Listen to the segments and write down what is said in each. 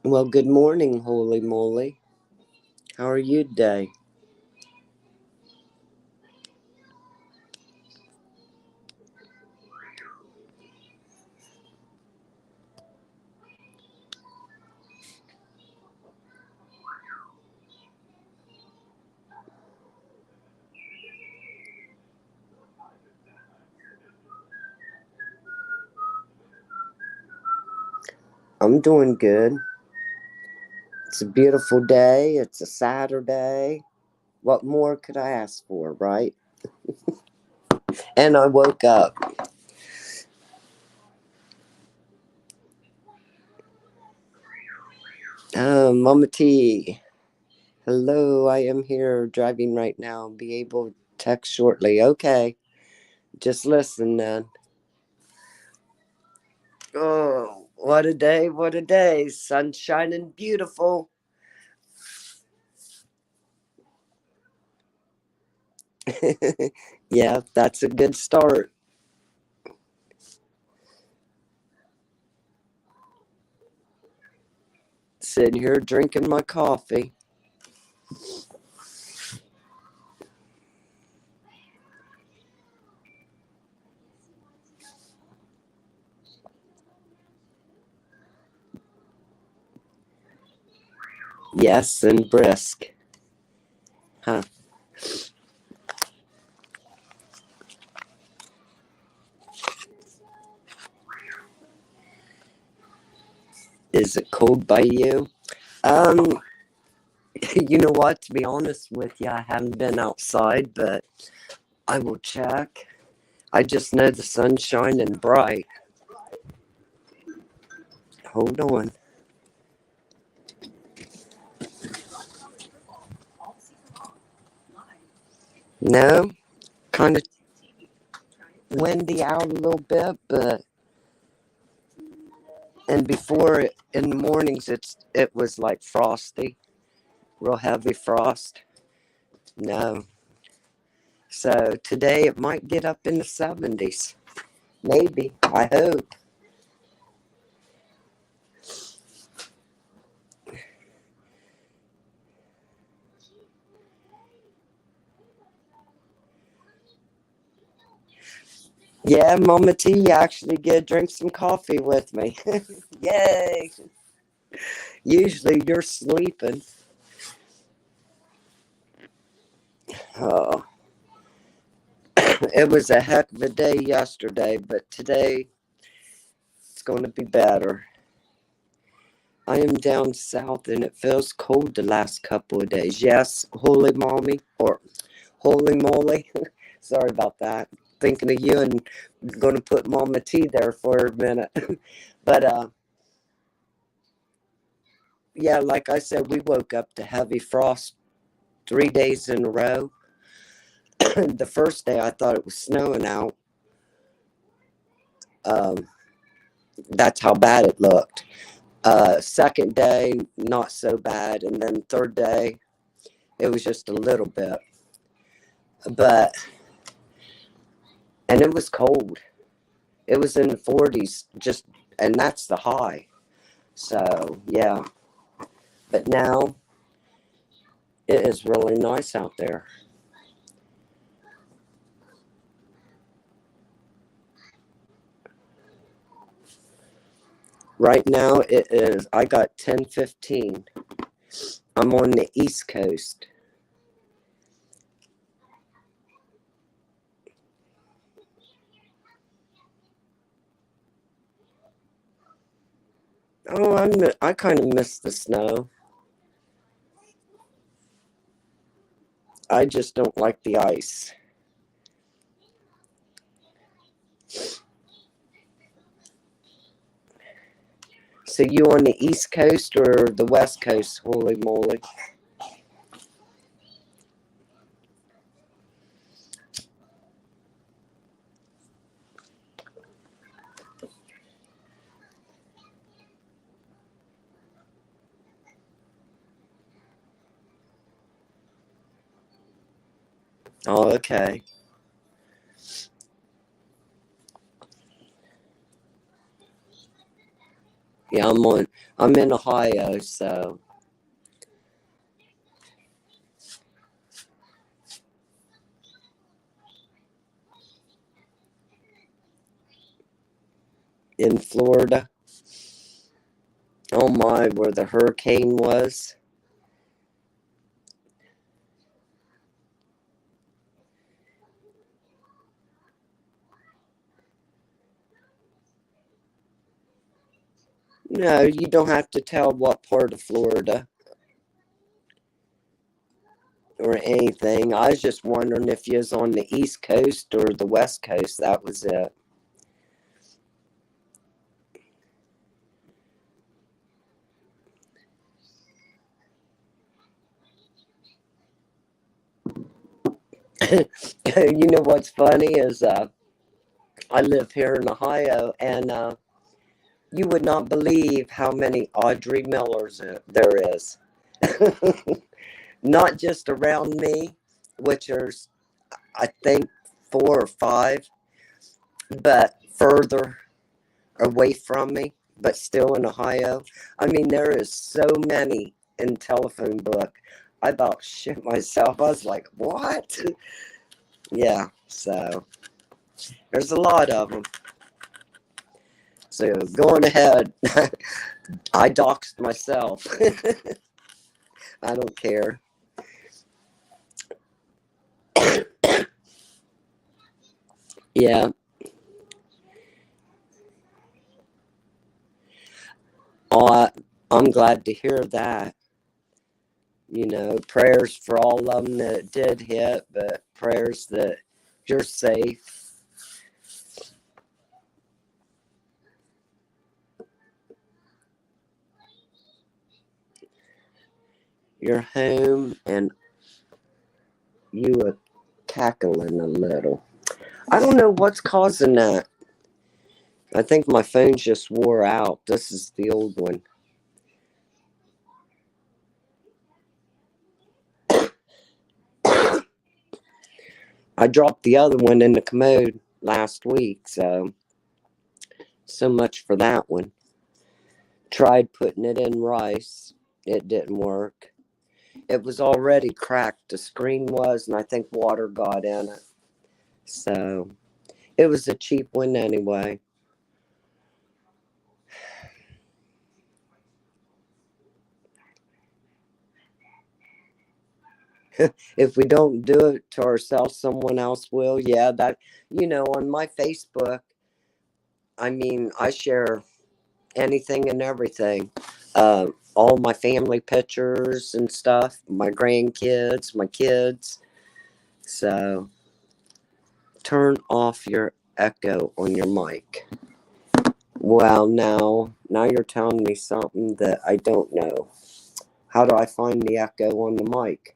Well, good morning, holy moly. How are you today? I'm doing good. It's a beautiful day. It's a Saturday. What more could I ask for, right? And I woke up. Mama T. Hello, I am here driving right now. Be able to text shortly. Okay. Just listen then. Oh, what a day. What a day. Sun shining beautiful. Yeah, that's a good start. Sitting here drinking my coffee. Yes, and brisk. Huh. Is it cold by you? Um, you know what? To be honest with you, I haven't been outside, but I will check. I just know the sun's shining bright. Hold on. No, kind of windy out a little bit, but and before it, in the mornings it was like frosty, real heavy frost. No, so today it might get up in the 70s. Maybe. I hope. Yeah, Mama T, you actually get drink some coffee with me. Yay! Usually you're sleeping. Oh, it was a heck of a day yesterday, but today it's going to be better. I am down south and it feels cold the last couple of days. Yes, holy mommy, or holy moly. Sorry about that. Thinking of you and going to put Mama T there for a minute. But yeah, like I said, we woke up to heavy frost 3 days in a row. The first day I thought it was snowing out. Um, that's how bad it looked. Second day, not so bad, and then third day, it was just a little bit. But and it was cold. It was in the 40s, just and that's the high. So yeah, but now it is really nice out there. Right now it is. I got 10:15. I'm on the East Coast. Oh, I kind of miss the snow. I just don't like the ice. So you on the East Coast or the West Coast? Holy moly! Oh, okay. Yeah, I'm in Ohio, so in Florida. Oh my, where the hurricane was. No, you don't have to tell what part of Florida or anything. I was just wondering if you was on the East Coast or the West Coast. That was it. You know what's funny is I live here in Ohio, and you would not believe how many Audrey Millers there is. Not just around me, which are, I think, 4 or 5, but further away from me, but still in Ohio. I mean, there is so many in telephone book. I about shit myself. I was like, what? Yeah, so there's a lot of them. So going ahead, I doxed myself. I don't care. Yeah. Oh, I'm glad to hear that. You know, prayers for all of them that it did hit, but prayers that you're safe. You're home and you are cackling a little. I don't know what's causing that. I think my phone just wore out. This is the old one. I dropped the other one in the commode last week, so much for that one. Tried putting it in rice. It didn't work. It was already cracked. The screen was, and I think water got in it. So it was a cheap one anyway. If we don't do it to ourselves, someone else will. Yeah, that, on my Facebook, I mean, I share anything and everything. All my family pictures and stuff, my grandkids, my kids. So turn off your echo on your mic. Well, now you're telling me something that I don't know. How do I find the echo on the mic?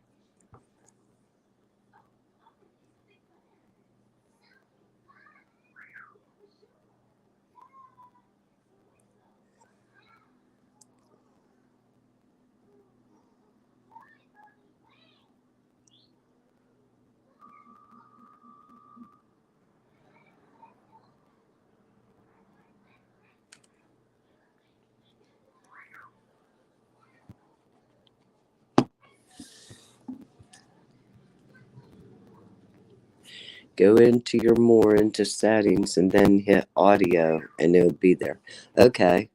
Go into settings and then hit audio and it'll be there. Okay.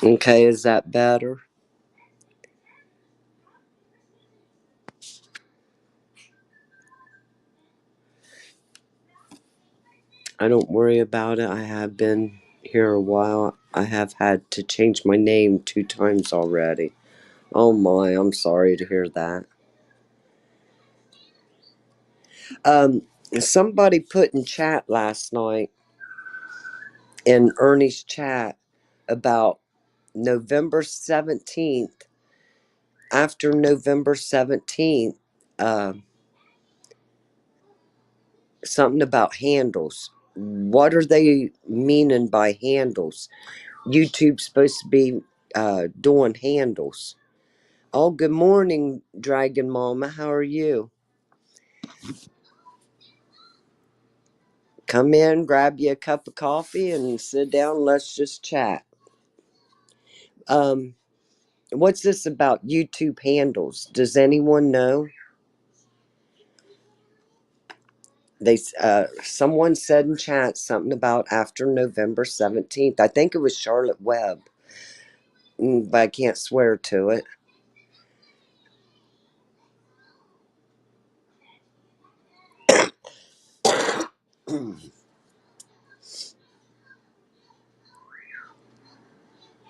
Okay, is that better? I don't worry about it. I have been here a while. I have had to change my name 2 times already. Oh my, I'm sorry to hear that. Um, Somebody put in chat last night, in Ernie's chat, about November 17th. After November 17th, uh, something about handles. What are they meaning by handles? YouTube's supposed to be doing handles. Oh, good morning, Dragon Mama. How are you? Come in, grab you a cup of coffee, and sit down. Let's just chat. Um, what's this about YouTube handles? Does anyone know? Someone said in chat something about after November 17th. I think it was Charlotte Webb, but I can't swear to it.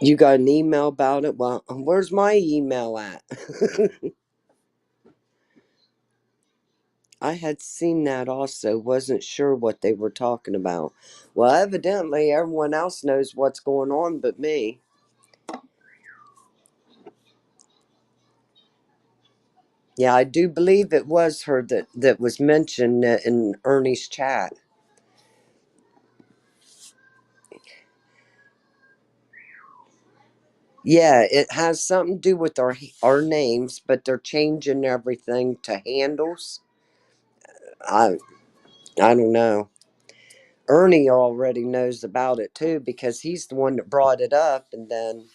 You got an email about it? Well, where's my email at? I had seen that also, wasn't sure what they were talking about. Well, evidently everyone else knows what's going on but me. Yeah, I do believe it was her that was mentioned in Ernie's chat. Yeah, it has something to do with our names, but they're changing everything to handles. I I don't know. Ernie already knows about it too because he's the one that brought it up, and then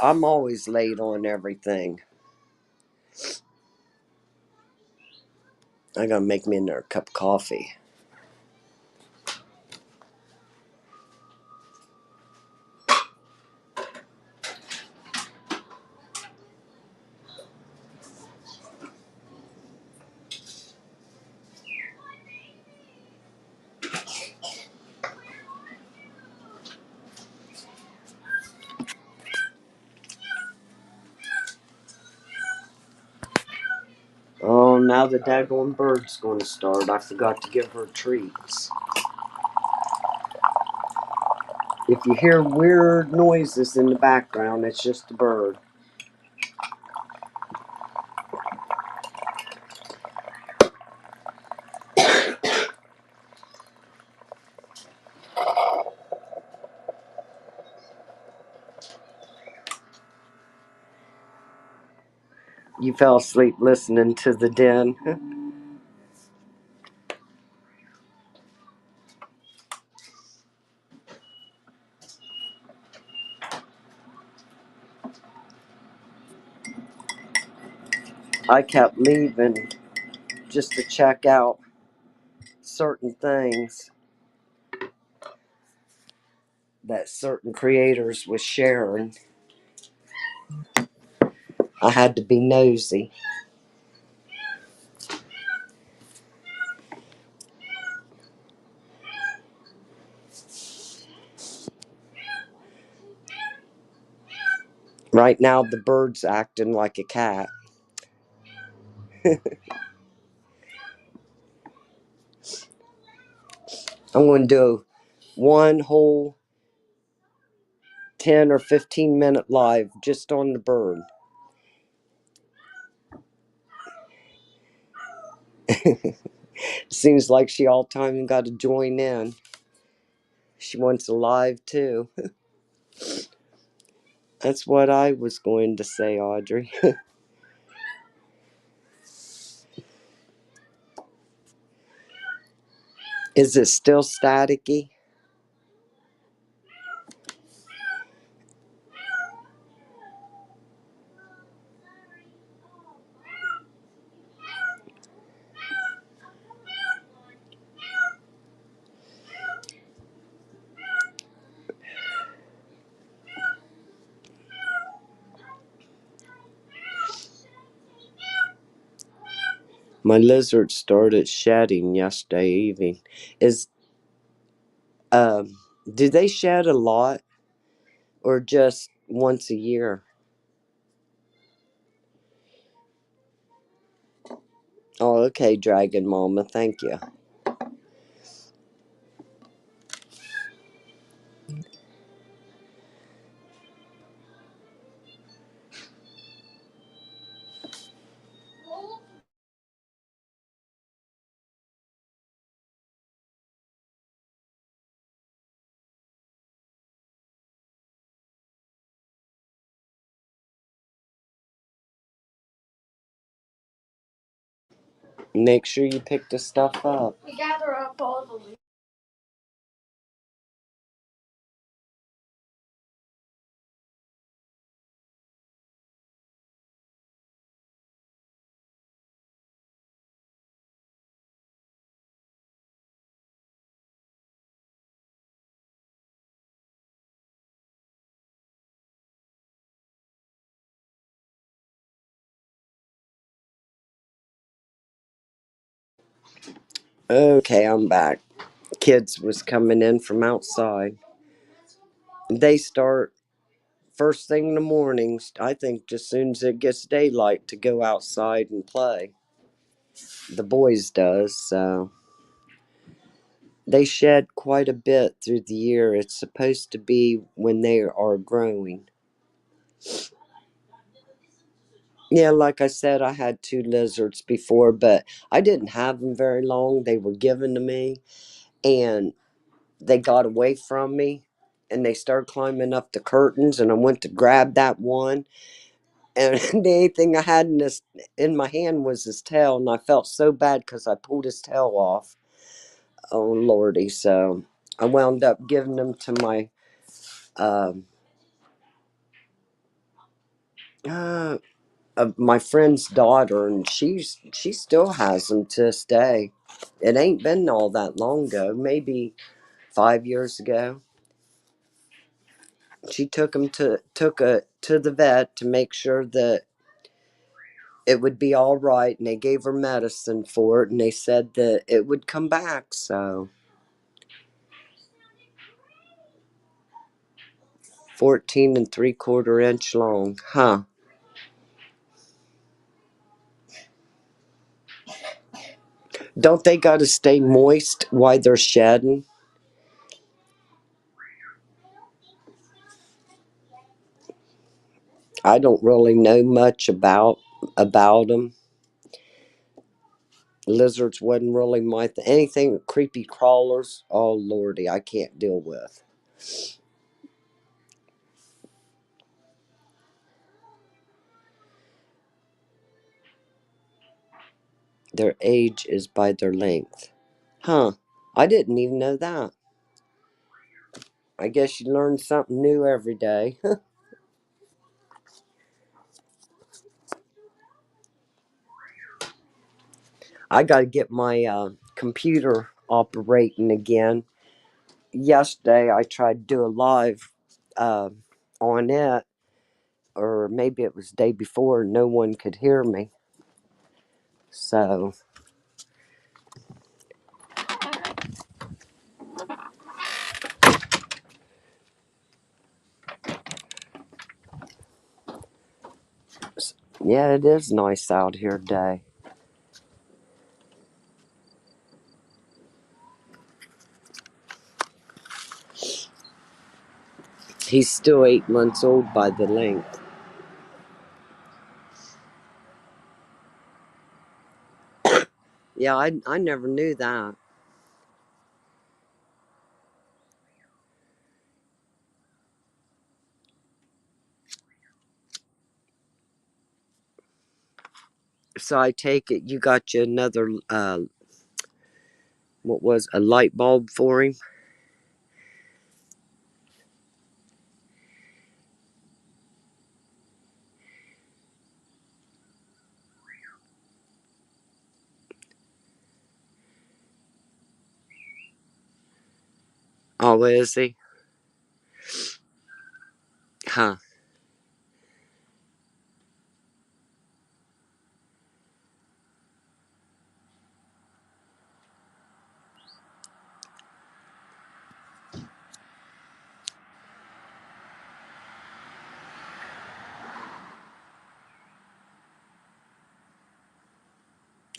I'm always late on everything. I gotta make me another cup of coffee. Oh, now the daggone bird's gonna start. I forgot to give her treats. If you hear weird noises in the background, it's just the bird. You fell asleep listening to the den. I kept leaving just to check out certain things that certain creators was sharing. I had to be nosy. Right now, the bird's acting like a cat. I'm going to do one whole 10 or 15-minute live just on the bird. Seems like she all the time got to join in. She wants a live too. That's what I was going to say, Audrey. Is it still staticky? My lizard started shedding yesterday evening. Is um do they shed a lot or just once a year? Oh, okay, Dragon Mama, thank you. Make sure you pick the stuff up. We gather up all the leaves. Okay, I'm back. Kids was coming in from outside. They start first thing in the mornings, I think just soon as it gets daylight to go outside and play. The boys does, so they shed quite a bit through the year. It's supposed to be when they are growing. Yeah, like I said, I had two lizards before, but I didn't have them very long. They were given to me, and they got away from me, and they started climbing up the curtains, and I went to grab that one, and the only thing I had in my hand was his tail, and I felt so bad because I pulled his tail off. Oh lordy! So I wound up giving them to um, uh, my friend's daughter, and she still has them to this day. It ain't been all that long ago, maybe 5 years ago. She took a to the vet to make sure that it would be all right, and they gave her medicine for it, and they said that it would come back. So 14 3/4 inch long, huh? Don't they got to stay moist while they're shedding? I don't really know much about them. Lizards wasn't really my anything creepy crawlers. Oh lordy, I can't deal with. Their age is by their length, huh? I didn't even know that. I guess you learn something new every day. I got to get my computer operating again. Yesterday I tried to do a live uh, on it, or maybe it was the day before. No one could hear me, so yeah, it is nice out here today. He's still 8 months old by the length. Yeah, I never knew that. So I take it you got you another what was a light bulb for him? Oh, is he? Huh?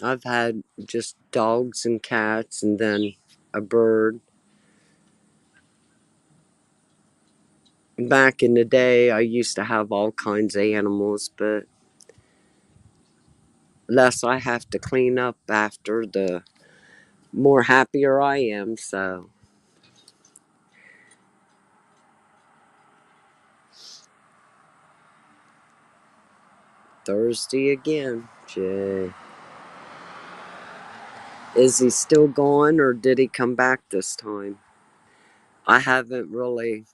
I've had just dogs and cats, and then a bird. Back in the day, I used to have all kinds of animals, but less I have to clean up after, the more happier I am. So Thursday again, Jay. Is he still gone or did he come back this time? I haven't really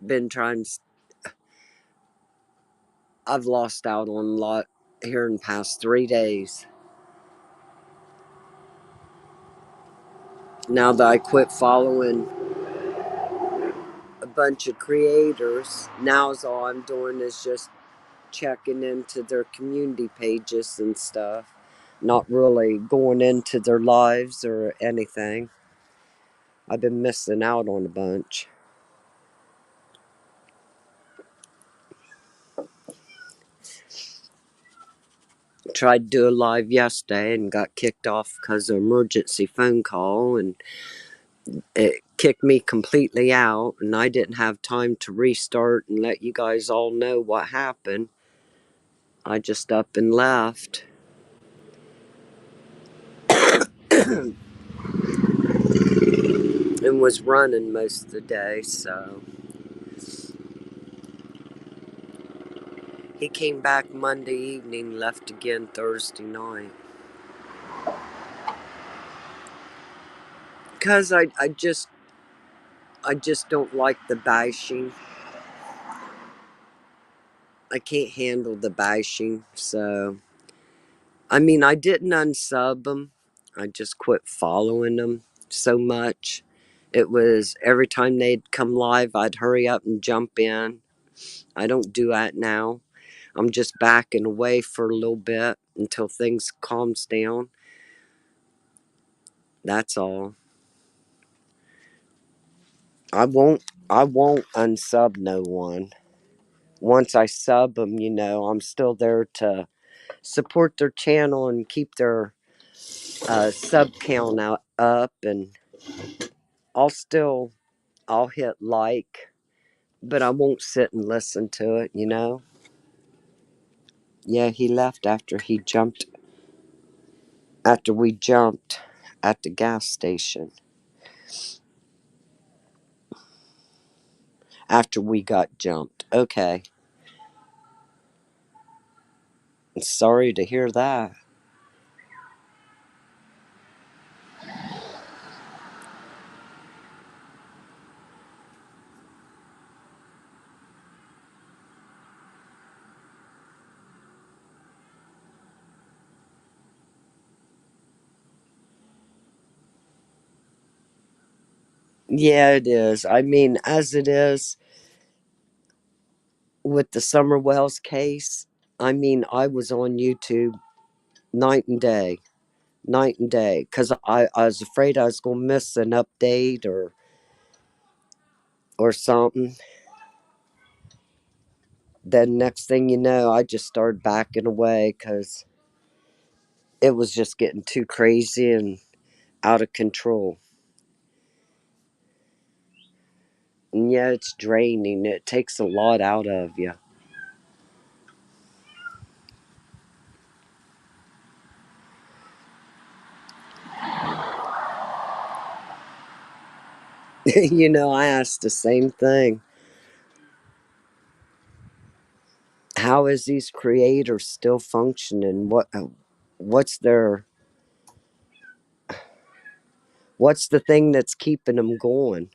been trying. I've lost out on a lot here in the past 3 days. Now that I quit following a bunch of creators, now's all I'm doing is just checking into their community pages and stuff. Not really going into their lives or anything. I've been missing out on a bunch. Tried to do a live yesterday and got kicked off because of emergency phone call, and it kicked me completely out, and I didn't have time to restart and let you guys all know what happened. I just up and left. And was running most of the day, so he came back Monday evening, left again Thursday night. Because I just don't like the bashing. I can't handle the bashing, so I mean, I didn't unsub them. I just quit following them so much. It was every time they'd come live, I'd hurry up and jump in. I don't do that now. I'm just backing away for a little bit until things calms down. That's all. I won't unsub no one. Once I sub them, I'm still there to support their channel and keep their sub count up, and I'll still I'll hit like, but I won't sit and listen to it. Yeah, he left after we jumped at the gas station. After we got jumped. Okay. Sorry to hear that. Yeah, it is. I mean, as it is with the Summer Wells case, I mean, I was on YouTube night and day, night and day, because I was afraid I was going to miss an update or something. Then next thing you know, I just started backing away because it was just getting too crazy and out of control. And yeah, it's draining. It takes a lot out of you. I asked the same thing. How is these creators still functioning? What's their what's the thing that's keeping them going?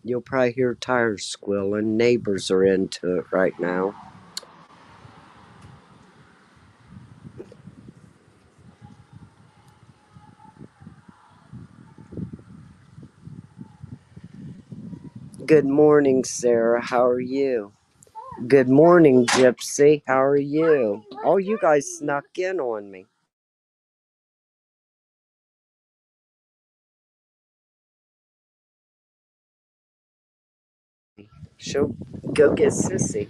You'll probably hear tires squealing. Neighbors are into it right now. Good morning, Sarah. How are you? Good morning, Gypsy. How are you? Oh, you guys snuck in on me. She'll go get Sissy.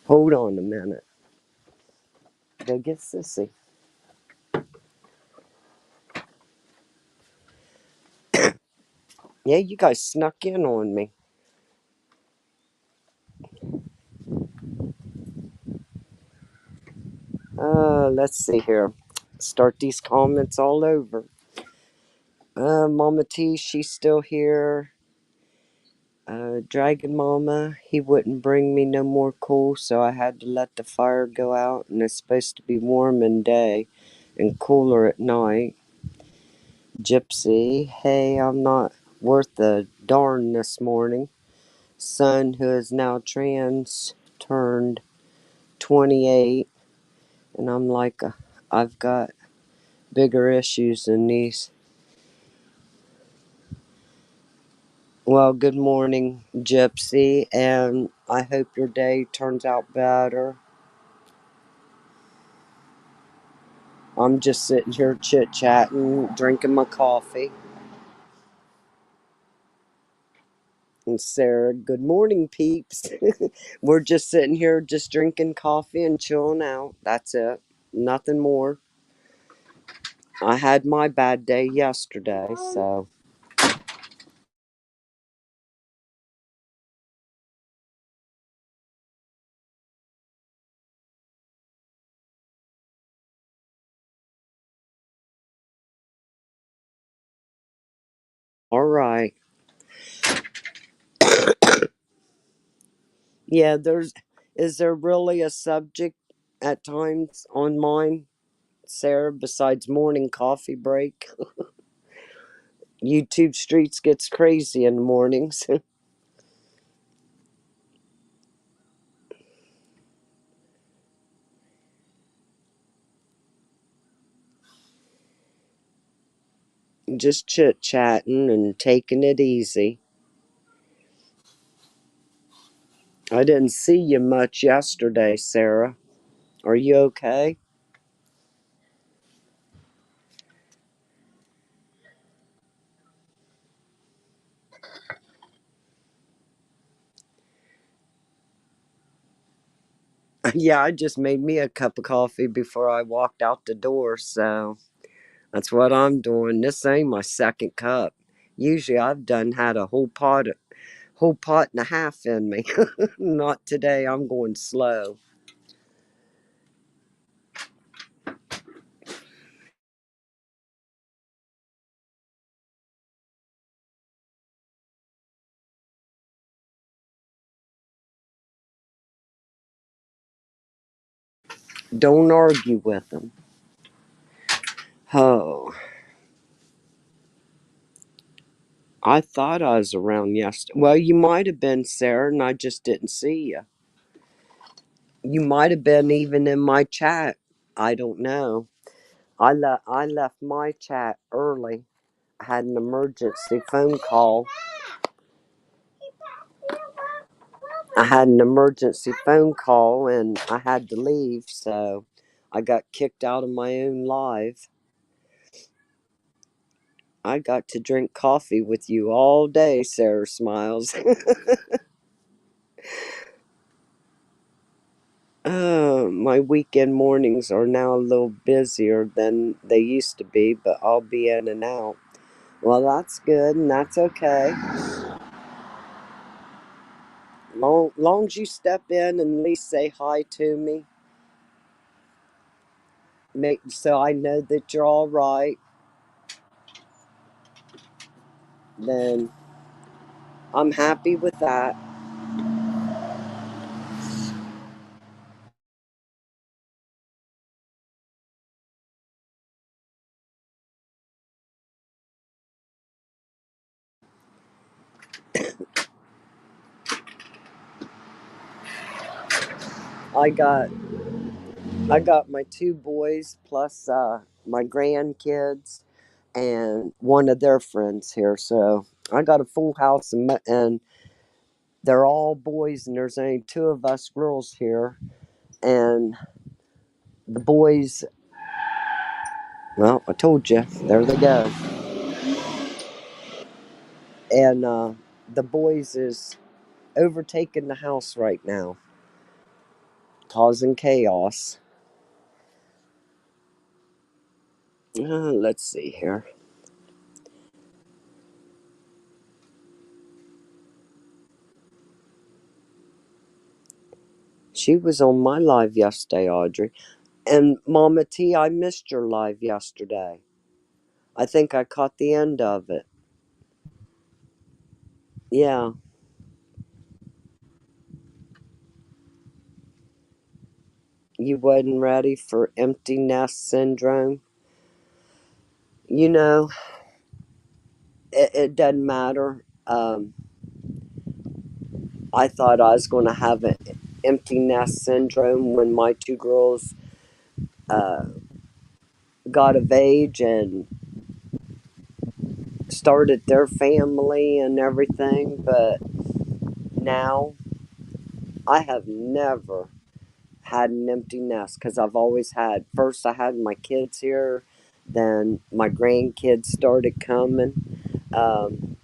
Hold on a minute. Go get Sissy. Yeah, you guys snuck in on me. Let's see here. Start these comments all over. Mama T, she's still here. Dragon Mama, he wouldn't bring me no more coal, so I had to let the fire go out, and it's supposed to be warm in day and cooler at night. Gypsy, hey, I'm not worth a darn this morning. Son, who is now trans, turned 28, and I'm like, I've got bigger issues than these. Well, good morning, Gypsy, and I hope your day turns out better. I'm just sitting here chit chatting, drinking my coffee. And Sarah, good morning, peeps. We're just sitting here, just drinking coffee and chilling out. That's it. Nothing more. I had my bad day yesterday, so. All right. Yeah, is there really a subject at times on mine, Sarah, besides morning coffee break? YouTube Streets gets crazy in the mornings. Just chit chatting and taking it easy. I didn't see you much yesterday, Sarah. Are you okay? Yeah, I just made me a cup of coffee before I walked out the door, so that's what I'm doing. This ain't my second cup. Usually I've done had a whole pot and a half in me. Not today. I'm going slow. Don't argue with them. Oh, I thought I was around yesterday. Well, you might have been, Sarah, and I just didn't see you. You might have been even in my chat. I don't know. I left my chat early. I had an emergency phone call. I had an emergency phone call and I had to leave, so I got kicked out of my own live. I got to drink coffee with you all day, Sarah Smiles. My weekend mornings are now a little busier than they used to be, but I'll be in and out. Well, that's good, and that's okay. Long as you step in and at least say hi to me, make so I know that you're all right, then I'm happy with that. I got I got my two boys plus my grandkids and one of their friends here, so I got a full house and they're all boys and there's only two of us girls here and the boys. Well, I told you, there they go. And the boys is overtaking the house right now, causing chaos. Let's see here. She was on my live yesterday, Audrey. And Mama T, I missed your live yesterday. I think I caught the end of it. Yeah. You wasn't ready for empty nest syndrome. You know, it doesn't matter. I thought I was going to have an empty nest syndrome when my two girls uh, got of age and started their family and everything. But now I have never had an empty nest because I've always had, first, I had my kids here, then my grandkids started coming. Um,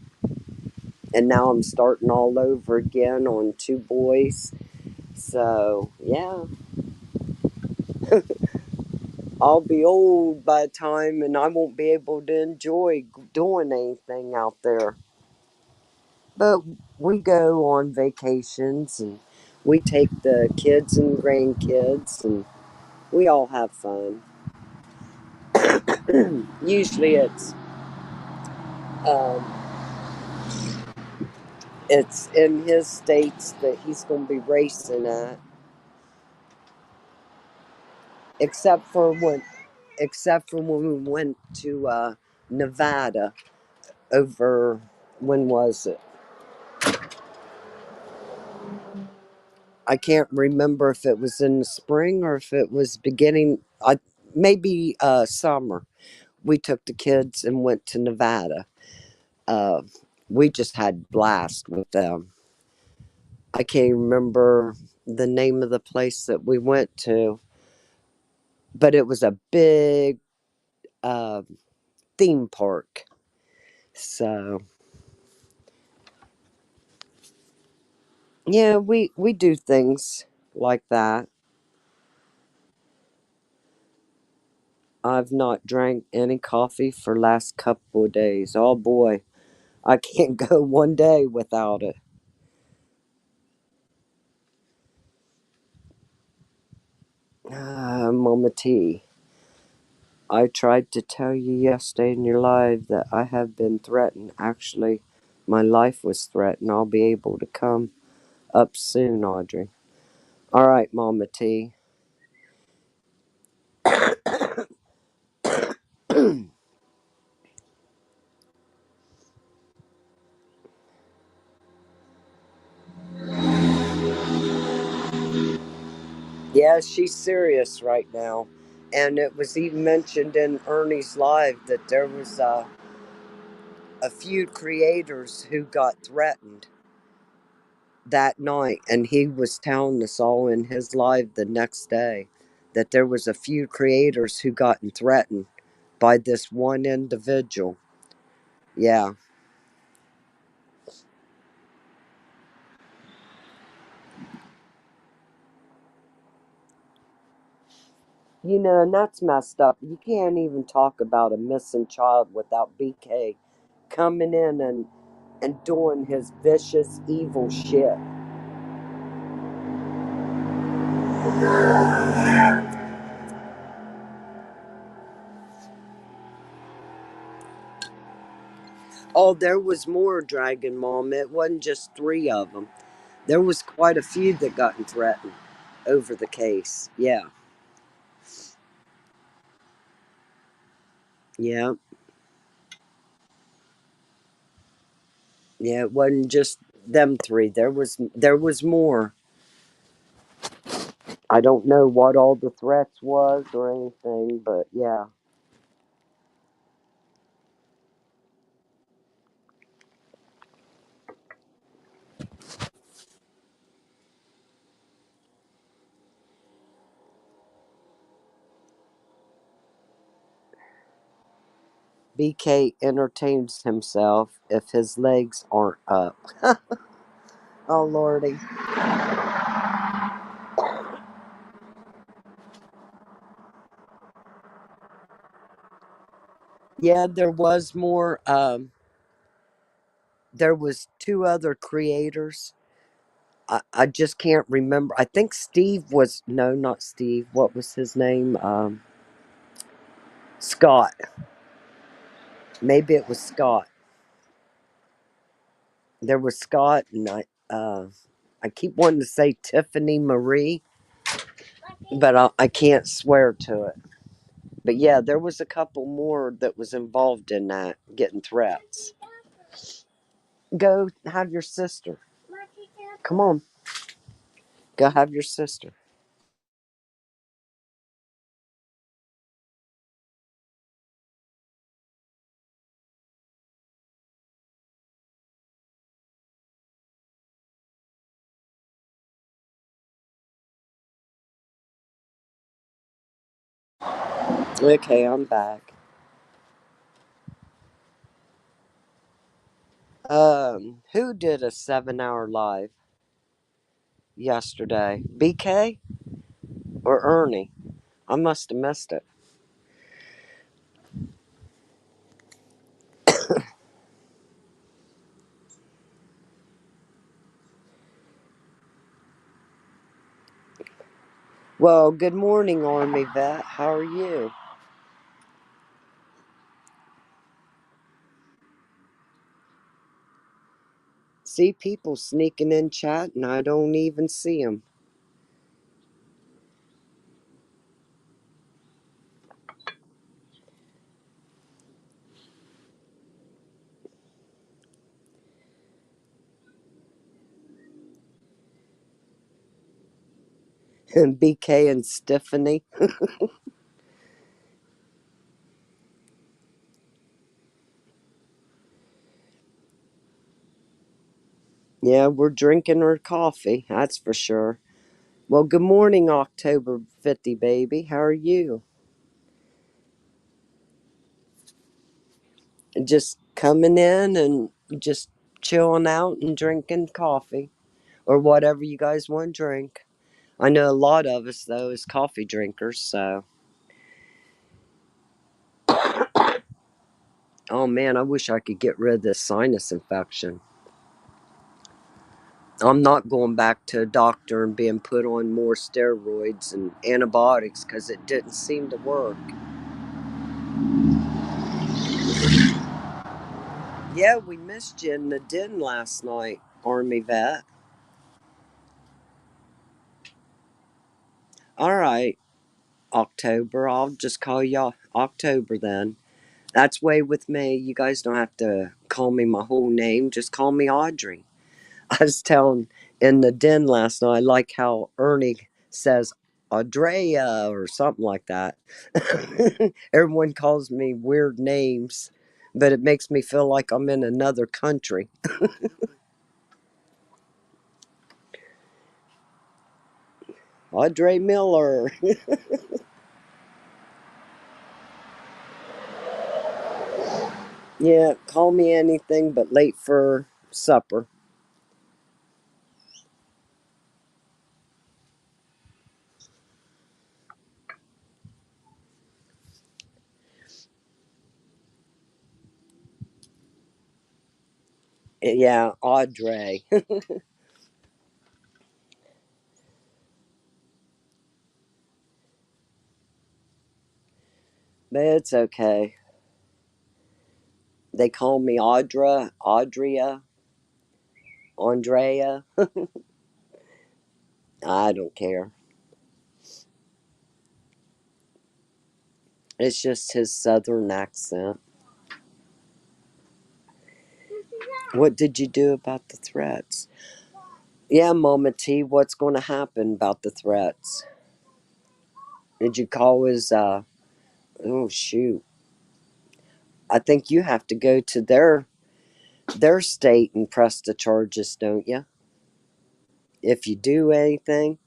and now I'm starting all over again on two boys. So, yeah, I'll be old by the time and I won't be able to enjoy doing anything out there. But we go on vacations and we take the kids and grandkids and we all have fun. Usually um, it's in his states that he's going to be racing at, except for when we went to Nevada over, when was it? I can't remember if it was in the spring or if it was beginning. Maybe summer. We took the kids and went to Nevada. Uh, we just had blast with them. I can't remember the name of the place that we went to, but it was a big uh, theme park. So yeah, we do things like that. I've not drank any coffee for last couple of days. Oh boy, I can't go one day without it. Mama T, I tried to tell you yesterday in your live that I have been threatened. Actually, my life was threatened. I'll be able to come up soon, Audrey. All right, Mama T. Yeah, she's serious right now. And it was even mentioned in Ernie's live that there was a few creators who got threatened that night. And he was telling us all in his live the next day that there was a few creators who gotten threatened by this one individual. Yeah. You know, and that's messed up. You can't even talk about a missing child without BK coming in and doing his vicious, evil shit. Oh, there was more, Dragon Mom. It wasn't just three of them. There was quite a few that gotten threatened over the case. Yeah, yeah, yeah. It wasn't just them three. There was more. I don't know what all the threats was or anything, but yeah. BK entertains himself if his legs aren't up. Oh lordy. Yeah, there was more. There was two other creators I just can't remember. I think Steve was, no, not Steve. What was his name? Scott. Maybe it was Scott. There was Scott, and I keep wanting to say Tiffany Marie, but I can't swear to it. But yeah, there was a couple more that was involved in that, getting threats. Go have your sister. Come on, go have your sister. Okay, I'm back. Who did a 7 hour live yesterday? BK or Ernie? I must have missed it. Well, good morning, Army Vet. How are you? See people sneaking in chat and I don't even see them. And BK and Stephanie. Yeah, we're drinking our coffee, that's for sure. Well, good morning, October 50, baby. How are you? Just coming in and just chilling out and drinking coffee or whatever you guys want to drink. I know a lot of us, though, is coffee drinkers, so. Oh man, I wish I could get rid of this sinus infection. I'm not going back to a doctor and being put on more steroids and antibiotics because it didn't seem to work. Yeah, we missed you in the den last night, Army Vet. All right, October. I'll just call you October then. That's way with me. You guys don't have to call me my whole name. Just call me Audrey. I was telling in the den last night, I like how Ernie says Audrea or something like that. Everyone calls me weird names, but it makes me feel like I'm in another country. Audrey Miller. Yeah, call me anything but late for supper. Yeah, Audrey. But it's okay. They call me Audra, Audria, Andrea. I don't care. It's just his southern accent. What did you do about the threats? Yeah, Mama T, what's going to happen about the threats? Did you call his, oh shoot. I think you have to go to their state and press the charges, don't you? If you do anything.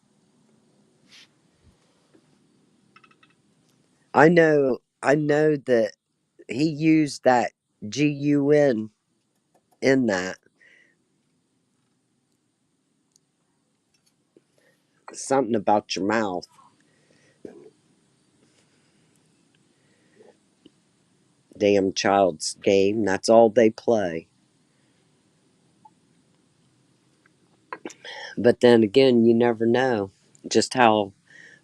I know that he used that GUN in that. Something about your mouth. Damn child's game. That's all they play. But then again, you never know just how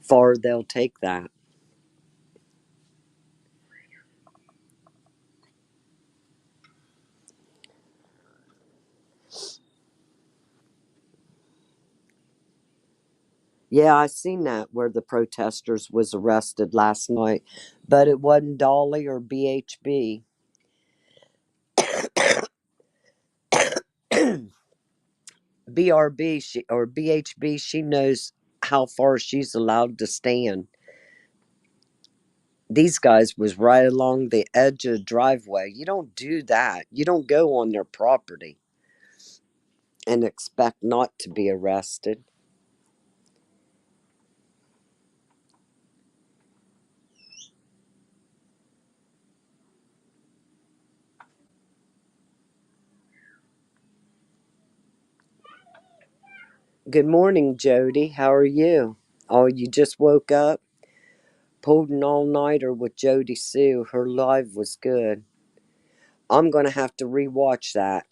far they'll take that. Yeah, I seen that where the protesters was arrested last night, but it wasn't Dolly or BHB. BRB or BHB, she knows how far she's allowed to stand. These guys was right along the edge of the driveway. You don't do that. You don't go on their property and expect not to be arrested. Good morning, Jody. How are you? Oh, you just woke up? Pulled an all-nighter with Jody Sue. Her live was good. I'm going to have to rewatch that.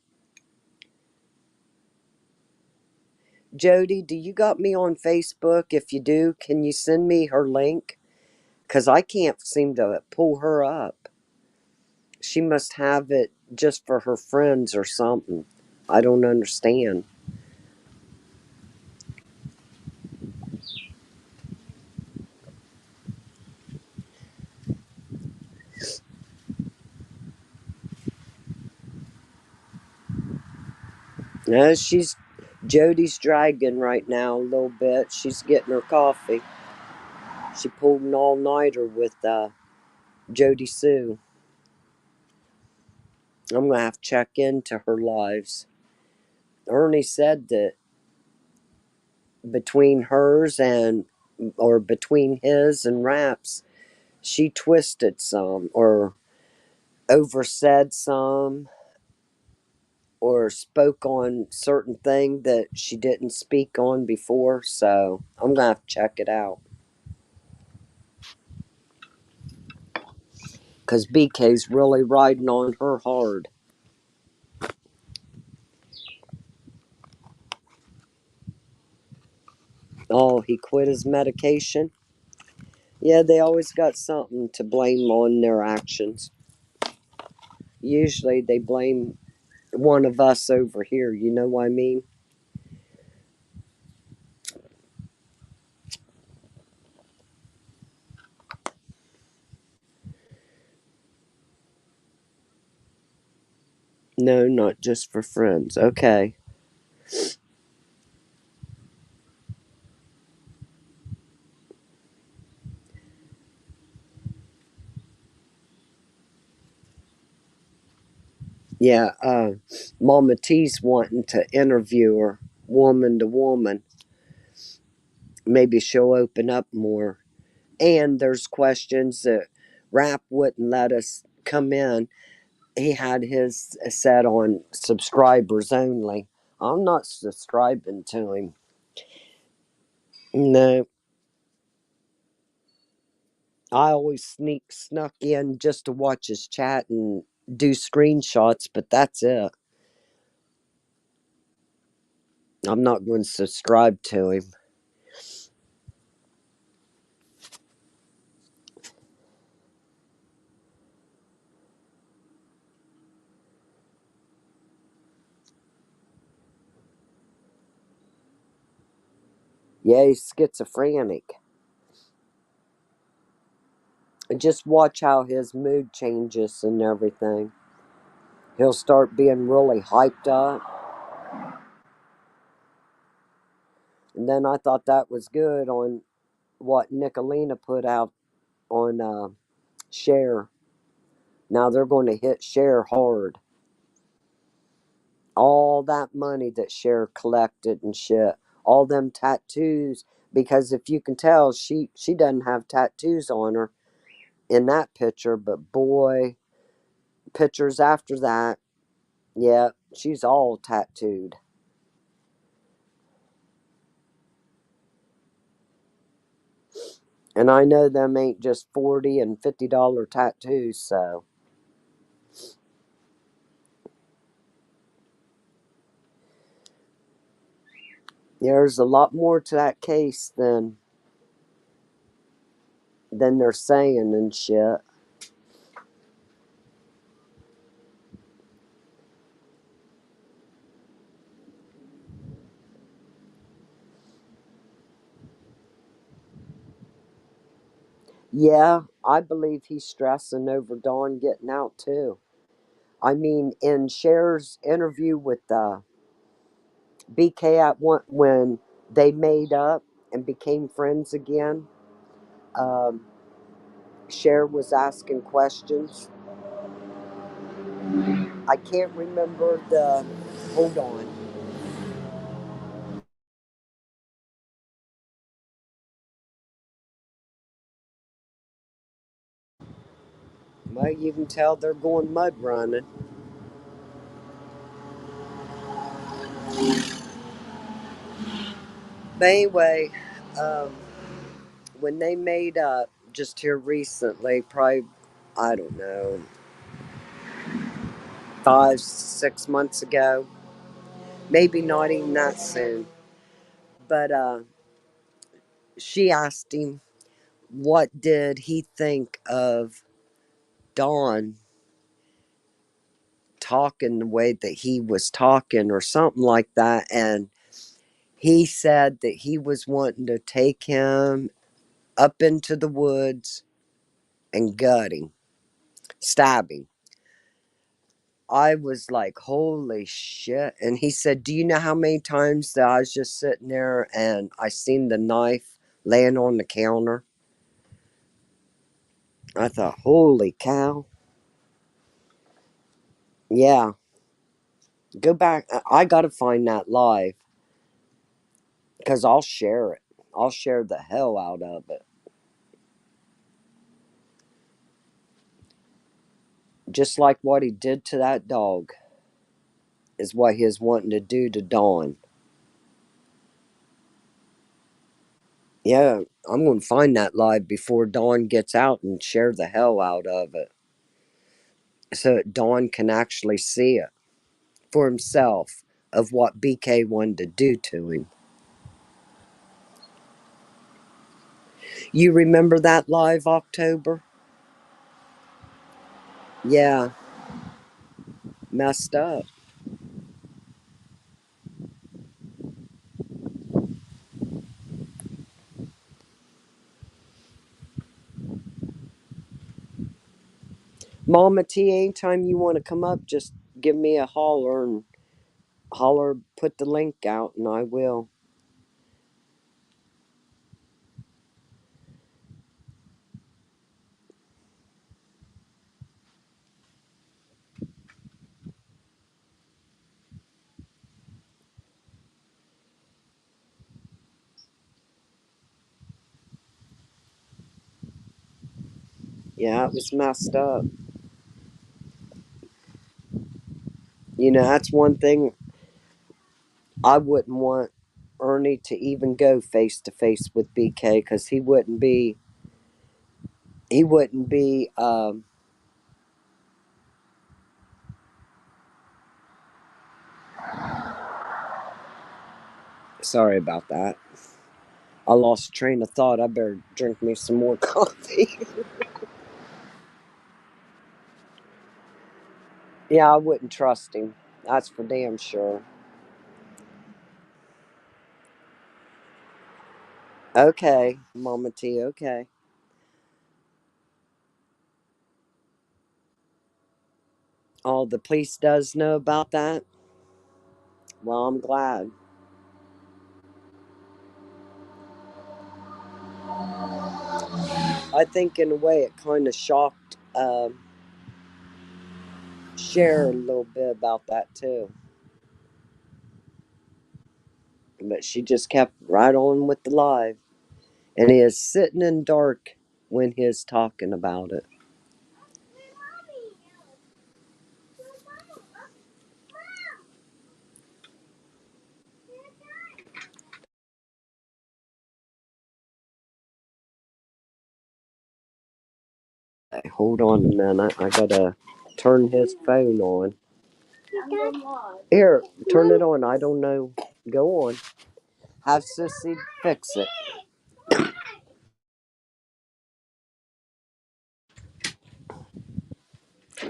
Jody, do you got me on Facebook? If you do, can you send me her link? Because I can't seem to pull her up. She must have it just for her friends or something. I don't understand. No, Jody's dragging right now a little bit. She's getting her coffee. She pulled an all-nighter with Jody Sue. I'm going to have to check into her lives. Ernie said that between hers and, or between his and Raps, she twisted some or oversaid some or spoke on certain thing that she didn't speak on before. So I'm going to have to check it out. Because BK's really riding on her hard. Oh, he quit his medication? Yeah, they always got something to blame on their actions. Usually they blame one of us over here, you know what I mean? No, not just for friends. Okay. Yeah, Mama T's wanting to interview her woman to woman. Maybe she'll open up more. And there's questions that Rap wouldn't let us come in. He had his set on subscribers only. I'm not subscribing to him. No, I always snuck in just to watch his chat and do screenshots, but that's it. I'm not going to subscribe to him. Yeah, he's schizophrenic. Just watch how his mood changes and everything. He'll start being really hyped up. And then I thought that was good on what Nicolina put out on Share. Now they're going to hit Share hard. All that money that Cher collected and shit, all them tattoos. Because if you can tell, she doesn't have tattoos on her in that picture, but boy, pictures after that, yeah, she's all tattooed. And I know them ain't just $40 and $50 tattoos, so There's a lot more to that case than they're saying and shit. Yeah, I believe he's stressing over Dawn getting out too. I mean, in Cher's interview with BK at one when they made up and became friends again, um, Cher was asking questions. I can't remember the. Hold on. Well, you can tell they're going mud running. But anyway, um, when they made up just here recently, probably, I don't know, 5, 6 months ago, maybe not even that soon. But she asked him, what did he think of Dawn talking the way that he was talking, or something like that. And he said that he was wanting to take him up into the woods and gut him, stab him. I was like, holy shit. And he said, do you know how many times that I was just sitting there and I seen the knife laying on the counter? I thought, holy cow. Yeah, go back. I got to find that live because I'll share it. I'll share the hell out of it. Just like what he did to that dog is what he is wanting to do to Dawn. Yeah, I'm going to find that live before Dawn gets out and share the hell out of it so that Dawn can actually see it for himself of what BK wanted to do to him. You remember that live, October? Yeah, messed up. Mama T, anytime you want to come up, just give me a holler and put the link out, and I will. Yeah, it was messed up. You know, that's one thing I wouldn't want Ernie to even go face to face with BK because he wouldn't be sorry about that. I lost train of thought. I better drink me some more coffee. Yeah, I wouldn't trust him. That's for damn sure. Okay, Mama T, okay. Oh, the police does know about that? Well, I'm glad. I think in a way it kind of shocked Cher a little bit about that too. But she just kept right on with the live. And he is sitting in dark when he is talking about it. Hey, hold on a minute. I gotta turn his phone on. Here, turn it on. I don't know. Go on. Have Sissy fix it.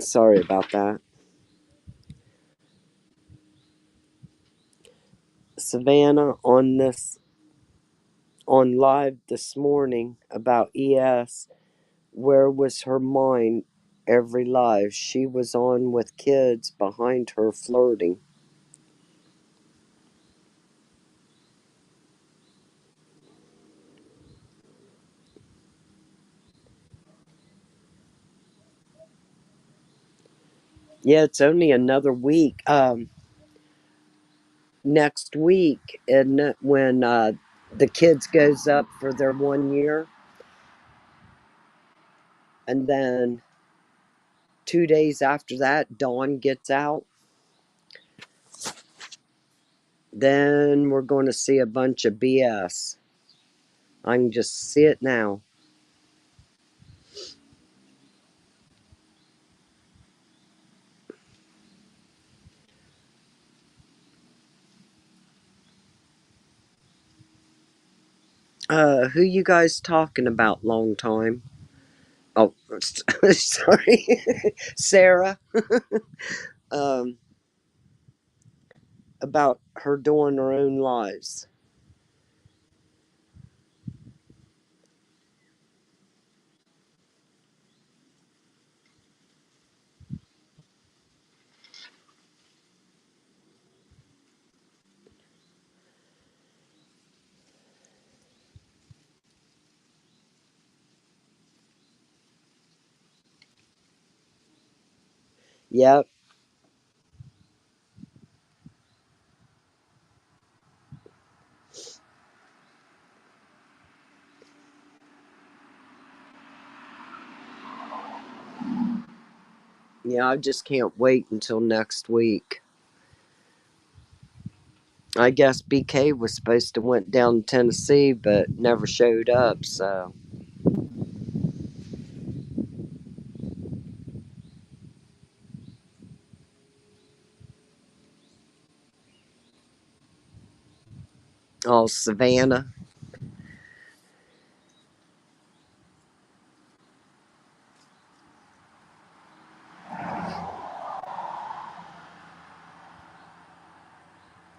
Sorry about that. Savannah on live this morning about ES. Where was her mind every live? She was on with kids behind her flirting. Yeah, it's only another week. Next week, isn't it, when the kids goes up for their 1 year, and then 2 days after that, Dawn gets out. Then we're going to see a bunch of BS. I can just see it now. Who you guys talking about? Long time. Oh, sorry, Sarah. Um, about her doing her own lives. Yep. Yeah, I just can't wait until next week. I guess BK was supposed to went down to Tennessee, but never showed up. So oh, Savannah.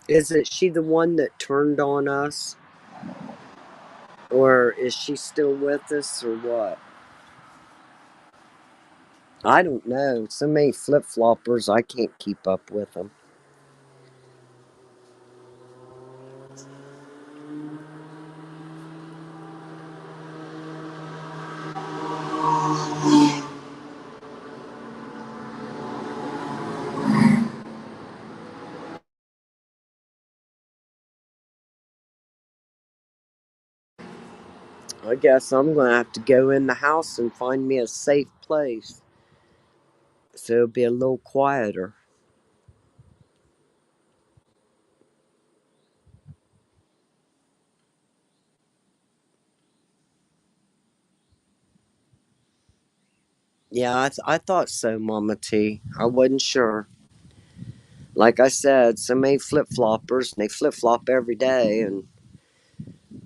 Isn't she the one that turned on us? Or is she still with us or what? I don't know. So many flip floppers, I can't keep up with them. I guess I'm going to have to go in the house and find me a safe place. So it'll be a little quieter. Yeah, I thought so, Mama T. I wasn't sure. Like I said, so many flip floppers, and they flip flop every day, and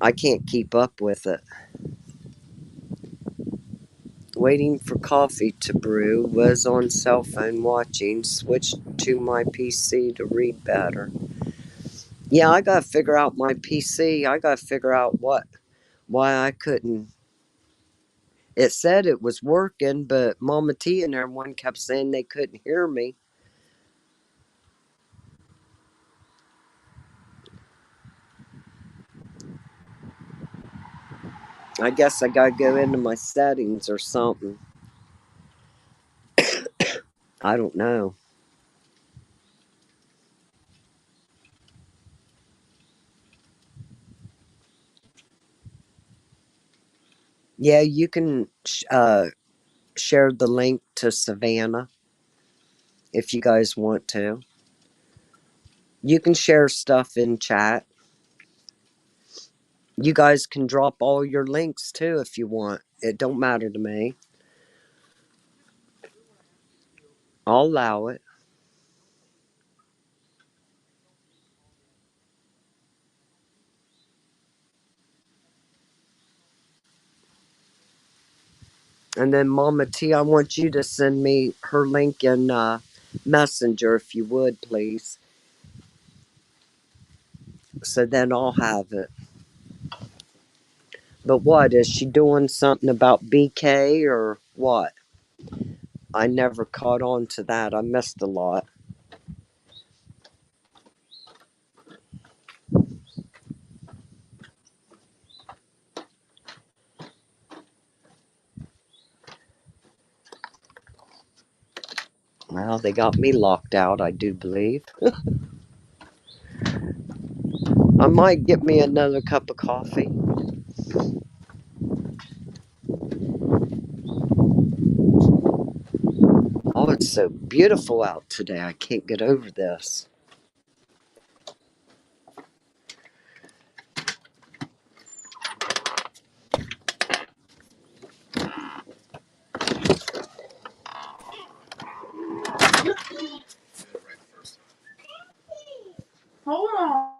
I can't keep up with it. Waiting for coffee to brew, was on cell phone watching, switched to my PC to read better. Yeah, I gotta figure out my PC. I gotta figure out why I couldn't. It said it was working, but Mama T and everyone kept saying they couldn't hear me. I guess I gotta go into my settings or something. I don't know. Yeah, you can share the link to Savannah if you guys want to. You can share stuff in chat. You guys can drop all your links too if you want. It don't matter to me. I'll allow it. And then Mama T, I want you to send me her link in Messenger if you would, please. So then I'll have it. But what, is she doing something about BK or what? I never caught on to that. I missed a lot. Well, they got me locked out, I do believe. I might get me another cup of coffee. Oh, it's so beautiful out today. I can't get over this. Hold on.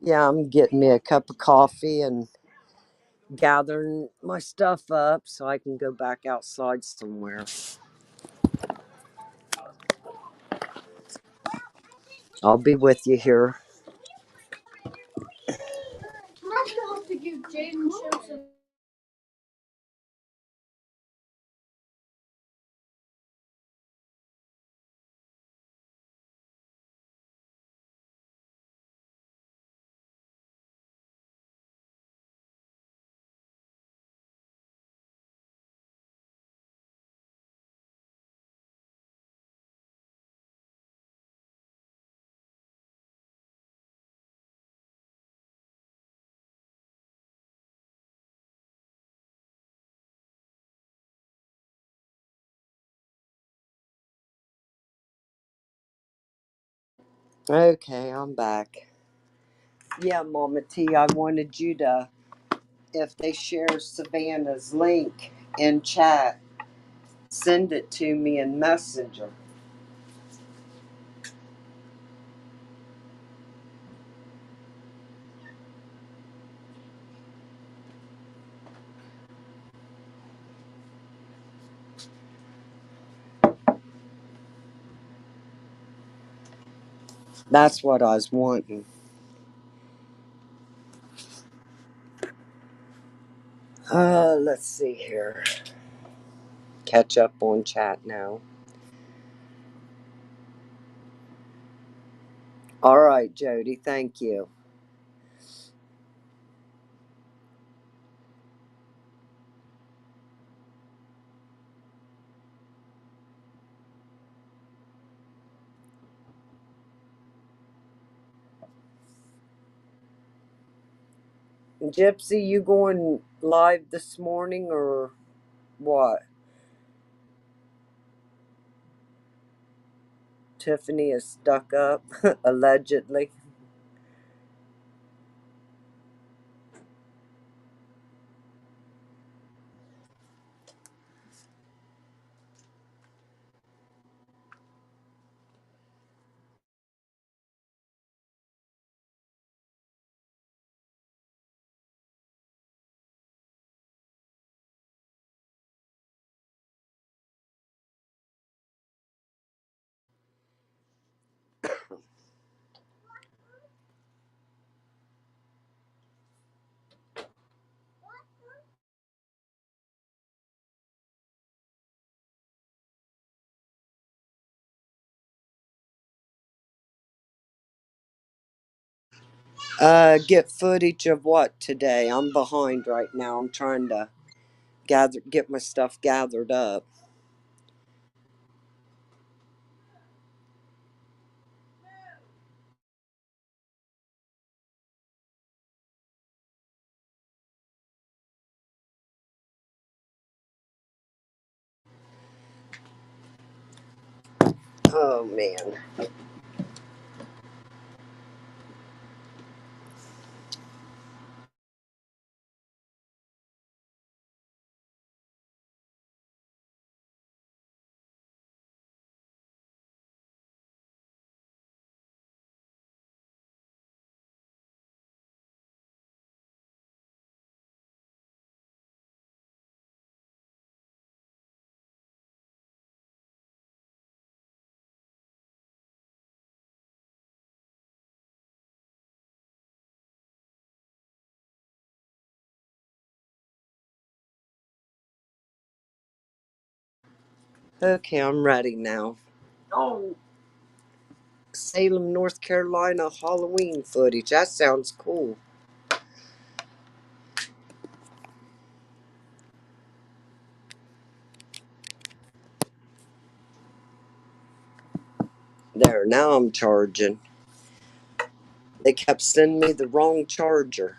Yeah, I'm getting me a cup of coffee and gathering my stuff up so I can go back outside somewhere. I'll be with you here. I'm gonna have to give Jaden Simpson. Okay, I'm back. Yeah, Mama T, I wanted you to, if they share Savannah's link in chat, send it to me in Messenger. That's what I was wanting. Let's see here. Catch up on chat now. All right, Jody, thank you. Gypsy, you going live this morning or what? Tiffany is stuck up, allegedly. Get footage of what today? I'm behind right now. I'm trying to get my stuff gathered up. Oh man. Okay, I'm ready now. Oh, Salem, North Carolina Halloween footage. That sounds cool. There, now I'm charging. They kept sending me the wrong charger.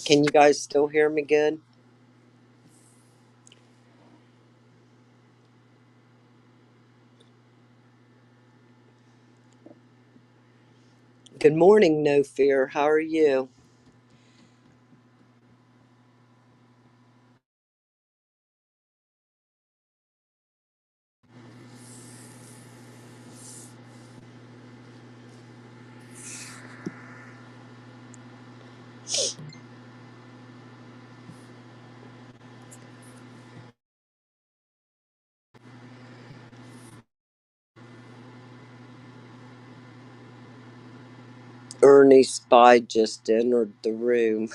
Can you guys still hear me good? Good morning, No Fear. How are you? Ernie Spy just entered the room.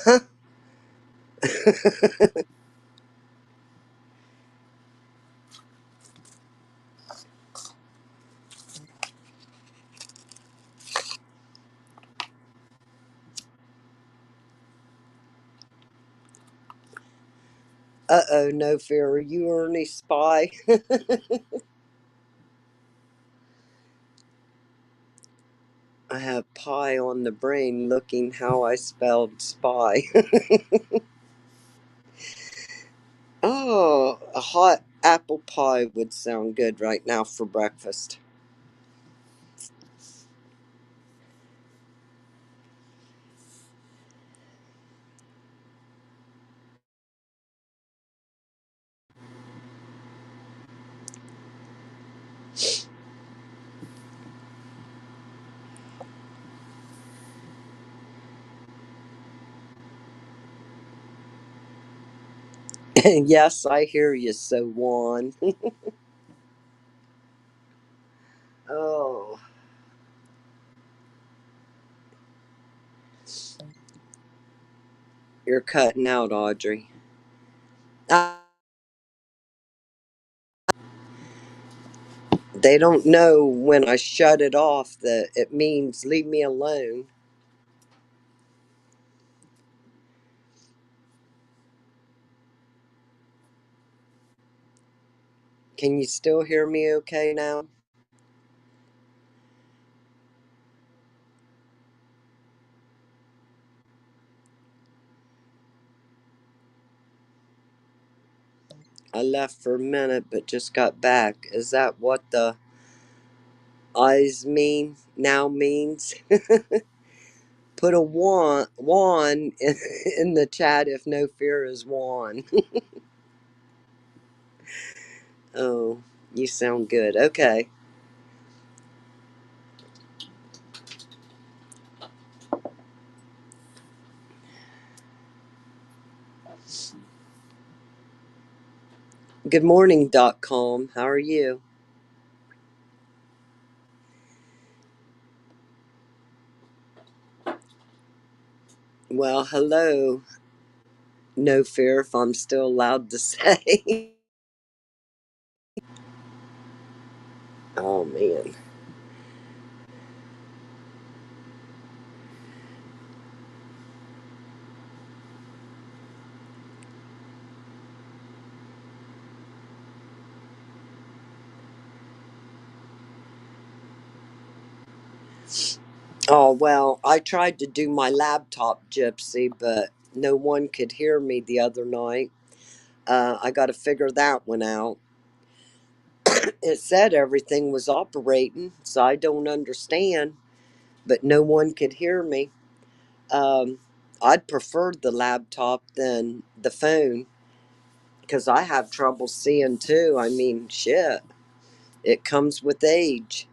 Uh-oh, No Fear. Are you Ernie Spy? I have pie on the brain looking how I spelled spy. Oh, a hot apple pie would sound good right now for breakfast. Yes, I hear you, so Juan. Oh, you're cutting out, Audrey. Uh, they don't know when I shut it off that it means leave me alone. Can you still hear me okay now? I left for a minute but just got back. Is that what the eyes mean now means? Put a Juan in the chat if No Fear is Juan. Oh, you sound good. Okay. Good morning.com. How are you? Well, hello. No Fear, if I'm still allowed to say. Oh, man. Oh, well, I tried to do my laptop, Gypsy, but no one could hear me the other night. I got to figure that one out. It said everything was operating, so I don't understand, but no one could hear me. Um, I'd prefer the laptop than the phone because I have trouble seeing too. I mean, shit, it comes with age.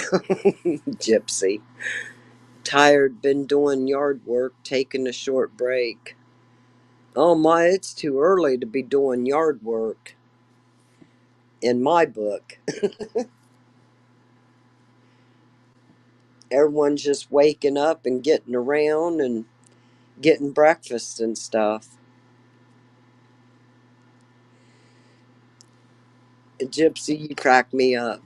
Gypsy. Tired, been doing yard work, taking a short break. Oh my, it's too early to be doing yard work in my book. Everyone's just waking up and getting around and getting breakfast and stuff. Gypsy, you crack me up.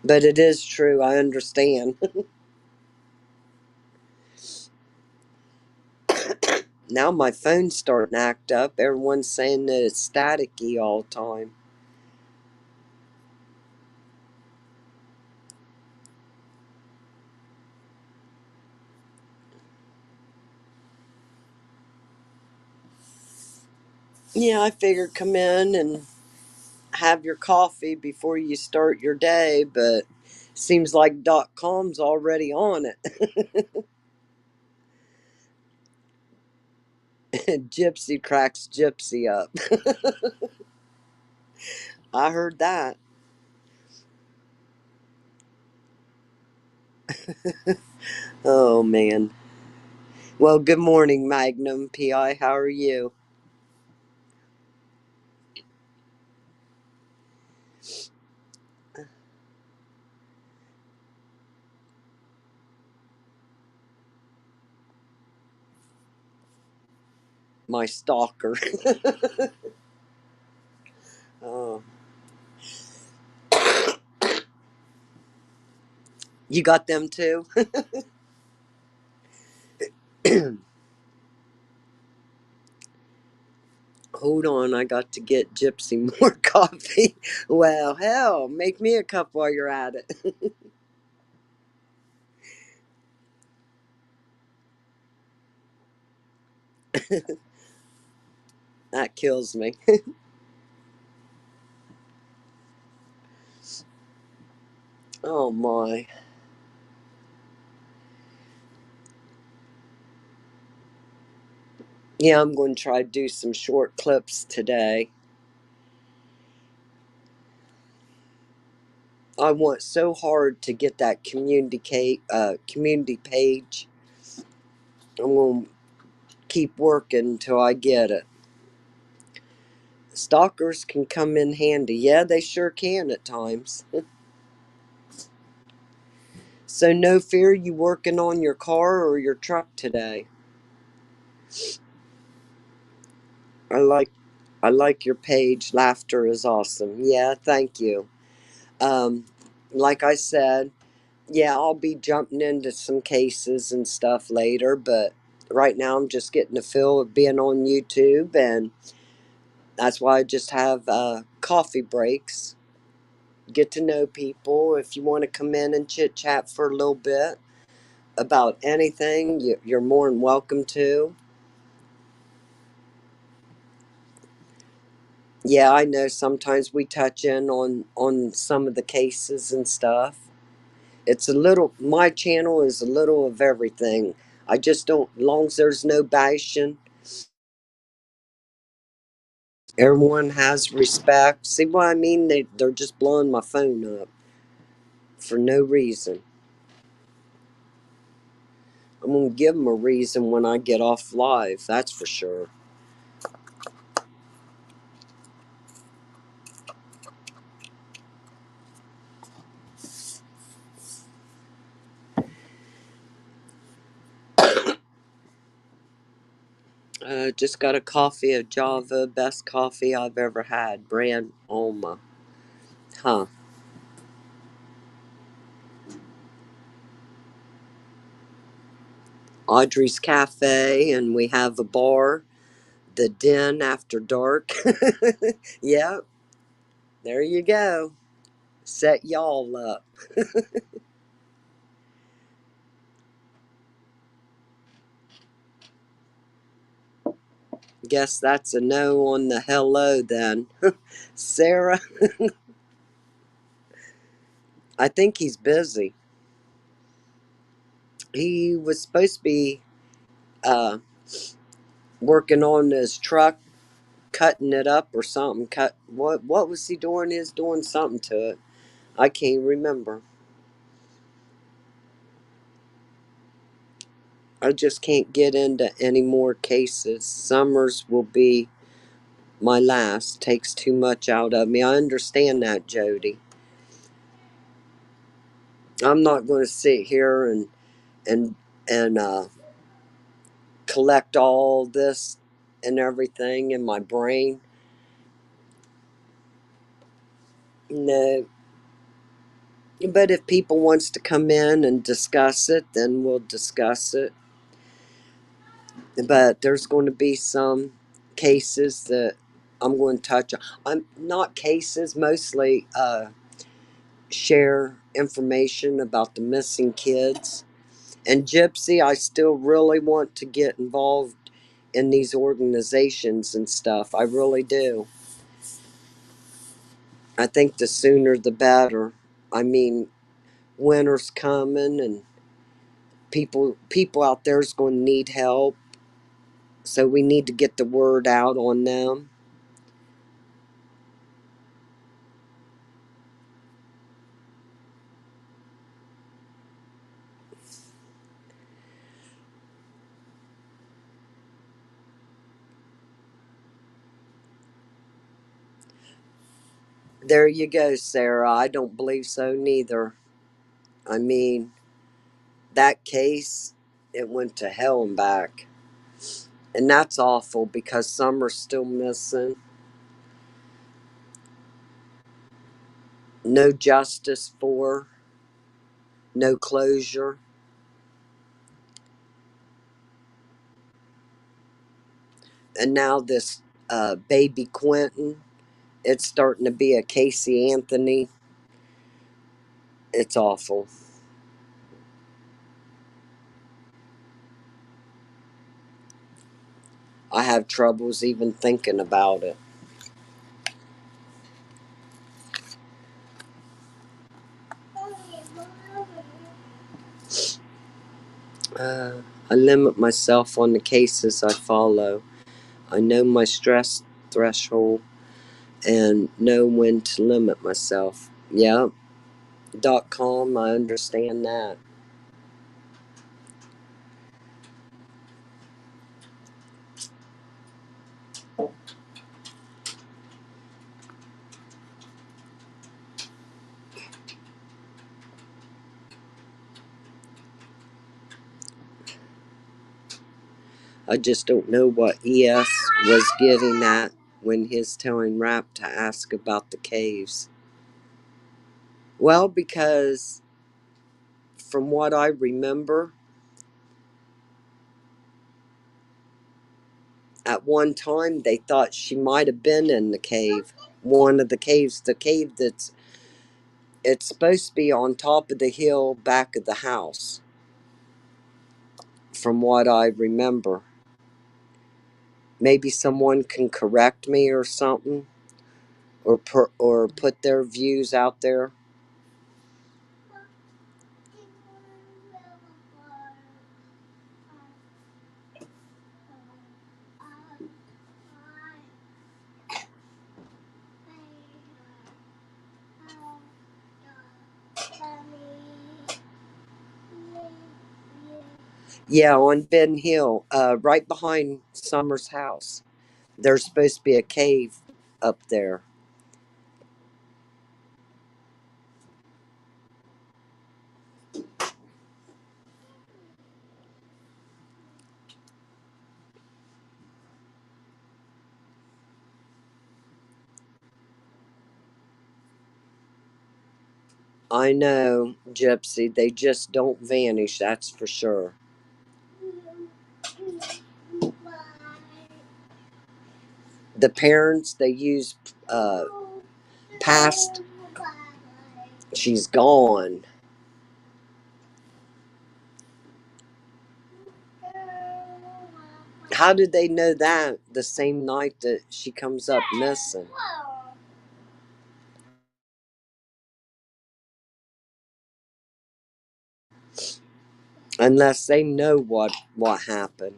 But it is true, I understand. Now my phone's starting to act up. Everyone's saying that it's staticky all the time. Yeah, I figured come in and have your coffee before you start your day, but seems like .com's already on it. Gypsy cracks Gypsy up. I heard that. Oh man. Well, good morning, Magnum PI. How are you? My stalker. Oh, you got them too? Hold on, I got to get Gypsy more coffee. Well, hell, make me a cup while you're at it. That kills me. Oh my. Yeah, I'm going to try to do some short clips today. I want so hard to get that community page. I'm going to keep working until I get it. Stalkers can come in handy. Yeah, they sure can at times. So no fear, you working on your car or your truck today? I like I like your page. Laughter is awesome. Yeah, thank you. Um, like I said, yeah, I'll be jumping into some cases and stuff later, but right now I'm just getting the feel of being on YouTube, and that's why I just have coffee breaks. Get to know people. If you want to come in and chit chat for a little bit about anything, you're more than welcome to. Yeah, I know sometimes we touch in on some of the cases and stuff. It's a little, my channel is a little of everything. I just don't, long as there's no bashing, everyone has respect. See what I mean? They're just blowing my phone up for no reason. I'm going to give them a reason when I get off live, that's for sure. Just got a coffee of Java, best coffee I've ever had. Brand Oma. Huh. Audrey's Cafe, and we have a bar, the Den After Dark. Yep, there you go. Set y'all up. Guess that's a no on the hello then. Sarah, I think he's busy. He was supposed to be uh, working on his truck, cutting it up or something. What was he doing? He was doing something to it. I can't remember. I just can't get into any more cases. Summers will be my last. Takes too much out of me. I understand that, Jody. I'm not going to sit here and and collect all this and everything in my brain. No. But if people wants to come in and discuss it, then we'll discuss it. But there's going to be some cases that I'm going to touch on. I'm not cases, mostly share information about the missing kids. And Gypsy, I still really want to get involved in these organizations and stuff. I really do. I think the sooner the better. I mean, winter's coming and people out there is going to need help. So we need to get the word out on them. There you go, Sarah. I don't believe so neither. I mean, that case, it went to hell and back. And that's awful because some are still missing. No justice for, no closure. And now this baby Quentin, it's starting to be a Casey Anthony. It's awful. I have troubles even thinking about it. I limit myself on the cases I follow. I know my stress threshold and know when to limit myself. Yeah, .com, I understand that. I just don't know what ES was getting at when he's telling Rap to ask about the caves. Well, because from what I remember, at one time they thought she might have been in the cave. One of the caves, the cave that's it's supposed to be on top of the hill back of the house, from what I remember. Maybe someone can correct me or something, or put their views out there. Yeah, on Ben Hill, right behind Summer's house. There's supposed to be a cave up there. I know, Gypsy. They just don't vanish, that's for sure. The parents, they use past. She's gone. How did they know that the same night that she comes up missing? Unless they know what happened.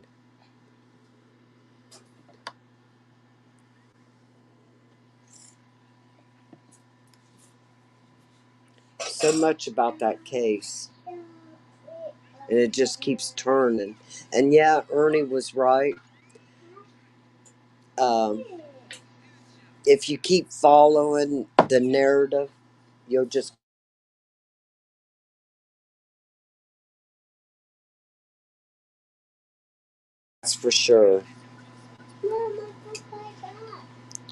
So much about that case. And it just keeps turning. And yeah, Ernie was right. Um, if you keep following the narrative, you'll just. That's for sure.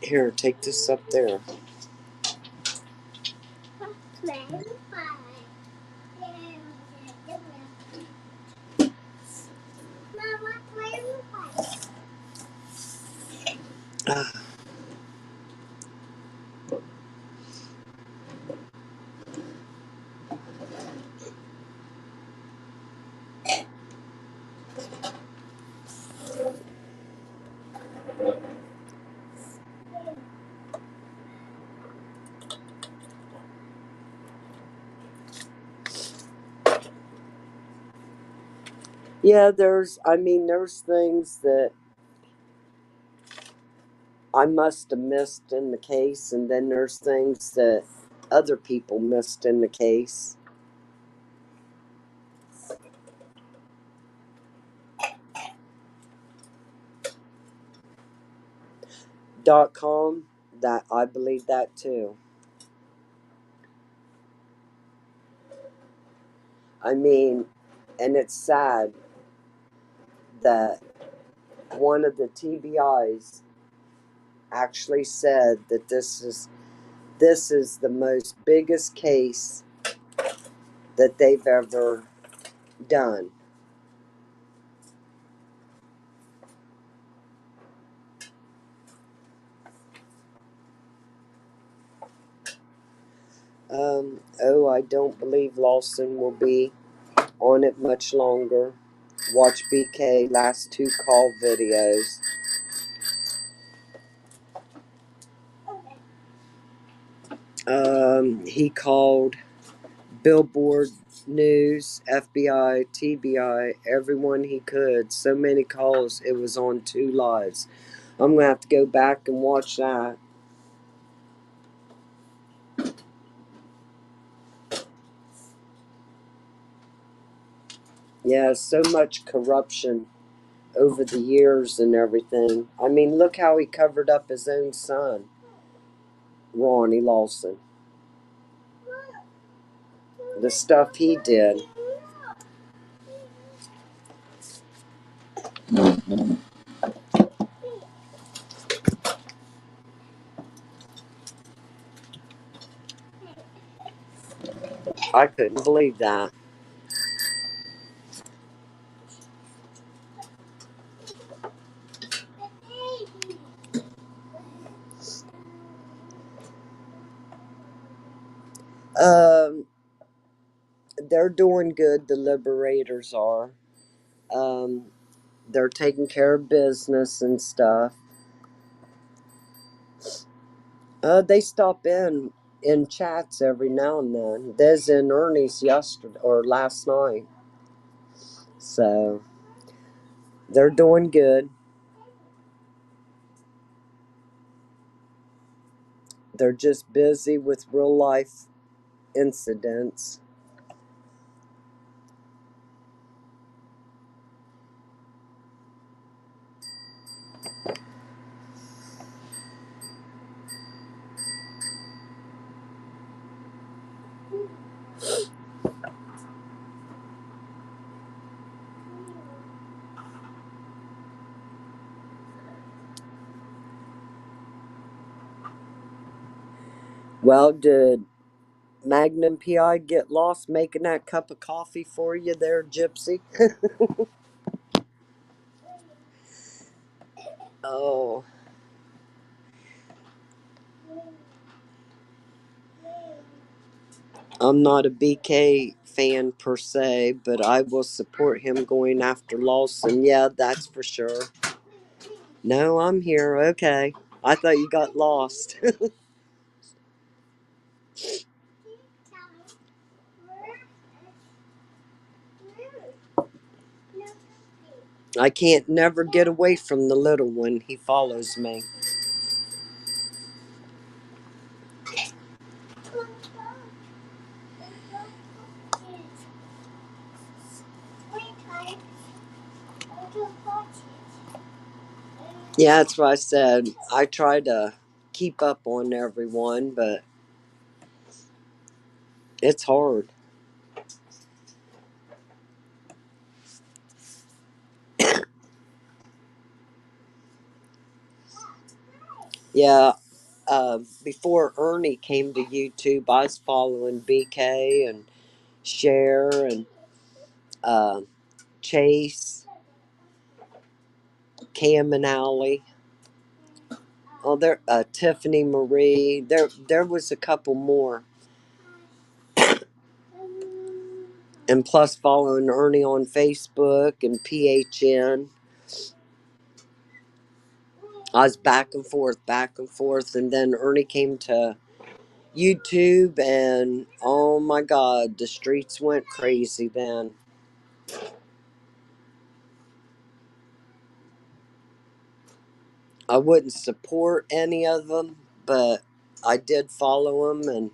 Here, take this up there. Ah, yeah, there's things that I must have missed in the case, and then there's things that other people missed in the case. .com, that I believe that too. I mean, and it's sad that one of the TBIs actually said that this is the most biggest case that they've ever done. Oh, I don't believe Lawson will be on it much longer. Watch BK last two call videos. He called Billboard News, FBI, TBI, everyone he could. So many calls, it was on 2 lives. I'm going to have to go back and watch that. Yeah, so much corruption over the years and everything. I mean, look how he covered up his own son, Ronnie Lawson. The stuff he did. I couldn't believe that. Um, they're doing good, the liberators are. Um, they're taking care of business and stuff. They stop in chats every now and then. There's in Ernie's yesterday or last night. So they're doing good. They're just busy with real life incidents. Well, did Magnum PI get lost making that cup of coffee for you there, Gypsy? Oh, I'm not a BK fan per se, but I will support him going after Lawson. Yeah, that's for sure. No, I'm here. Okay. I thought you got lost. I can't never get away from the little one. He follows me. Yeah, that's what I said. I try to keep up on everyone, but it's hard. Yeah, before Ernie came to YouTube, I was following BK and Cher and uh, Chase, Cam and Alley. Oh, there, Tiffany Marie. There was a couple more, and plus following Ernie on Facebook and PHN. I was back and forth, and then Ernie came to YouTube, and oh my God, the streets went crazy then. I wouldn't support any of them, but I did follow them and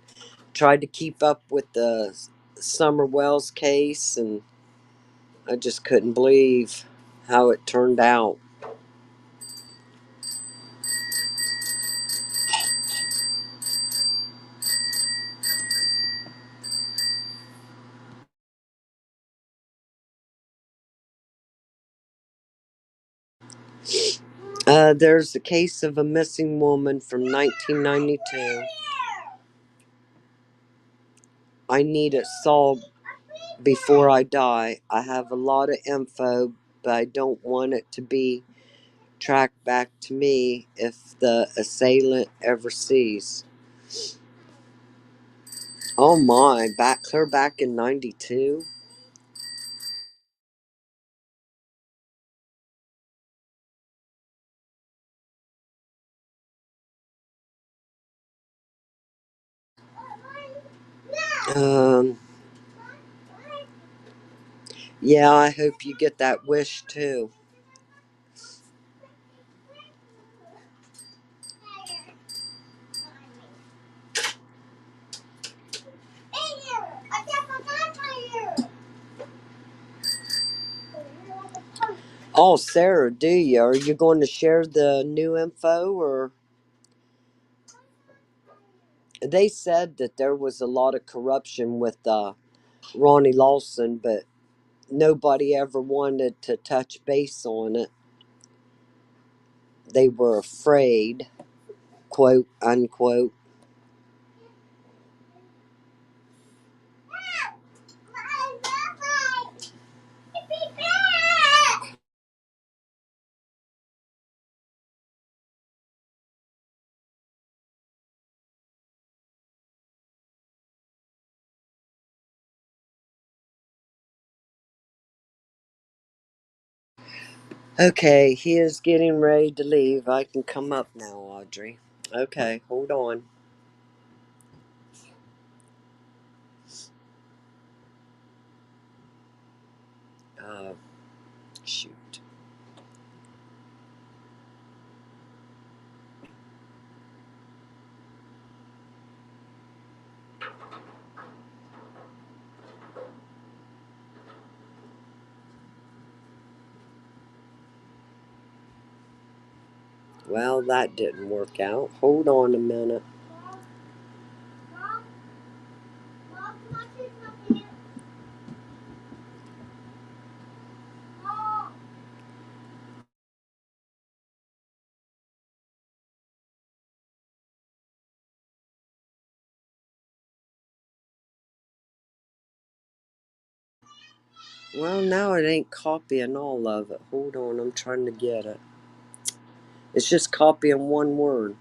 tried to keep up with the Summer Wells case, and I just couldn't believe how it turned out. There's a case of a missing woman from 1992. I need it solved before I die. I have a lot of info, but I don't want it to be tracked back to me if the assailant ever sees. Oh my, clear back in 92? Um, yeah, I hope you get that wish too. Oh, Sarah, do you? Are you going to share the new info, or they said that there was a lot of corruption with Ronnie Lawson, but nobody ever wanted to touch base on it. They were afraid, quote unquote. Okay, he is getting ready to leave. I can come up now, Audrey. Okay, hold on. Uh, shoot. Well, that didn't work out. Hold on a minute. Well, now it ain't copying all of it. Hold on, I'm trying to get it. It's just copying one word.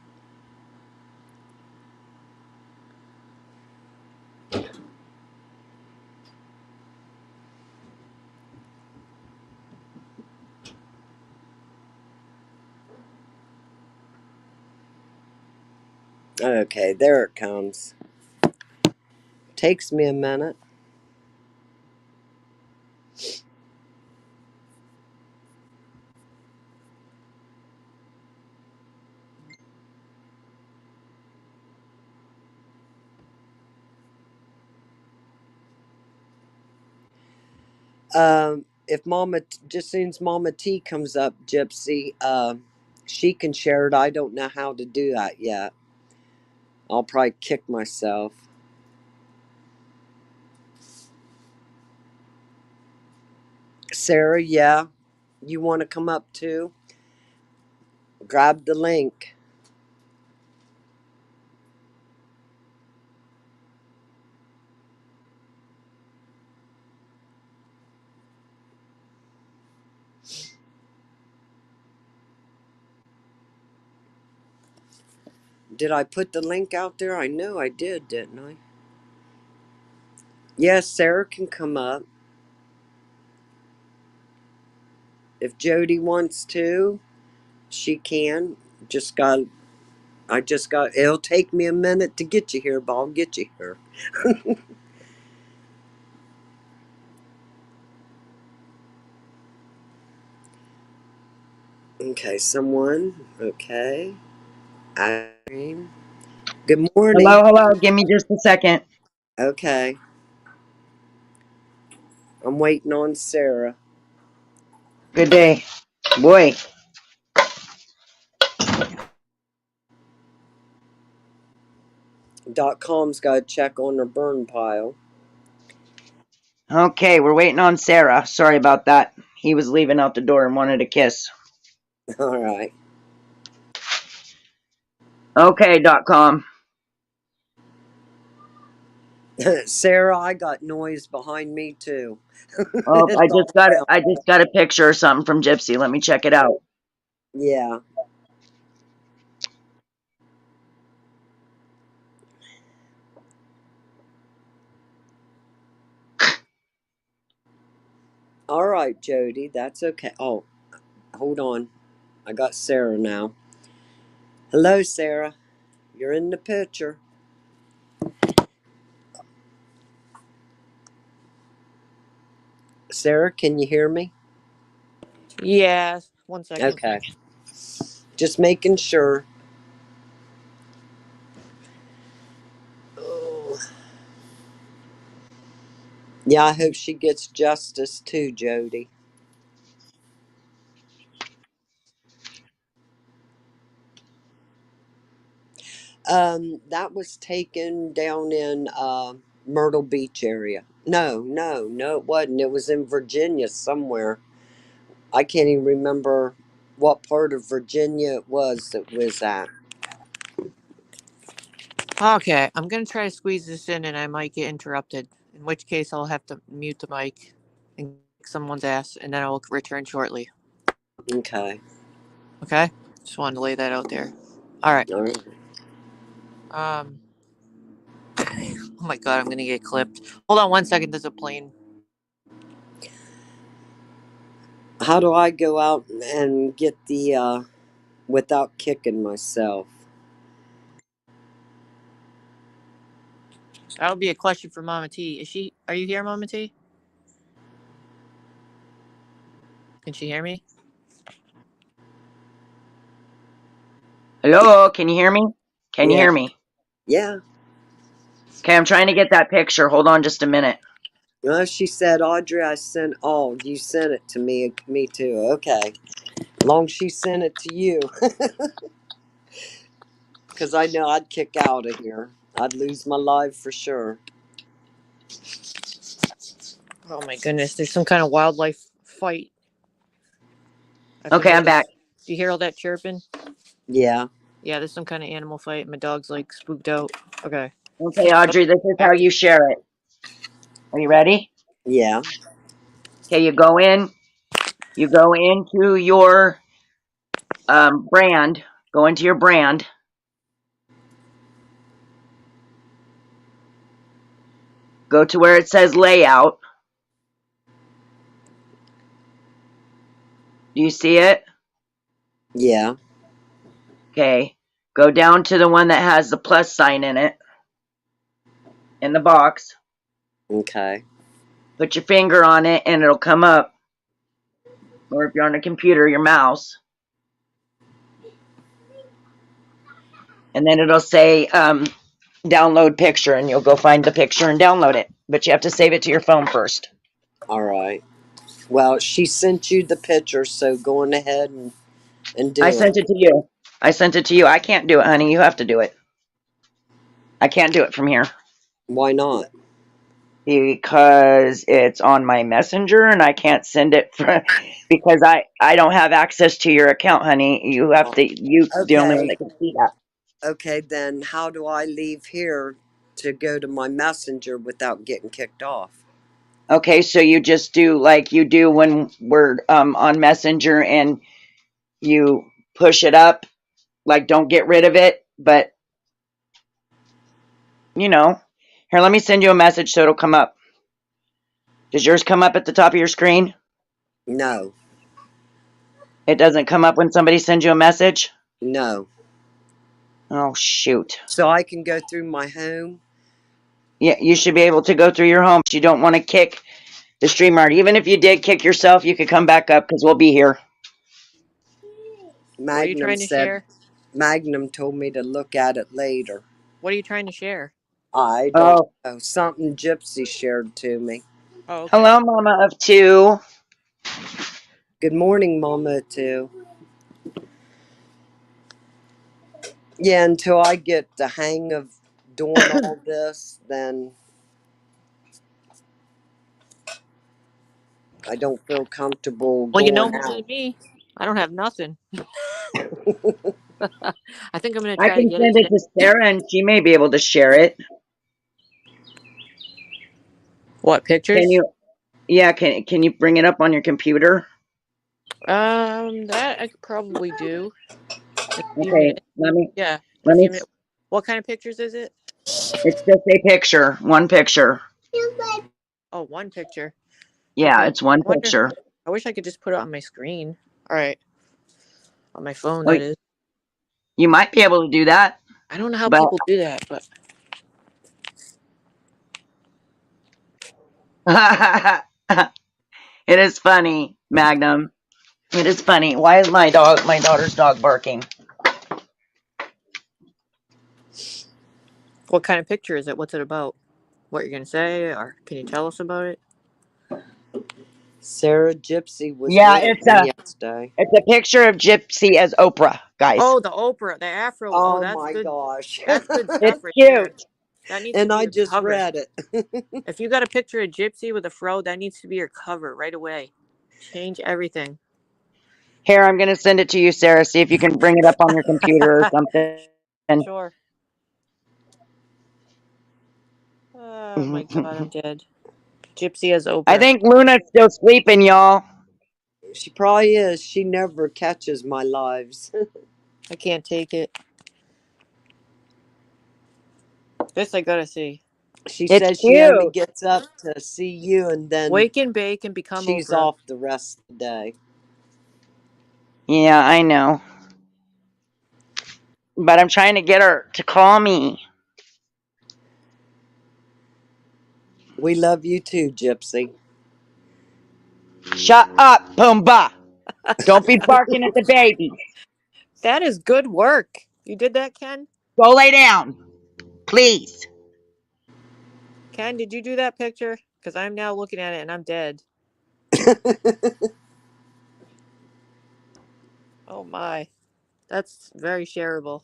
Okay, there it comes. Takes me a minute. If Mama, just soon as Mama T comes up, Gypsy, she can share it. I don't know how to do that yet. I'll probably kick myself. Sarah, yeah, you want to come up too? Grab the link. Did I put the link out there? I know I did, didn't I? Yes, Sarah can come up. If Jody wants to, she can. It'll take me a minute to get you here, but I'll get you here. Okay, someone. Okay. Irene. Good morning. Hello. Give me just a second. Okay. I'm waiting on Sarah. Good day. Boy. .com's got to check on her burn pile. Okay, we're waiting on Sarah. Sorry about that. He was leaving out the door and wanted a kiss. All right. Okay, .com. Sarah, I got noise behind me too. Oh, It's all around. I just got a picture or something from Gypsy. Let me check it out. Yeah. All right, Jody. That's okay. Oh, hold on. I got Sarah now. Hello, Sarah. You're in the picture. Sarah, can you hear me? Yeah, 1 second. Okay. Just making sure. Oh. Yeah, I hope she gets justice too, Jody. That was taken down in Myrtle Beach area. No, it wasn't. It was in Virginia somewhere. I can't even remember what part of Virginia it was at. Okay, I'm gonna try to squeeze this in and I might get interrupted. In which case, I'll have to mute the mic and kick someone's ass, and then I will return shortly. Okay. Okay? Just wanted to lay that out there. Alright. All right. Oh my god, I'm gonna get clipped. Hold on 1 second, there's a plane. How do I go out and get the without kicking myself? That would be a question for Mama T. Are you here, Mama T? Can she hear me? Hello, can you hear me? Can you Yeah. hear me? Yeah. Okay, I'm trying to get that picture. Hold on just a minute. Well, she said, Audrey, you sent it to me too. Okay. Long she sent it to you. Because I know I'd kick out of here. I'd lose my life for sure. Oh my goodness, there's some kind of wildlife fight. I've been Okay, I'm noticing. back. Do you hear all that chirping? Yeah. Yeah, there's some kind of animal fight. My dog's like spooked out. Okay. Okay, Audrey, this is how you share it. Are you ready? Yeah. Okay, you go into your brand. Go into your brand. Go to where it says layout. Do you see it? Yeah. Okay. Go down to the one that has the plus sign in it. In the box. Okay. Put your finger on it and it'll come up. Or if you're on a computer, your mouse. And then it'll say download picture, and you'll go find the picture and download it. But you have to save it to your phone first. All right. Well, she sent you the picture, so go on ahead and do I it. sent it to you. I sent it to you. I can't do it, honey. You have to do it. I can't do it from here. Why not? Because it's on my messenger and I can't send it because I don't have access to your account, honey. You have to the only one Okay. that can see that. Okay, then how do I leave here to go to my messenger without getting kicked off? Okay, so you just do like you do when we're on Messenger and you push it up, like don't get rid of it, but here, let me send you a message so it'll come up. Does yours come up at the top of your screen? No. It doesn't come up when somebody sends you a message? No. Oh, shoot. So I can go through my home? Yeah, you should be able to go through your home. You don't want to kick the StreamYard. Even if you did kick yourself, you could come back up because we'll be here. What are you trying to share? Magnum told me to look at it later. What are you trying to share? I don't know. Something Gypsy shared to me. Oh, okay. Hello, Mama of Two. Good morning, Mama too. Yeah, until I get the hang of doing all this, then I don't feel comfortable Well, you know going more out. than me. I don't have nothing. I think I'm gonna I try to can get it send it today. to Sarah and she may be able to share it. What Can pictures? you? Yeah, can you bring it up on your computer? That I could probably do in a few Okay, minutes. let me Yeah, in a let few me. minutes. What kind of pictures is it? It's just a picture, one picture. Oh, one picture. Yeah, Okay. it's one I wonder. picture. I wish I could just put it on my screen. All right, on my phone. Well, That is. you might be able to do that, I don't know how but people do that, but it is funny, Magnum. It is funny. Why is my daughter's dog barking? what kind of picture is it? What's it about? What you're gonna say, or can you tell us about it? Sarah Gypsy was Yeah, with me yesterday. it's a picture of Gypsy as Oprah, guys. Oh, the Oprah, the Afro. Oh, Oh that's my good. gosh. That's good It's stuff right there. cute. That needs to And be I your just cover. read it. If you got a picture of Gypsy with a fro, that needs to be your cover right away. Change everything. Here, I'm going to send it to you, Sarah. See if you can bring it up on your computer or something. Sure. Oh my god, I'm dead. Gypsy as Oprah. I think Luna's still sleeping, y'all. She probably is. She never catches my lives. I can't take it. This I gotta see. She It's says she only cute. gets up to see you and then Wake and bake and become she's Oprah. off the rest of the day. Yeah, I know. But I'm trying to get her to call me. We love you too, Gypsy. Shut up, Pumbaa. Don't be barking at the baby. That is good work. You did that, Ken? Go lay down, please. Ken, did you do that picture? Because I'm now looking at it and I'm dead. Oh my. That's very shareable.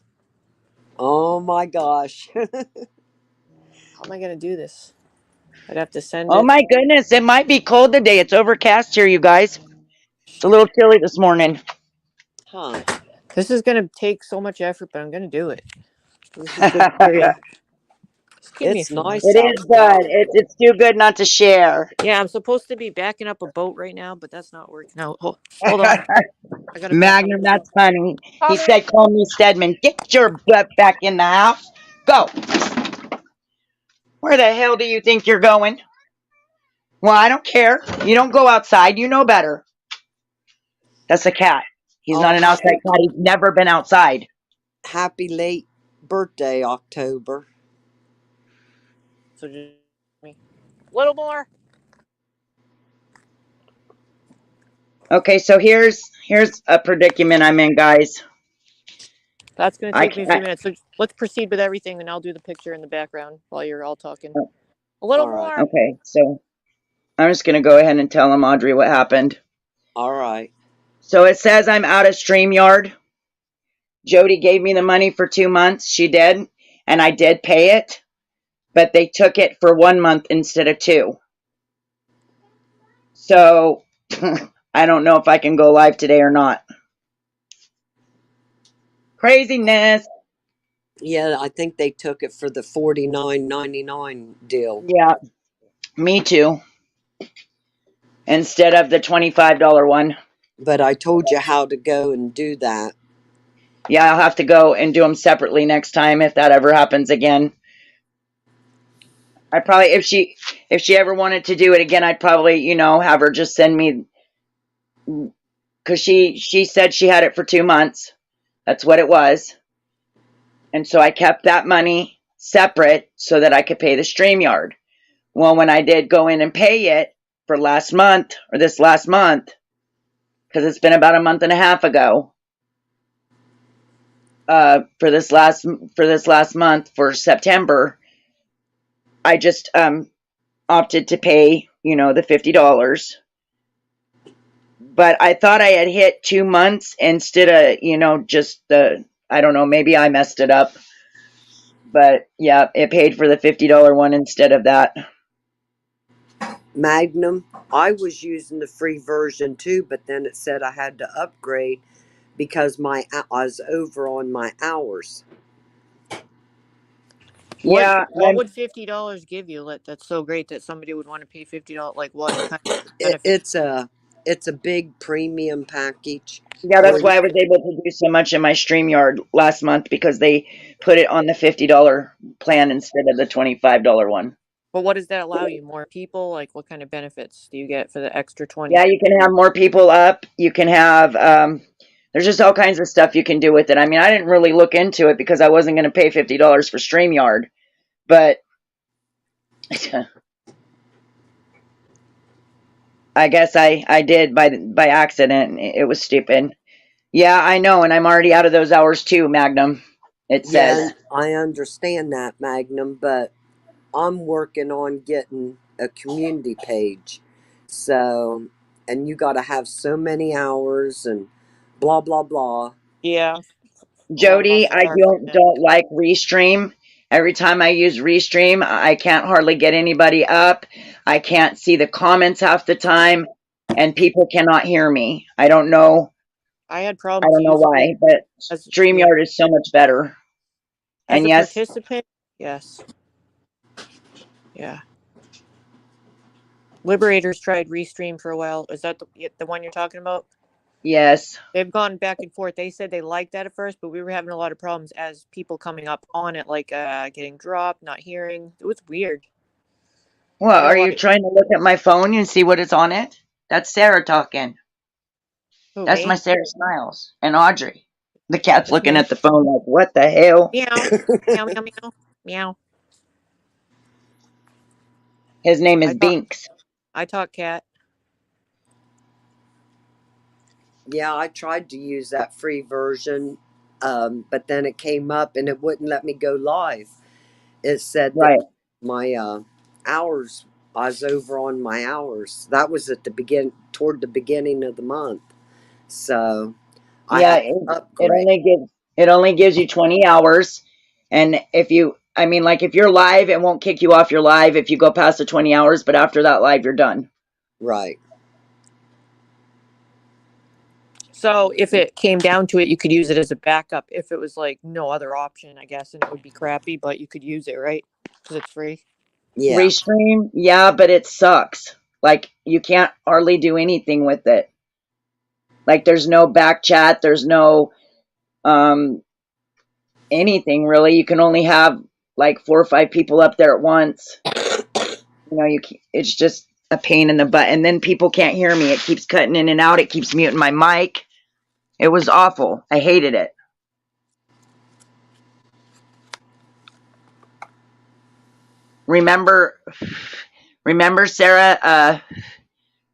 Oh my gosh. How am I gonna do this? I'd have to send Oh it. my goodness, it might be cold today. It's overcast here, you guys. It's a little chilly this morning. Huh. This is gonna take so much effort, but I'm gonna do it. This is good material. Just give me a It's few nice minutes. It out is there. good. It's too good not to share. Yeah, I'm supposed to be backing up a boat right now, but that's not working out. Hold on. I gotta back up Magnum, this one. that's funny. He Coming. said, call me Stedman. Get your butt back in the house. Go. Where the hell do you think you're going? Well, I don't care. You don't go outside. You know better. That's a cat. He's Oh, not an outside cat. He's never been outside. happy late birthday, October. So just me. Little more. Okay, so here's a predicament I'm in, guys. That's gonna I take me a few can't. minutes. So let's proceed with everything, and I'll do the picture in the background while you're all talking. A little All right. more. Okay, so I'm just gonna go ahead and tell him, Audrey, what happened. All right. So it says I'm out of StreamYard. Jody gave me the money for 2 months. She did, and I did pay it, but they took it for 1 month instead of 2. So I don't know if I can go live today or not. Craziness. Yeah, I think they took it for the $49.99 deal. Yeah, me too. Instead of the $25 one. But I told you how to go and do that. Yeah, I'll have to go and do them separately next time if that ever happens again. I probably if she ever wanted to do it again, I'd probably, have her just send me, because she said she had it for 2 months. That's what it was. And so I kept that money separate so that I could pay the StreamYard. Well, when I did go in and pay it for last month, or this last month, because it's been about a month and a half ago, for this last month for September, I just opted to pay, the $50. But I thought I had hit 2 months instead of, just I don't know, maybe I messed it up. But yeah, it paid for the $50 one instead of that. Magnum, I was using the free version too, but then it said I had to upgrade because I was over on my hours. Yeah, What would $50 give you? That's so great that somebody would want to pay $50. Like what kind of benefits? It's a big premium package yeah, where that's why I was able to do so much in my StreamYard last month, because they put it on the $50 plan instead of the $25 one. But what does that allow you? More people? Like what kind of benefits do you get for the extra 20? Yeah, you can have more people up. You can have there's just all kinds of stuff you can do with it. I mean, I didn't really look into it because I wasn't going to pay $50 for StreamYard, but I guess I did by accident. It was stupid. Yeah, I know, and I'm already out of those hours too, Magnum. It yeah, says. I understand that, Magnum, but I'm working on getting a community page. So, and you got to have so many hours and blah blah blah. Yeah, a lot of Jody, muscle I cars like that. don't like Restream. Every time I use Restream, I can't hardly get anybody up. I can't see the comments half the time, and people cannot hear me. I had I problems don't know using it why, but as StreamYard is so much better. as And a yes, participant. Yes. Yeah. Liberators tried Restream for a while. Is that the one you're talking about? yes. They've gone back and forth. They said they liked that at first, but we were having a lot of problems as people coming up on it, like getting dropped, not hearing. It was weird. Well, I got a are lot you of. trying to look at my phone and see what is on it? That's Sarah talking. Who, That's my me? Sarah Smiles and Audrey. The cat's That's looking me. at the phone like, what the hell? Meow. Meow, meow, meow. Meow. His name is I talk. Binks. I talk cat. Yeah, I tried to use that free version, but then it came up and it wouldn't let me go live. It said that Right. my hours, I was over on my hours. That was at toward the beginning of the month. So I Yeah, had it, to it upgrade. only gives you 20 hours. And if you're live, it won't kick you off your live if you go past the 20 hours, but after that live, you're done. Right. So if it came down to it, you could use it as a backup if it was like no other option, I guess, and it would be crappy, but you could use it, right? because it's free. Yeah. Restream, yeah, but it sucks. Like you can't hardly do anything with it. Like there's no back chat, there's no anything really. You can only have like 4 or 5 people up there at once. It's just a pain in the butt. And then people can't hear me. It keeps cutting in and out. It keeps muting my mic. It was awful. I hated it. Remember Sarah,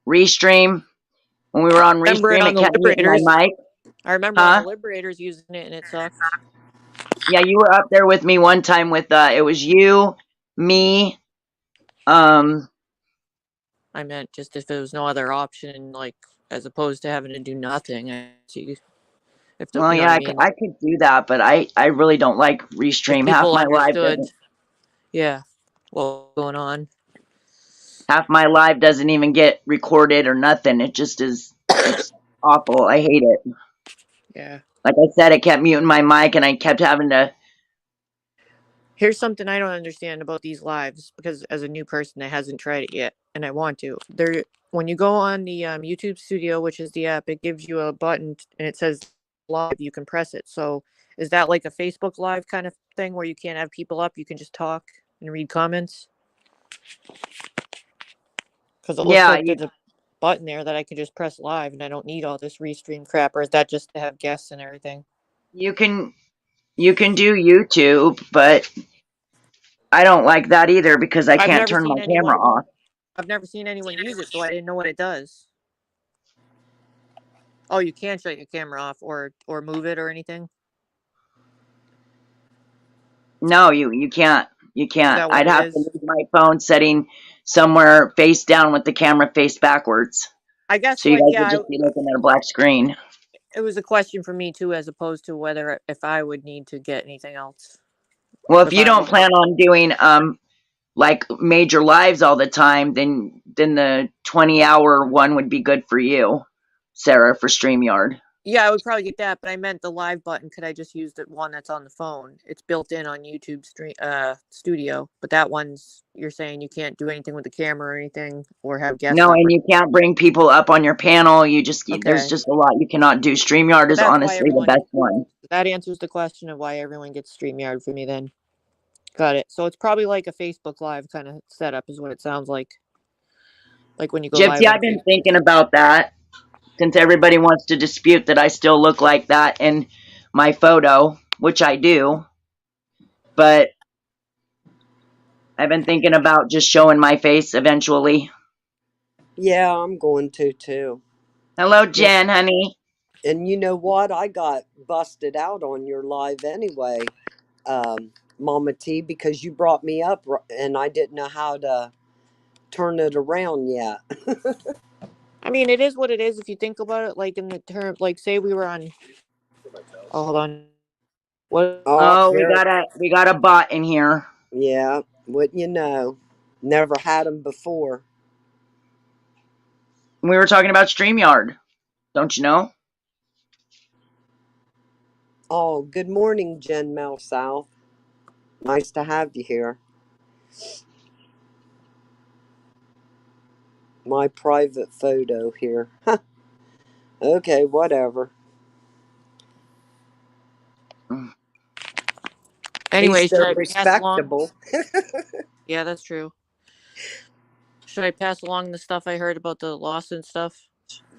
Restream, when we were on Remember it Restream, on it the kept muting Liberators. my mic. I remember on the Liberators using it, and it sucked. Yeah, you were up there with me one time with it was you, me, I meant just if there was no other option, like as opposed to having to do nothing. I see. If the, well, you know yeah, what I mean? I could do that, but I really don't like If Restream. people understood, yeah, what's going on. Half my live doesn't even get recorded or nothing. It just is. It's awful. I hate it. Yeah. Like I said, it kept muting my mic, and I kept having to. Here's something I don't understand about these lives, because as a new person that hasn't tried it yet, and I want to. When you go on the YouTube Studio, which is the app, it gives you a button and it says live. You can press it. So is that like a Facebook Live kind of thing where you can't have people up? You can just talk and read comments? Because it looks Yeah, like there's a button there that I can just press live, and I don't need all this restream crap. Or is that just to have guests and everything? you can do YouTube, but I don't like that either because I can't turn my camera off. I've never seen anyone use it, so I didn't know what it does. Oh, you can't shut your camera off or move it or anything? No, you can't. You can't. that what I'd it have is? to leave my phone setting somewhere face down with the camera face backwards. I guess, So you like, guys yeah, would just be looking at a black screen. it was a question for me too, as opposed to whether if I would need to get anything else. Well, if If you I don't would, plan on doing like major lives all the time, then the 20-hour one would be good for you, Sarah, for StreamYard. yeah, I would probably get that. But I meant the live button. Could I just use the one that's on the phone? It's built in on YouTube Studio, but that one's, you're saying you can't do anything with the camera or anything, or have guests No, up. and you can't bring people up on your panel. There's Okay. just a lot you cannot do. StreamYard So is that's why honestly the everyone. best one. That answers the question of why everyone gets StreamYard for me. Then, got it. So it's probably like a Facebook Live kind of setup, is what it sounds like. Like when you go live Gypsy, on I've been Facebook. thinking about that since everybody wants to dispute that I still look like that in my photo, which I do. But I've been thinking about just showing my face eventually. Yeah, I'm going to too. Hello, Jen, honey. And you know what? I got busted out on your live anyway, Mama T, because you brought me up and I didn't know how to turn it around yet. I mean, it is what it is if you think about it. Like in the term, like say we were on. Oh, hold on. What? Oh, Oh, here. we got a bot in here. Yeah, wouldn't you know? Never had them before. We were talking about StreamYard. Don't you know? Oh, good morning, Jen Mel South. Nice to have you here. My private photo here. Okay, whatever. Anyway, He's should so I pass along? respectable. Yeah, that's true. Should I pass along the stuff I heard about the Lawson stuff?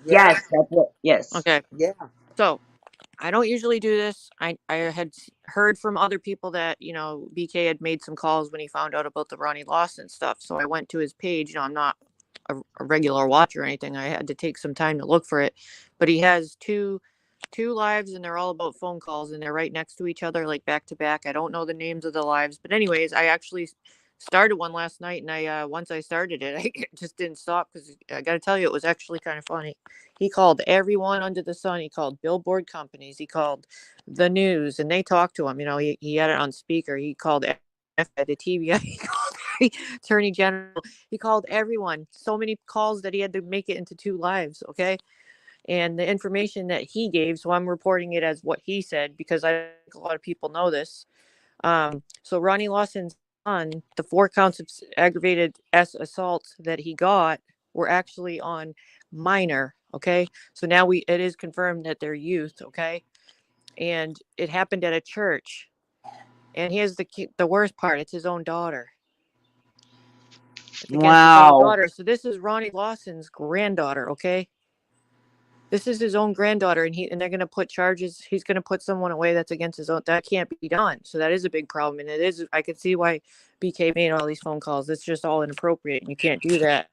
Yeah, Yes, that's it. Yes. Okay. yeah. So I don't usually do this. I had heard from other people that, BK had made some calls when he found out about the Ronnie Lawson stuff. So I went to his page. I'm not a regular watcher or anything. I had to take some time to look for it. But he has two lives, and they're all about phone calls, and they're right next to each other, like back to back. I don't know the names of the lives, but anyways, I actually started one last night, and I once I started it, I just didn't stop, because I got to tell you, it was actually kind of funny. He called everyone under the sun. He called billboard companies. He called the news, and they talked to him. He had it on speaker. He called the TVA. He called the Attorney General. He called everyone. So many calls that he had to make it into two lives. Okay. And the information that he gave, so I'm reporting it as what he said, because I think a lot of people know this. So Ronnie Lawson's son, the 4 counts of aggravated assault that he got were actually on minor. Okay, so now it is confirmed that they're youth. Okay, and it happened at a church. And here's the worst part: it's his own daughter. It's against his own Wow. daughter. So this is Ronnie Lawson's granddaughter. Okay, this is his own granddaughter, and they're going to put charges. He's going to put someone away that's against his own. That can't be done. So that is a big problem, and it is. I can see why BK made all these phone calls. It's just all inappropriate, and you can't do that.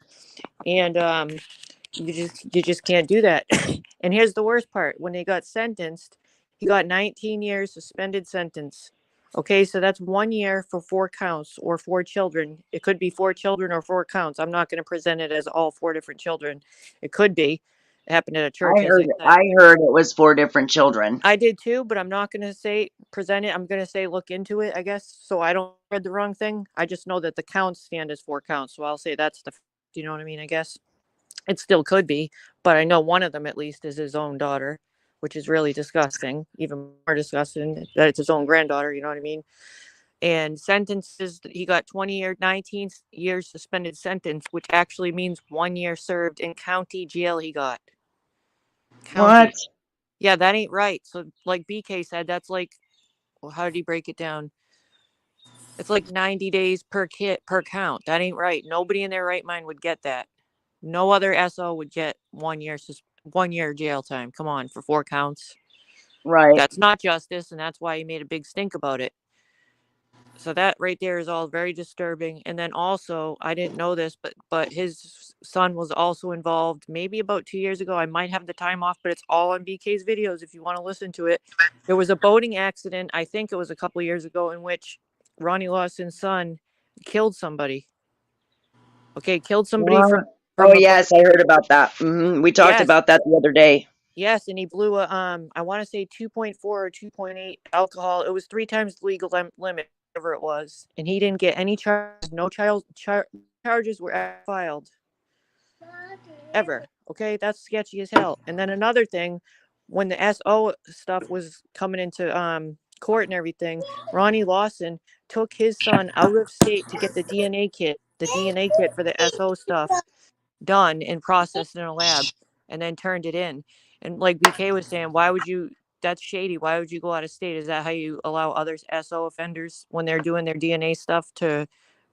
And you just can't do that. And here's the worst part: when they got sentenced, he got 19 years suspended sentence. Okay, so that's 1 year for 4 counts or 4 children. It could be 4 children or 4 counts. I'm not going to present it as all 4 different children. It could be. It happened at a church. I heard it was 4 different children. I did too, but I'm not going to say present it. I'm going to say look into it, I guess. So I don't read the wrong thing. I just know that the counts stand as 4 counts. So I'll say that's do you know what I mean? I guess it still could be, but I know one of them at least is his own daughter, which is really disgusting. Even more disgusting that it's his own granddaughter. You know what I mean? And sentences, he got 19 years suspended sentence, which actually means 1 year served in county jail. He got county. What? Yeah, that ain't right. So like BK said, that's like, well, how did he break it down? It's like 90 days per count. That ain't right. Nobody in their right mind would get that. No other SO would get 1 year 1 year jail time. Come on, for 4 counts. Right. That's not justice, and that's why he made a big stink about it. So that right there is all very disturbing. And then also, I didn't know this, but his son was also involved maybe about 2 years ago. I might have the time off, but it's all on BK's videos if you want to listen to it. There was a boating accident, I think it was a couple of years ago, in which Ronnie Lawson's son killed somebody. Okay, killed somebody from Oh, yes, I heard about that. We talked about that the other day. Yes, and he blew a I want to say 2.4 or 2.8 alcohol. It was 3 times the legal limit, whatever it was, and he didn't get any charges. No charges were ever filed, ever. Okay, that's sketchy as hell. And then another thing, when the SO stuff was coming into court and everything, Ronnie Lawson took his son out of state to get the DNA kit for the SO stuff done and processed in a lab, and then turned it in. And like BK was saying, why would you? That's shady. Why would you go out of state? Is that how you allow other SO offenders when they're doing their DNA stuff to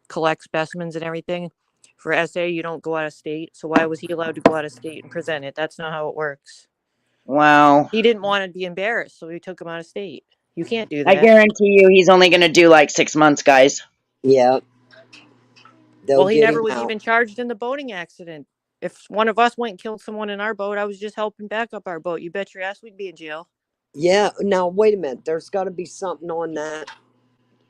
collect specimens and everything? For SA, you don't go out of state. So why was he allowed to go out of state and present it? That's not how it works. Wow. He didn't want to be embarrassed, so he took him out of state. You can't do that. I guarantee you he's only going to do like 6 months, guys. Yeah. Well, he never was even charged in the boating accident. If one of us went and killed someone in our boat, I was just helping back up our boat. You bet your ass we'd be in jail. Yeah. Now, wait a minute. There's got to be something on that.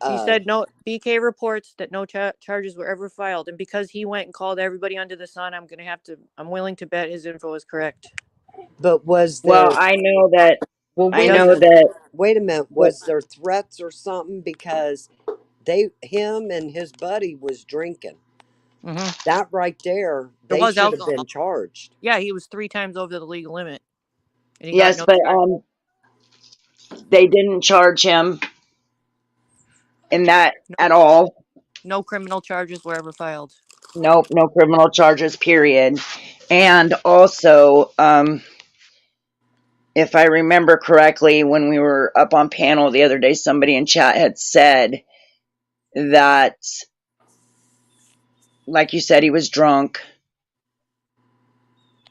He said no. BK reports that no charges were ever filed, and because he went and called everybody under the sun, I'm willing to bet his info is correct. But was there? Well, I know that. Well, I know that. Wait a minute. Was there threats or something? Because him and his buddy was drinking. Mm-hmm. That right there, they should have been charged. Yeah, he was 3 times over the legal limit. And yes, but they didn't charge him in that at all. No criminal charges were ever filed. Nope, no criminal charges, period. And also, if I remember correctly, when we were up on panel the other day, somebody in chat had said that, like you said, he was drunk.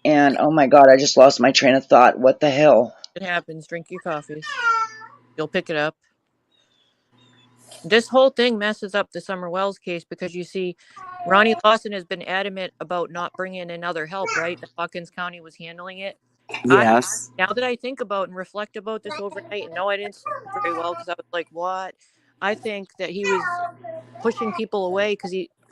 And oh my God, I just lost my train of thought. What the hell? It happens. Drink your coffee. You'll pick it up. This whole thing messes up the Summer Wells case because you see, Ronnie Lawson has been adamant about not bringing in other help, right? That Hawkins County was handling it. Yes. Now that I think about and reflect about this overnight, and no, I didn't sleep very well because I was like, what? I think that he was pushing people away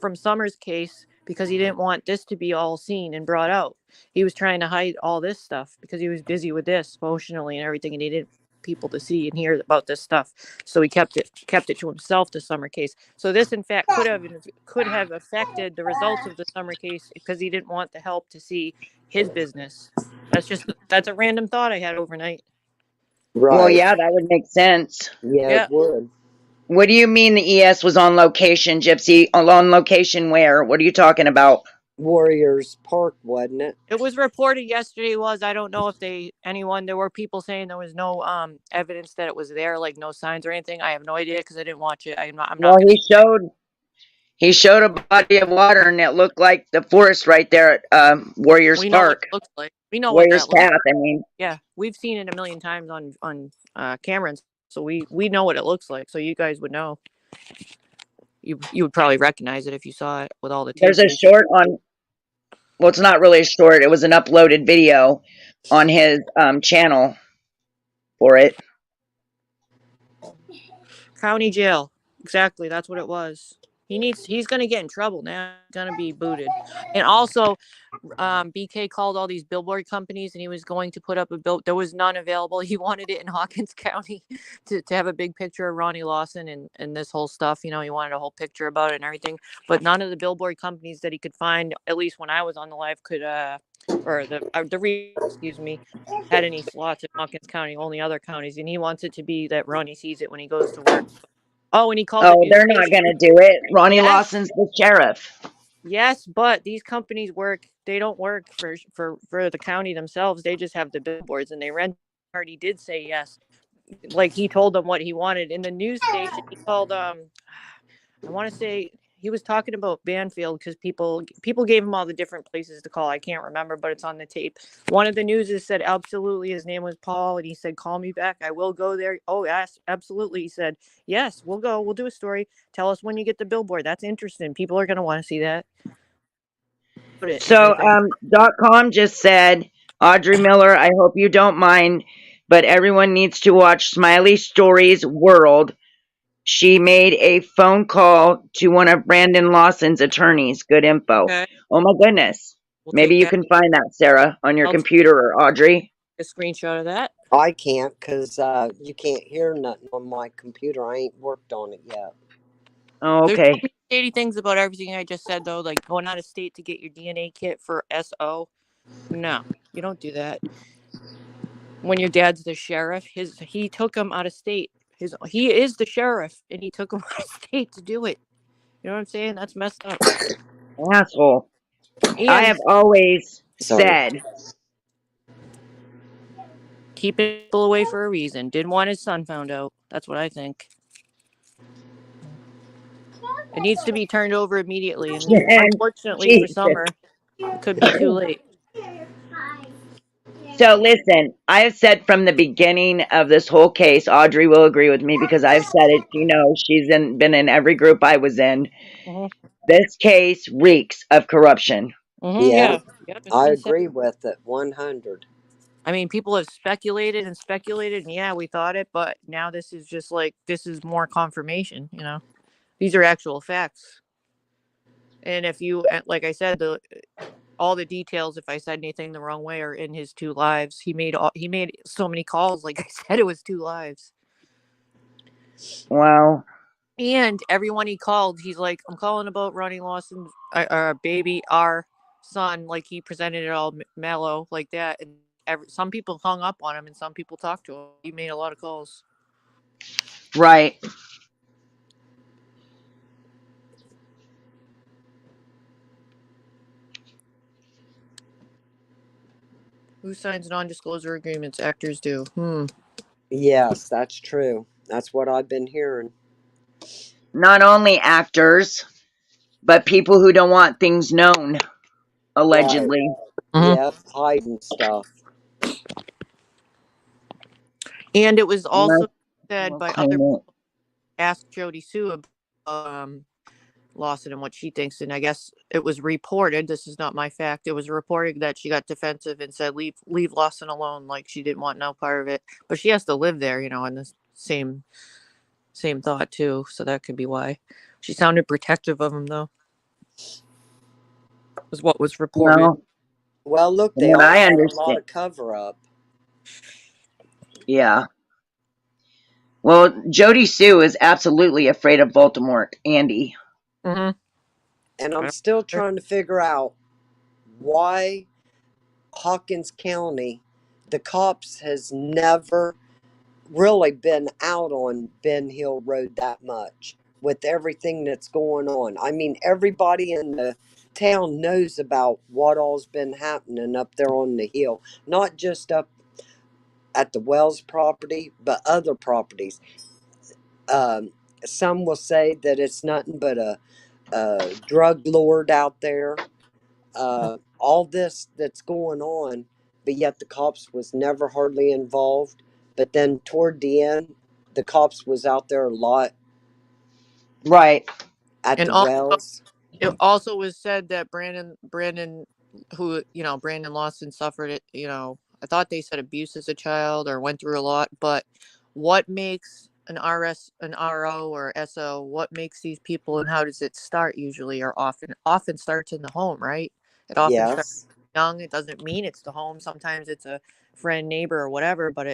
from Summer's case because he didn't want this to be all seen and brought out. He was trying to hide all this stuff because he was busy with this emotionally and everything, and he didn't people to see and hear about this stuff. So he kept it to himself, the Summer case. So this, in fact, could have affected the results of the Summer case because he didn't want the help to see his business. That's a random thought I had overnight. Right. Well, yeah, that would make sense. Yeah, it would. What do you mean the ES was on location, Gypsy? On location where? What are you talking about? Warriors Park, wasn't it? It was reported yesterday. I don't know if there were people saying there was no evidence that it was there, like no signs or anything. I have no idea because I didn't watch it. I'm not Well, gonna. he showed a body of water, and it looked like the forest right there at Warriors We know what Park, it looks like. We know what Warriors that looks like. Path. I mean, Yeah, we've seen it a million times on cameras, so we know what it looks like. So you guys would know. You would probably recognize it if you saw it with all the there's tapes. a short on. Well, it's not really a short. It was an uploaded video on his channel for it. County jail. Exactly. That's what it was. He's going to get in trouble now. He's going to be booted. And also, BK called all these billboard companies and he was going to put up a bill. There was none available. He wanted it in Hawkins County to have a big picture of Ronnie Lawson and this whole stuff. You know, he wanted a whole picture about it and everything. But none of the billboard companies that he could find, at least when I was on the live, could, excuse me, had any slots in Hawkins County, only other counties. And he wants it to be that Ronnie sees it when he goes to work. Oh, and he called the Oh, news they're not station. going to do it. Ronnie Yes. Lawson's the sheriff. Yes, but these companies they don't work for the county themselves. They just have the billboards and they rent. He did say yes. Like he told them what he wanted. In the news station, he called I want to say he was talking about Banfield because people gave him all the different places to call. I can't remember, but it's on the tape. One of the newses said absolutely his name was Paul and he said call me back. I will go there. Oh yes, absolutely. He said, yes, we'll go. We'll do a story. Tell us when you get the billboard. That's interesting. People are going to want to see that. So, .com just said, Audrey Miller, I hope you don't mind, but everyone needs to watch Smiley Stories World. She made a phone call to one of Brandon Lawson's attorneys. Good info. Okay. Oh my goodness. We'll Maybe take you that. can find that, Sarah, on your I'll computer, or Audrey. a screenshot of that. I can't because you can't hear nothing on my computer. I ain't worked on it yet. Oh, There's okay. so many shady things about everything I just said, though, like going out of state to get your DNA kit for SO. No, you don't do that. When your dad's the sheriff, he took him out of state. He is the sheriff, and he took him out of state to do it. You know what I'm saying? That's messed up. Asshole. And I have always Sorry. said, keeping people away for a reason. Didn't want his son found out. That's what I think. It needs to be turned over immediately. And unfortunately for Jesus. Summer, it could be too late. So listen, I have said from the beginning of this whole case, Audrey will agree with me because I've said it. You know, she's been in every group I was in. Mm-hmm. This case reeks of corruption. Mm-hmm, Yeah. Yep, I agree with it 100. I mean, people have speculated, and yeah, we thought it, but now this is just like, this is more confirmation, you know? These are actual facts. And if you, like I said, all the details, if I said anything the wrong way, are in his 2 lives. He made so many calls, like I said, it was 2 lives. Wow. And everyone he called, he's like, I'm calling about Ronnie Lawson's baby, our son. Like he presented it all mellow like that. And some people hung up on him and some people talked to him. He made a lot of calls. Right. Who signs non-disclosure agreements? Actors do. Yes, that's true. That's what I've been hearing. Not only actors, but people who don't want things known, allegedly. Mhm. Yep, hiding stuff. And it was also said We'll by claim other it. people, asked Jody Sue about Lawson and what she thinks. And I guess it was reported, this is not my fact, it was reported that she got defensive and said, leave Lawson alone. Like she didn't want no part of it. But she has to live there, you know, in the same thought too. So that could be why. She sounded protective of him, though. Was what was reported. Well, look, From they what all I had a lot understand. of cover up. Yeah. Well, Jody Sue is absolutely afraid of Voldemort, Andy. Mm-hmm. And I'm still trying to figure out why Hawkins County, the cops has never really been out on Ben Hill Road that much with everything that's going on. I mean, everybody in the town knows about what all's been happening up there on the hill, not just up at the Wells property, but other properties. Um, some will say that it's nothing but a drug lord out there. All this that's going on, but yet the cops was never hardly involved. But then toward the end, the cops was out there a lot Right. at And the also, wells. it also was said that Brandon, who Brandon Lawson suffered it. I thought they said abuse as a child or went through a lot. But what makes an RO or SO? What makes these people, and how does it start? Usually, or often starts in the home, right? It often starts Yes, young. It doesn't mean it's the home. Sometimes it's a friend, neighbor, or whatever. But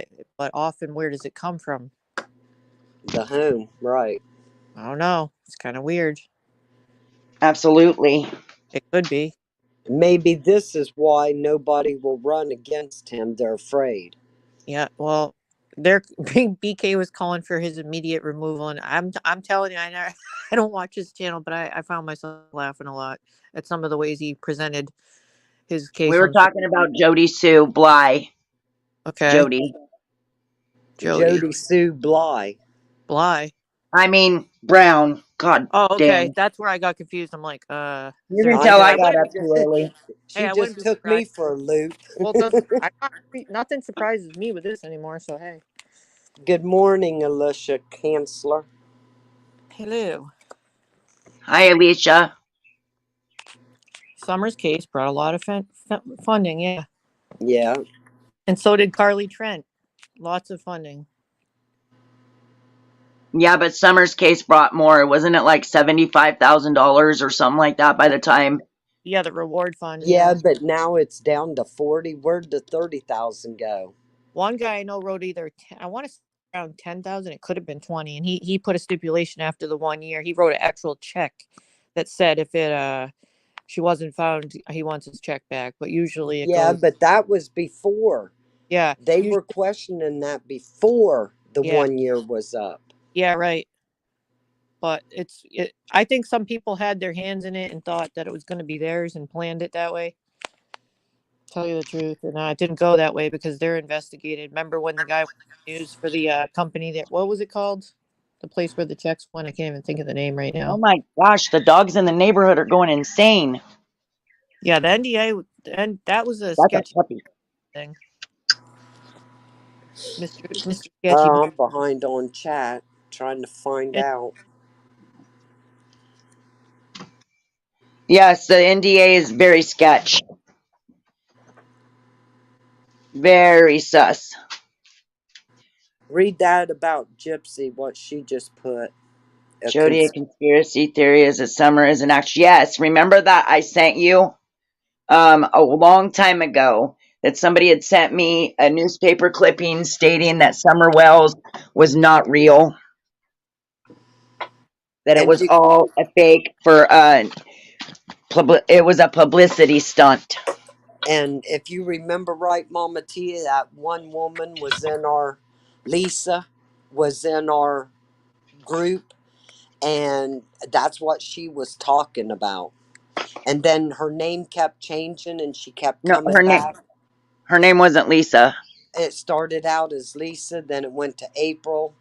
often, where does it come from? the home, right. I don't know. It's kind of weird. Absolutely. It could be. Maybe this is why nobody will run against him. They're afraid. Yeah, well, there BK was calling for his immediate removal, and I'm telling you, I don't watch his channel, but I found myself laughing a lot at some of the ways he presented his We case were on. talking about Jody Sue Bly. Okay, Jody. Jody Jody Sue Bly. Bly. I mean Brown. God Oh, okay, dang. that's where I got confused. I'm like, is You there? can I tell I know. got Wouldn't up too early. hey, She I wouldn't just be took me surprised. for a loop. Well, nothing surprises me with this anymore. So hey, Good morning, Alicia Chancellor. hello. Hi, Alicia. Summer's case brought a lot of funding, yeah, Yeah. and so did Carly Trent. Lots of funding. Yeah, but Summer's case brought more. Wasn't it like $75,000 or something like that by the time? Yeah, the reward fund. Yeah, Yeah. but now it's down to 40. Where'd the 30,000 go? One guy I know wrote either I want to say around 10,000. It could have been 20, and he put a stipulation after the 1 year. He wrote an actual check that said if she wasn't found, he wants his check back. But usually it Yeah, goes. but that was before. Yeah. They Usually, were questioning that before the yeah. 1 year was up. Yeah. Right. But I think some people had their hands in it and thought that it was going to be theirs and planned it that way. Tell you the truth, and it didn't go that way because they're investigated. Remember when the guy went on the news for the company that what was it called? The place where the checks went. I can't even think of the name right Oh now. my gosh, the dogs in the neighborhood are going insane. Yeah, the NDA, and that was a That's a sketchy puppy. thing. Mr. Sketchy. I'm behind on chat trying to find And out. Yes, the NDA is very sketch. Very sus. Read that about Gypsy, what she just put. Jody, a conspiracy theory is that Summer is an act. Yes, remember that I sent you a long time ago that somebody had sent me a newspaper clipping stating that Summer Wells was not real, that it And was all a fake for it was a publicity stunt. and if you remember right, Mama Tia, that one woman was in our Lisa was in our group, and that's what she was talking about. And then her name kept changing and she kept No, coming back. her name wasn't Lisa. It started out as Lisa, then it went to April.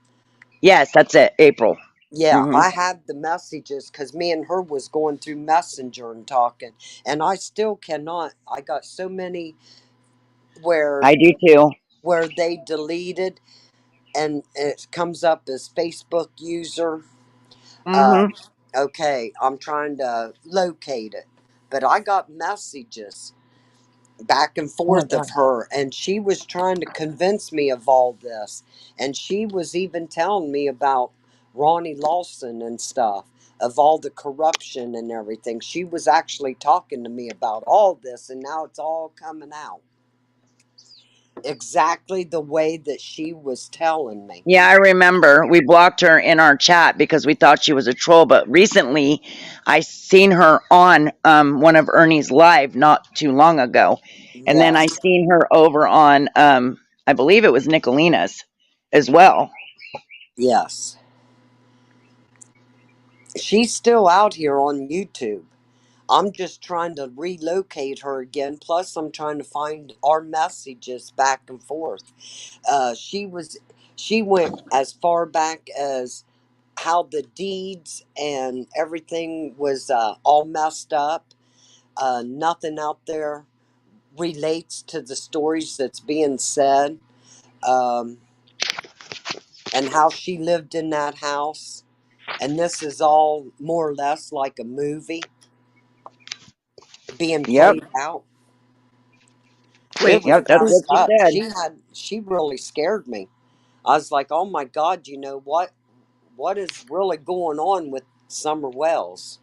Yes, that's it, April. Yeah, Hmm. I have the messages because me and her was going through Messenger and talking, and I still cannot. I got so many where I do too. they deleted, and it comes up as Facebook user. Uh, Hmm. okay, I'm trying to locate it, but I got messages back and Oh my forth of god. her, and she was trying to convince me of all this, and she was even telling me about Ronnie Lawson and stuff, of all the corruption and everything. She was actually talking to me about all this, and now it's all coming out exactly the way that she was telling me. Yeah, I remember. We blocked her in our chat because we thought she was a troll. But recently, I seen her on one of Ernie's live not too long ago, and then Yeah. I seen her over on I believe it was Nicolina's, as well. Yes. She's still out here on YouTube. I'm just trying to relocate her again. Plus, I'm trying to find our messages back and forth. She was, she went as far back as how the deeds and everything was all messed up. Nothing out there relates to the stories that's being said, um, and how she lived in that house. And this is all more or less like a movie being Yep. played out. It Wait, was Yep. That's who- what messed she up. said. She really scared me. I was like, oh my God, you know what? What is really going on with Summer Wells?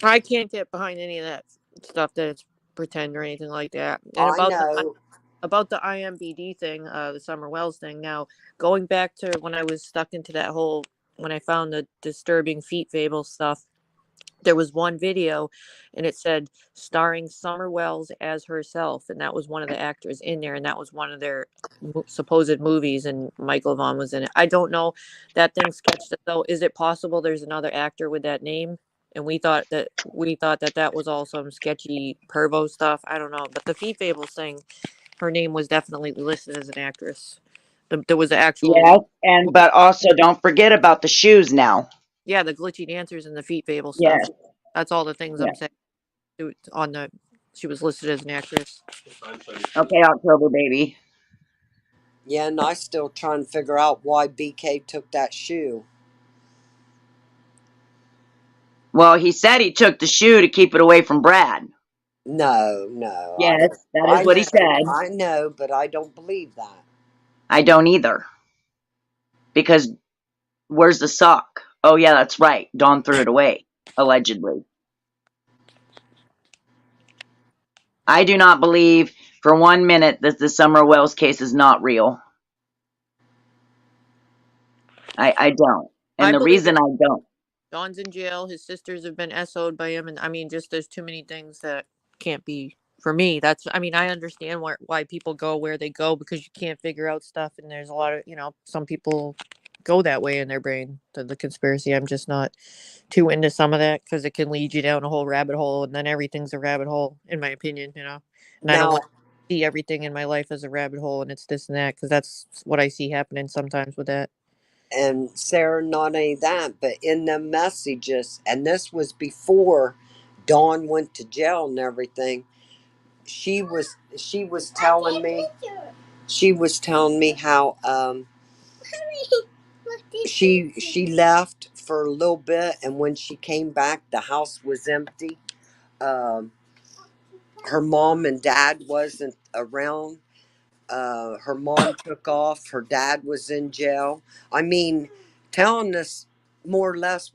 I can't get behind any of that stuff that it's pretend or anything like that. And I know. about the IMBD thing, the Summer Wells thing. Now, going back to when I was stuck into that whole, when I found the disturbing feet fable stuff, there was one video and it said starring Summer Wells as herself. And that was one of the actors in there. And that was one of their supposed movies. And Michael Vaughn was in it. I don't know. That thing sketched it though. Is it possible there's another actor with that name? And we thought that that was all some sketchy pervo stuff. I don't know. But the Feet Fables thing, her name was definitely listed as an actress. There was an actual, Yes. And but also don't forget about the shoes now. yeah, the glitchy dancers and the Feet Fable stuff. Yes. That's all the things I'm Yeah. saying. On the, she was listed as an actress. Okay, October baby. Yeah, and I still trying to figure out why BK took that shoe. Well, he said he took the shoe to keep it away from Brad. No. Yes, that is I what he know, said. I know, but I don't believe that. I don't either. Because where's the sock? Oh yeah, that's right. Dawn threw it away, allegedly. I do not believe for 1 minute that the Summer Wells case is not real. I don't. And I the believe reason it. I don't. Don's in jail. His sisters have been SO'd by him, and I mean, just there's too many things that can't be for me. That's, I mean, I understand why people go where they go because you can't figure out stuff, and there's a lot of, some people go that way in their brain to the conspiracy. I'm just not too into some of that because it can lead you down a whole rabbit hole, and then everything's a rabbit hole, in my opinion. And I don't Now, want to see everything in my life as a rabbit hole, and it's this and that because that's what I see happening sometimes with that. and Sarah, not only that, but in the messages, and this was before Dawn went to jail and everything. She was telling me how she left for a little bit, and when she came back, the house was empty. Um, her mom and dad wasn't around. Her mom took off. Her dad was in jail. I mean, telling us more or less,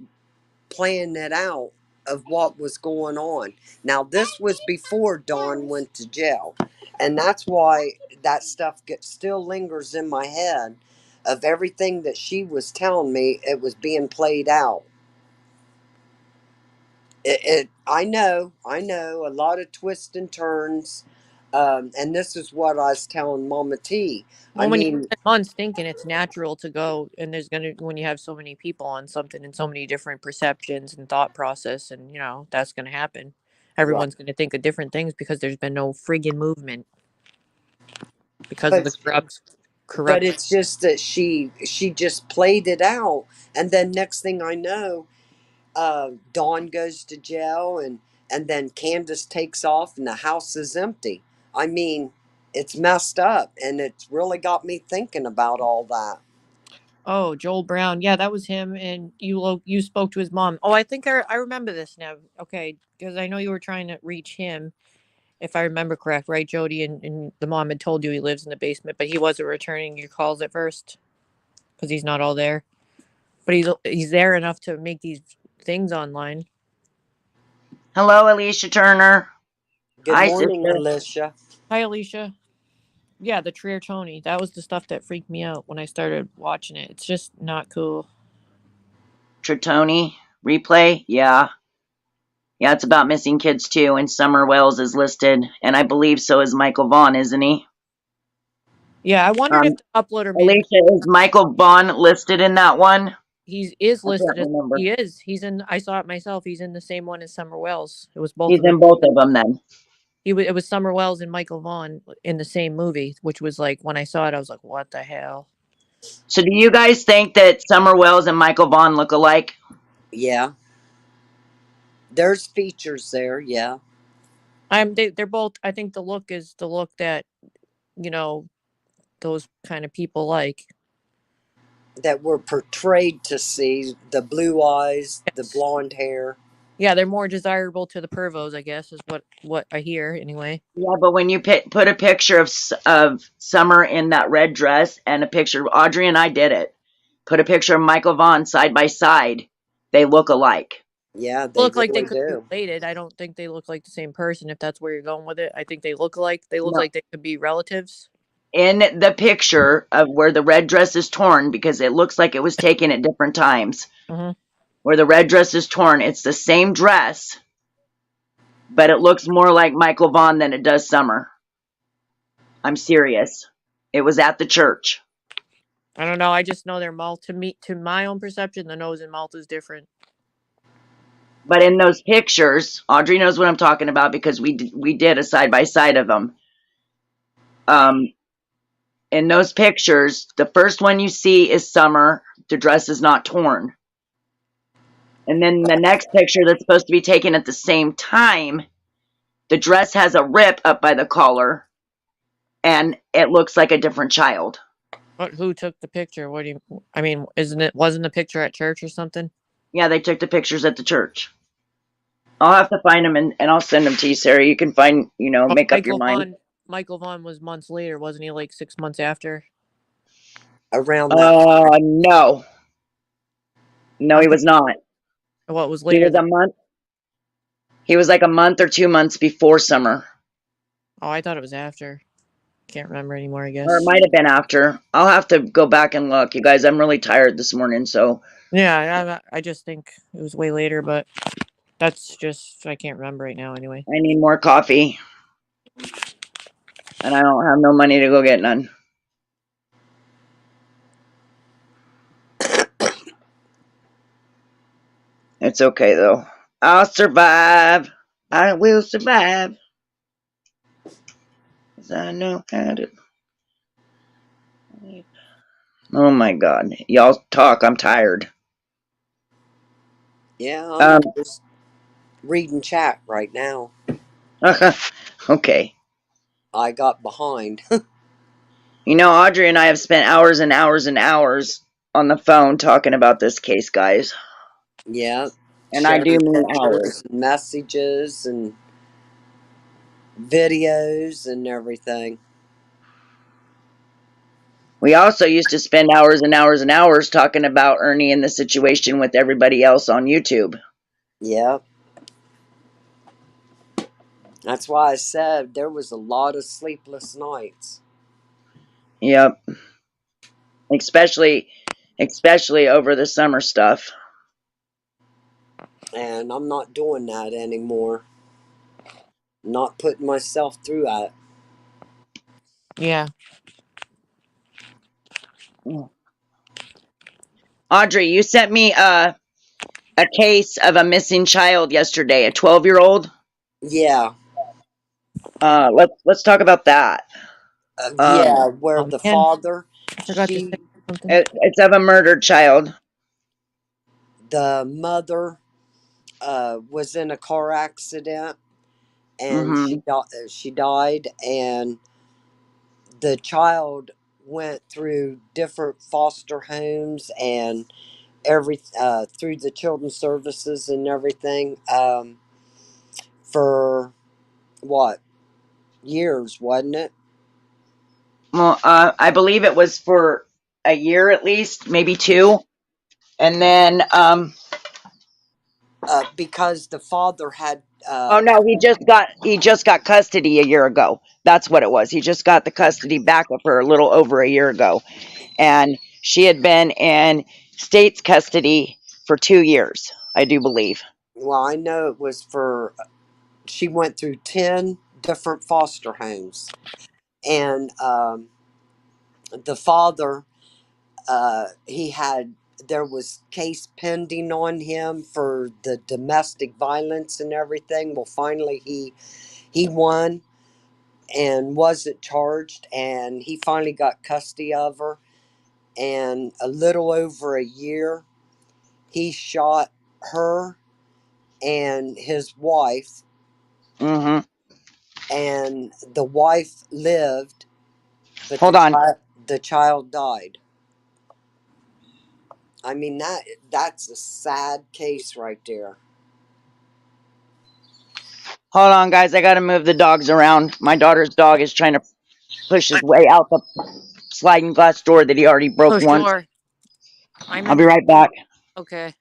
playing it out of what was going on. Now, this was before Dawn went to jail, and that's why that stuff still lingers in my head. Of everything that she was telling me, it was being played out. I know, a lot of twists and turns. And this is what I was telling Mama T. I Well, when you mean, spend months thinking, it's natural to go, and there's gonna, when you have so many people on something and so many different perceptions and thought process, and that's gonna happen. right. Everyone's gonna think of different things because there's been no friggin' movement because of the But corrupt. it's just that she just played it out, and then next thing I know, Dawn goes to jail, and then Candace takes off, and the house is empty. I mean, it's messed up, and it's really got me thinking about all that. Oh, Joel Brown, yeah, that was him, and you spoke to his mom. Oh, I think I remember this now. Okay, because I know you were trying to reach him, if I remember correct, right, Jody? And the mom had told you he lives in the basement, but he wasn't returning your calls at first because he's not all there. But he's there enough to make these things online. Hello, Alicia Turner. Good Hi, morning, sister. Alicia. Hi, Alicia. Yeah, the Trier Tony. That was the stuff that freaked me out when I started watching it. It's just not cool. Tritoni replay. Yeah. Yeah, it's about missing kids too, and Summer Wells is listed, and I believe so is Michael Vaughn, isn't he? Yeah, I wondered if Um, the uploader made it. Alicia, is Michael Vaughn listed in that one? He is I can't listed as remember. he is. He's in. I saw it myself. He's in the same one as Summer Wells. It was both He's of them. in both of them then. It was Summer Wells and Michael Vaughn in the same movie, which was like when I saw it, I was like, "What the hell?" So do you guys think that Summer Wells and Michael Vaughn look alike? Yeah. There's features there. Yeah. They're both. I think the look is the look that you know those kind of people like. That were portrayed to see the blue eyes, the Yes. blonde hair. Yeah, they're more desirable to the pervos, I guess, is what I hear anyway. Yeah, but when you put a picture of Summer in that red dress and a picture, Audrey and I did it. Put a picture of Michael Vaughn side by side. They look alike. Yeah, they Look like they really could be do. related. I don't think they look like the same person. If that's where you're going with it, I think they look alike. They look No. like they could be relatives. In the picture of where the red dress is torn, because it looks like it was taken at different times, Mhm. where the red dress is torn, it's the same dress, but it looks more like Michael Vaughn than it does Summer. I'm serious. It was at the church. I don't know. I just know their mouth. To my own perception, the nose and mouth is different. But in those pictures, Audrey knows what I'm talking about because we did a side by side of them. In those pictures, the first one you see is Summer. The dress is not torn. And then the next picture that's supposed to be taken at the same time, the dress has a rip up by the collar, and it looks like a different child. But who took the picture? What do you? I mean, wasn't the picture at church or something? Yeah, they took the pictures at the church. I'll have to find them and I'll send them to you, Sarah. You can find, But make up your mind. Michael Vaughn was months later, wasn't he? Like 6 months after. Around that. No. No, he was not. What was He later? was a month. He was like a month or 2 months before Summer. Oh, I thought it was after. Can't remember anymore. I guess. Or it might have been after. I'll have to go back and look. You guys, I'm really tired this morning, so. Yeah, I just think it was way later, but that's just I can't remember right now. Anyway. I need more coffee. And I don't have no money to go get none. It's okay, though. I'll survive. I will survive. 'Cause I know how to. Oh my God. Y'all talk. I'm tired. Yeah, I'm Um, just reading chat right now. okay. I got behind. Audrey and I have spent hours and hours and hours on the phone talking about this case, guys. Yeah. And I do Sharing mean hours. pictures and messages and videos and everything. We also used to spend hours and hours and hours talking about Ernie and the situation with everybody else on YouTube. Yeah. That's why I said there was a lot of sleepless nights. Yep. Especially over the summer stuff. And I'm not doing that anymore. Not putting myself through that. Yeah. Audrey, you sent me a case of a missing child yesterday, a 12-year-old. Yeah. Let's talk about that. Yeah, where the Man, father, I forgot to she, say something. It's of a murdered child. the mother, was in a car accident, and she died, and the child went through different foster homes and through the children's services and everything, for what, years, wasn't it? Well, I believe it was for a year at least, maybe 2. And then, Because the father had, oh no, he just got custody a year ago. That's what it was. He just got the custody back of her a little over a year ago. And she had been in state's custody for 2 years, I do believe. well, I know it was for, she went through 10 different foster homes, and the father, there was case pending on him for the domestic violence and everything. Well, finally he won and wasn't charged, and he finally got custody of her. And a little over a year, he shot her and his wife, Mm-hmm. and the wife lived, but Hold on. the child died. I mean, that's a sad case right there. Hold on, guys. I got to move the dogs around. My daughter's dog is trying to push his way out the sliding glass door that he already broke Oh, once. sure. I I'll be remember. right back. Okay.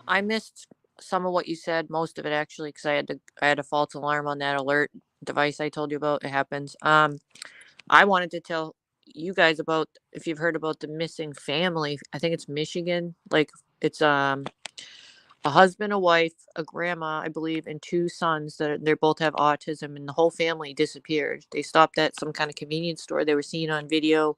I missed some of what you said, most of it actually, because I had a false alarm on that alert device I told you about. It happens. I wanted to tell you guys about, if you've heard about the missing family. I think it's Michigan. Like, it's a husband, a wife, a grandma, I believe, and two sons that they both have autism, and the whole family disappeared. They stopped at some kind of convenience store. They were seen on video.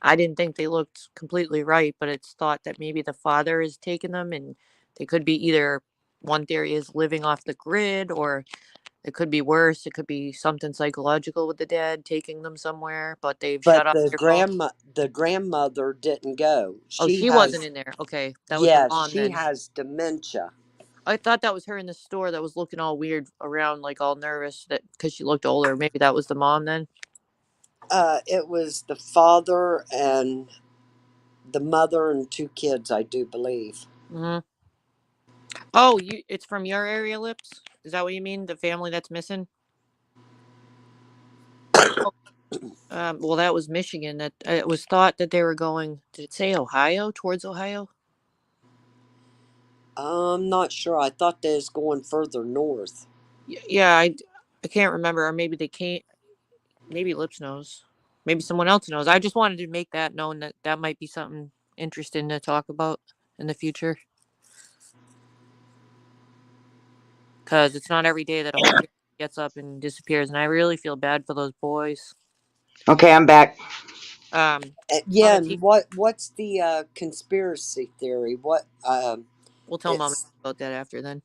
I didn't think they looked completely right, but it's thought that maybe the father has taken them, and they could be either, one theory is living off the grid, or it could be worse. It could be something psychological with the dad taking them somewhere, but they've shut But off their phone. the grandmother didn't go. Oh, She she wasn't has in there. Okay, that was the Yes, mom she then. has dementia. I thought that was her in the store that was looking all weird around, like all nervous, that because she looked older. Maybe that was the mom then. It was the father and the mother and two kids, I do believe. Hmm. Oh, it's from your area, Lips? Is that what you mean? The family that's missing? Oh, well, that was Michigan. That it was thought that they were going. Did it say Ohio? Towards Ohio? I'm not sure. I thought they was going further north. Yeah, I can't remember. Or maybe they can't. Maybe Lips knows. Maybe someone else knows. I just wanted to make that known that that might be something interesting to talk about in the future. Because it's not every day that a whole family gets up and disappears, and I really feel bad for those boys. Okay, I'm back. On Yeah, the and TV, what's the conspiracy theory? What we'll tell Mom it's about that after then.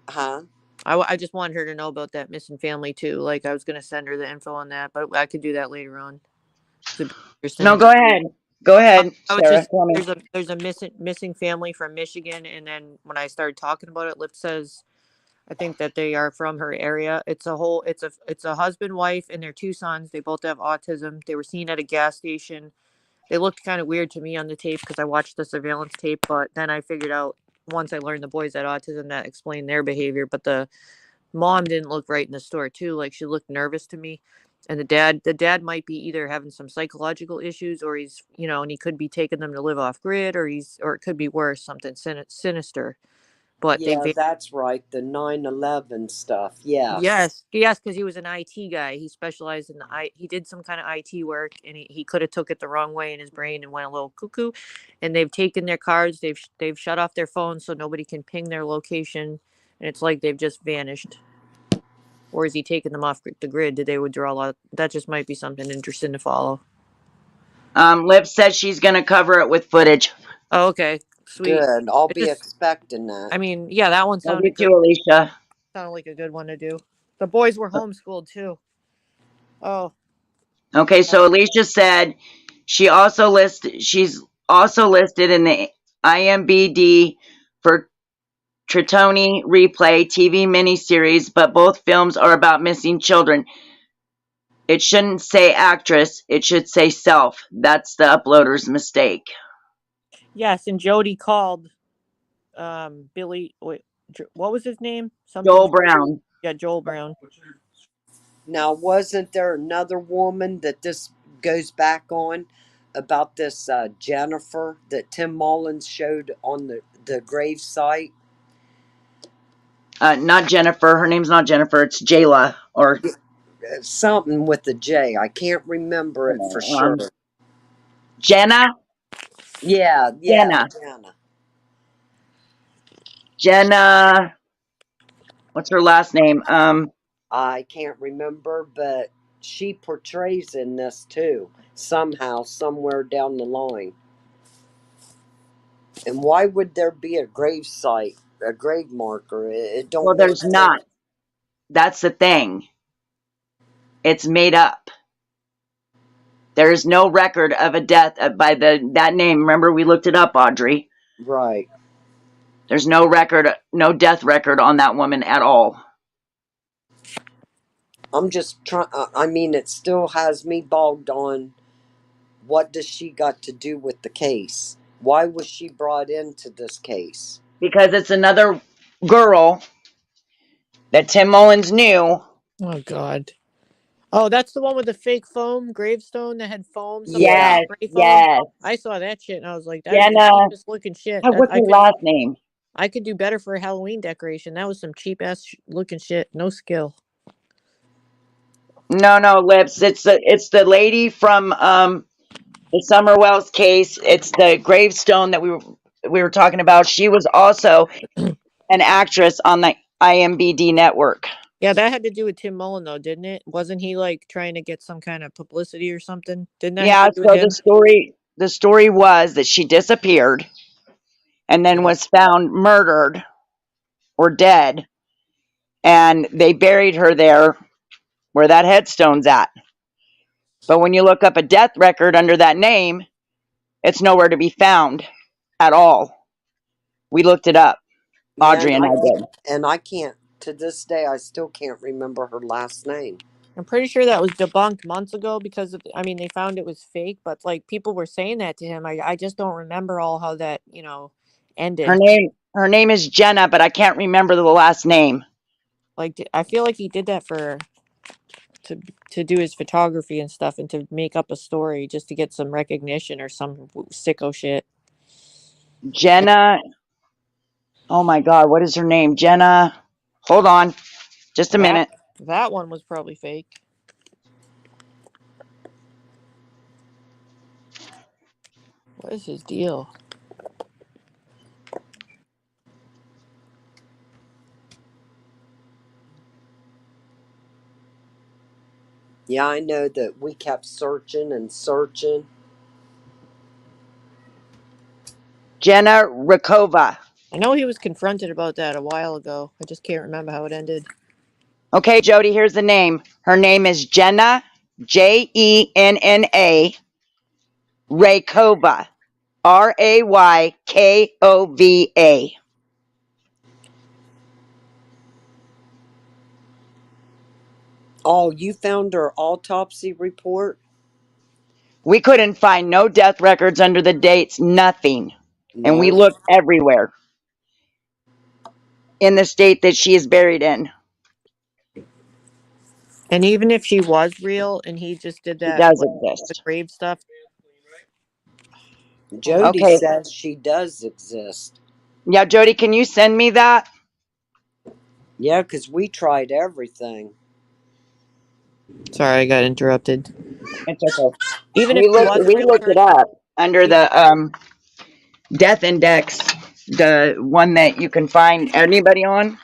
huh? I just wanted her to know about that missing family too. Like I was gonna send her the info on that, but I could do that later on. It'd be No, interesting. go ahead. Go ahead, I would Sarah. just Tell me. there's a missing family from Michigan, and then when I started talking about it, Lip says I think that they are from her area. It's a husband, wife, and their two sons. They both have autism. They were seen at a gas station. They looked kind of weird to me on the tape because I watched the surveillance tape, but then I figured out once I learned the boys had autism that explained their behavior. But the mom didn't look right in the store too. Like she looked nervous to me. And the dad might be either having some psychological issues, or he's, and he could be taking them to live off grid, or it could be worse, something sinister. But they Yeah, that's right. The 9/11 stuff. Yeah. yes, because he was an IT guy. He specialized in he did some kind of IT work, and he could have took it the wrong way in his brain and went a little cuckoo. And they've taken their cards, they've shut off their phones so nobody can ping their location, and it's like they've just vanished. Or is he taking them off the grid? Did they withdraw a lot? That just might be something interesting to follow. Liv says she's gonna cover it with footage. Oh, okay, sweet. Good. I'll It be just, expecting that. I mean, yeah, that one Love you sounded good. too, Alicia. Sounded like a good one to do. The boys were homeschooled too. Oh, Okay, so Alicia said she's also listed in the IMBD for Tritoni Replay TV miniseries, but both films are about missing children. It shouldn't say actress, it should say self. That's the uploader's mistake. yes, and Jody called Billy. Wait, what was his name? Joel Brown. Yeah, Joel Brown. Now, wasn't there another woman that this goes back on about this Jennifer that Tim Mullins showed on the grave site? Not Jennifer. Her name's not Jennifer. It's Jayla or Something with a J. I can't remember it for sure. Jenna. Yeah, Jenna. Jenna. What's her last name? I can't remember, but she portrays in this too, somehow, somewhere down the line. And why would there be a grave site, a grave marker? It Well, don't make there's sense. not. That's the thing. It's made up. There is no record of a death by that name. Remember, we looked it up, Audrey. Right. There's no record, no death record on that woman at all. I'm just trying. I mean, it still has me bogged on. What does she got to do with the case? Why was she brought into this case? Because it's another girl that Tim Mullins knew. Oh God. Oh, that's the one with the fake foam gravestone that had foam. Somebody Yeah. Yes, spray foam. yes. I saw that shit and I was like, that is the Jenna. cheapest looking shit. God, what's I her could last name? do better for a Halloween decoration. That was some cheap ass looking shit. No skill. No, Lips. It's the lady from the Summer Wells case. It's the gravestone that we were talking about. She was also an actress on the IMBD network. Yeah, that had to do with Tim Mullen though, didn't it? Wasn't he like trying to get some kind of publicity or something? Didn't that have Yeah, to do with so him? the story was that she disappeared and then was found murdered or dead, and they buried her there where that headstone's at. But when you look up a death record under that name, it's nowhere to be found at all. We looked it up. Yeah, Audrey and I did. and I can't, to this day, I still can't remember her last name. I'm pretty sure that was debunked months ago because of, I mean, they found it was fake, but like people were saying that to him. I just don't remember all how that, ended. Her name is Jenna, but I can't remember the last name. Like I feel like he did that to do his photography and stuff and to make up a story just to get some recognition or some sicko shit. Jenna. Oh my God, what is her name? Jenna. Hold on, just a minute. That one was probably fake. What is his deal? Yeah, I know that we kept searching and searching. Jenna Rakova. I know he was confronted about that a while ago. I just can't remember how it ended. Okay, Jody, here's the name. Her name is Jenna, Jenna Rakova, Raykova. Oh, you found her autopsy report? We couldn't find no death records under the dates, nothing. And we No. looked everywhere in the state that she is buried in. And even if she was real and he just did She that, does like, the exist. grave stuff. Jody Okay. says she does exist. Yeah, Jody, can you send me that? Yeah, because we tried everything. Sorry, I got interrupted. It's okay. Even if she was a We real looked it person, up under the death index, the one that you can find anybody on.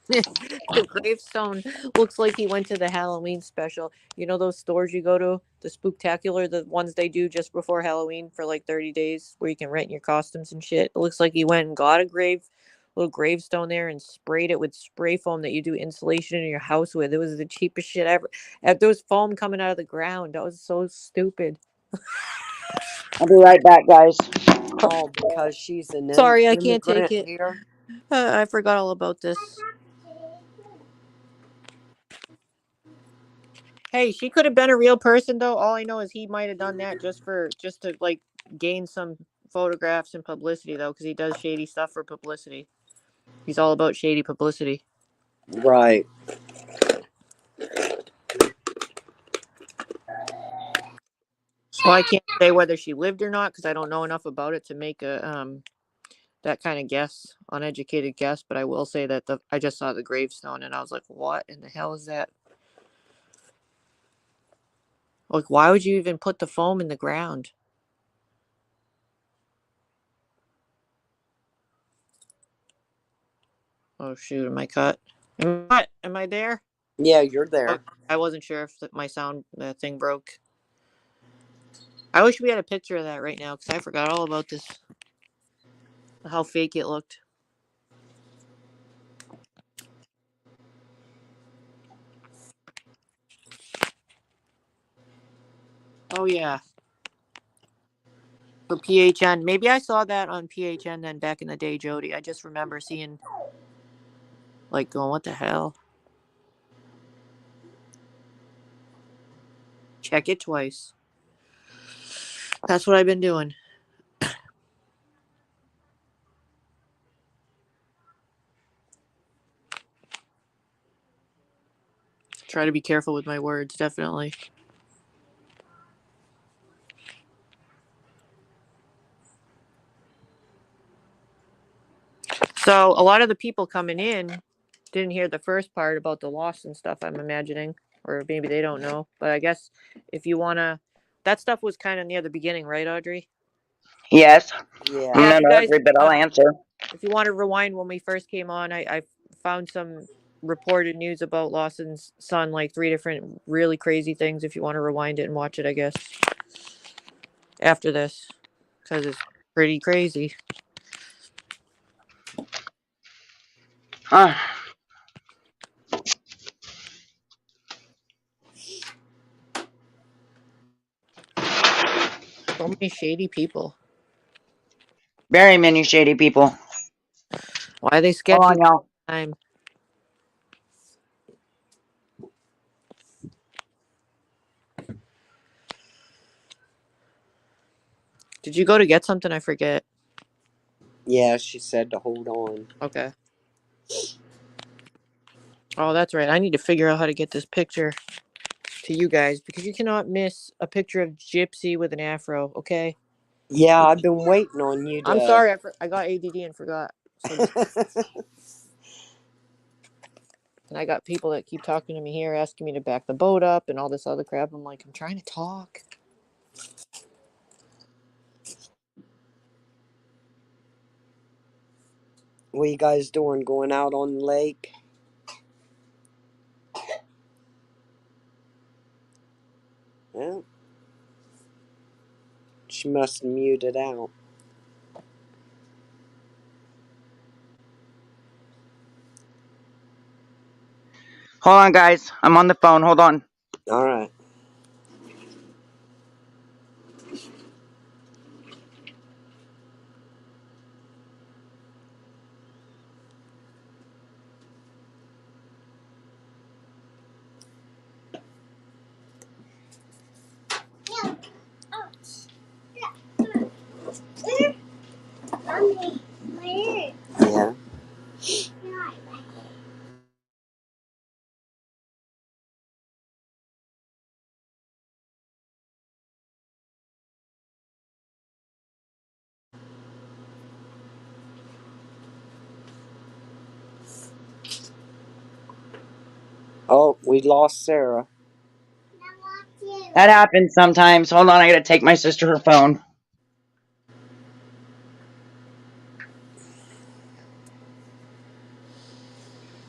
the gravestone looks like he went to the Halloween special. You know those stores you go to, the Spooktacular, the ones they do just before Halloween for like 30 days where you can rent your costumes and shit. It looks like he went and got a little gravestone there and sprayed it with spray foam that you do insulation in your house with. It was the cheapest shit ever. There was foam coming out of the ground. That was so stupid. I'll be right back, guys. Oh, because she's an Sorry, I can't take immigrant it. here? I forgot all about this. Hey, she could have been a real person though. All I know is he might have done that just to like gain some photographs and publicity though, because he does shady stuff for publicity. He's all about shady publicity. Right. So I can't say whether she lived or not because I don't know enough about it to make a that kind of guess, uneducated guess. But I will say that I just saw the gravestone and I was like, what in the hell is that? Like, why would you even put the foam in the ground? Oh shoot, am I cut? Am I there? Yeah, you're Oh, there. I wasn't sure if my sound thing broke. I wish we had a picture of that right now because I forgot all about this. How fake it looked. Oh yeah, for PHN. Maybe I saw that on PHN then back in the day, Jody. I just remember seeing, like, going, what the hell? Check it twice. That's what I've been doing. Try to be careful with my words, definitely. So a lot of the people coming in didn't hear the first part about the loss and stuff, I'm imagining. Or maybe they don't know. But I guess if you want to, that stuff was kind of near the beginning, right, Audrey? Yes. Yeah. I'm Yeah, if not you guys, Audrey, but I'll answer. if you want to rewind when we first came on, I found some reported news about Lawson's son, like 3 different really crazy things. If you want to rewind it and watch it, I guess after this, because it's pretty crazy. Huh. So many shady people. Very many shady people. Why are they Hold sketchy on, y'all. time? Did you go to get something? I forget. Yeah, she said to hold on. Okay. Oh, that's right. I need to figure out how to get this picture to you guys because you cannot miss a picture of Gypsy with an afro. Okay. Yeah, I've been waiting on you I'm to. sorry. I got ADD and forgot. So just, and I got people that keep talking to me here, asking me to back the boat up and all this other crap. I'm like, I'm trying to talk. What you guys doing? Going out on the lake? Yeah. She must have muted out. Hold on, guys. I'm on the phone. Hold on. All right. Yeah. Oh, we lost Sarah. That happens sometimes. Hold on. I got to take my sister her phone.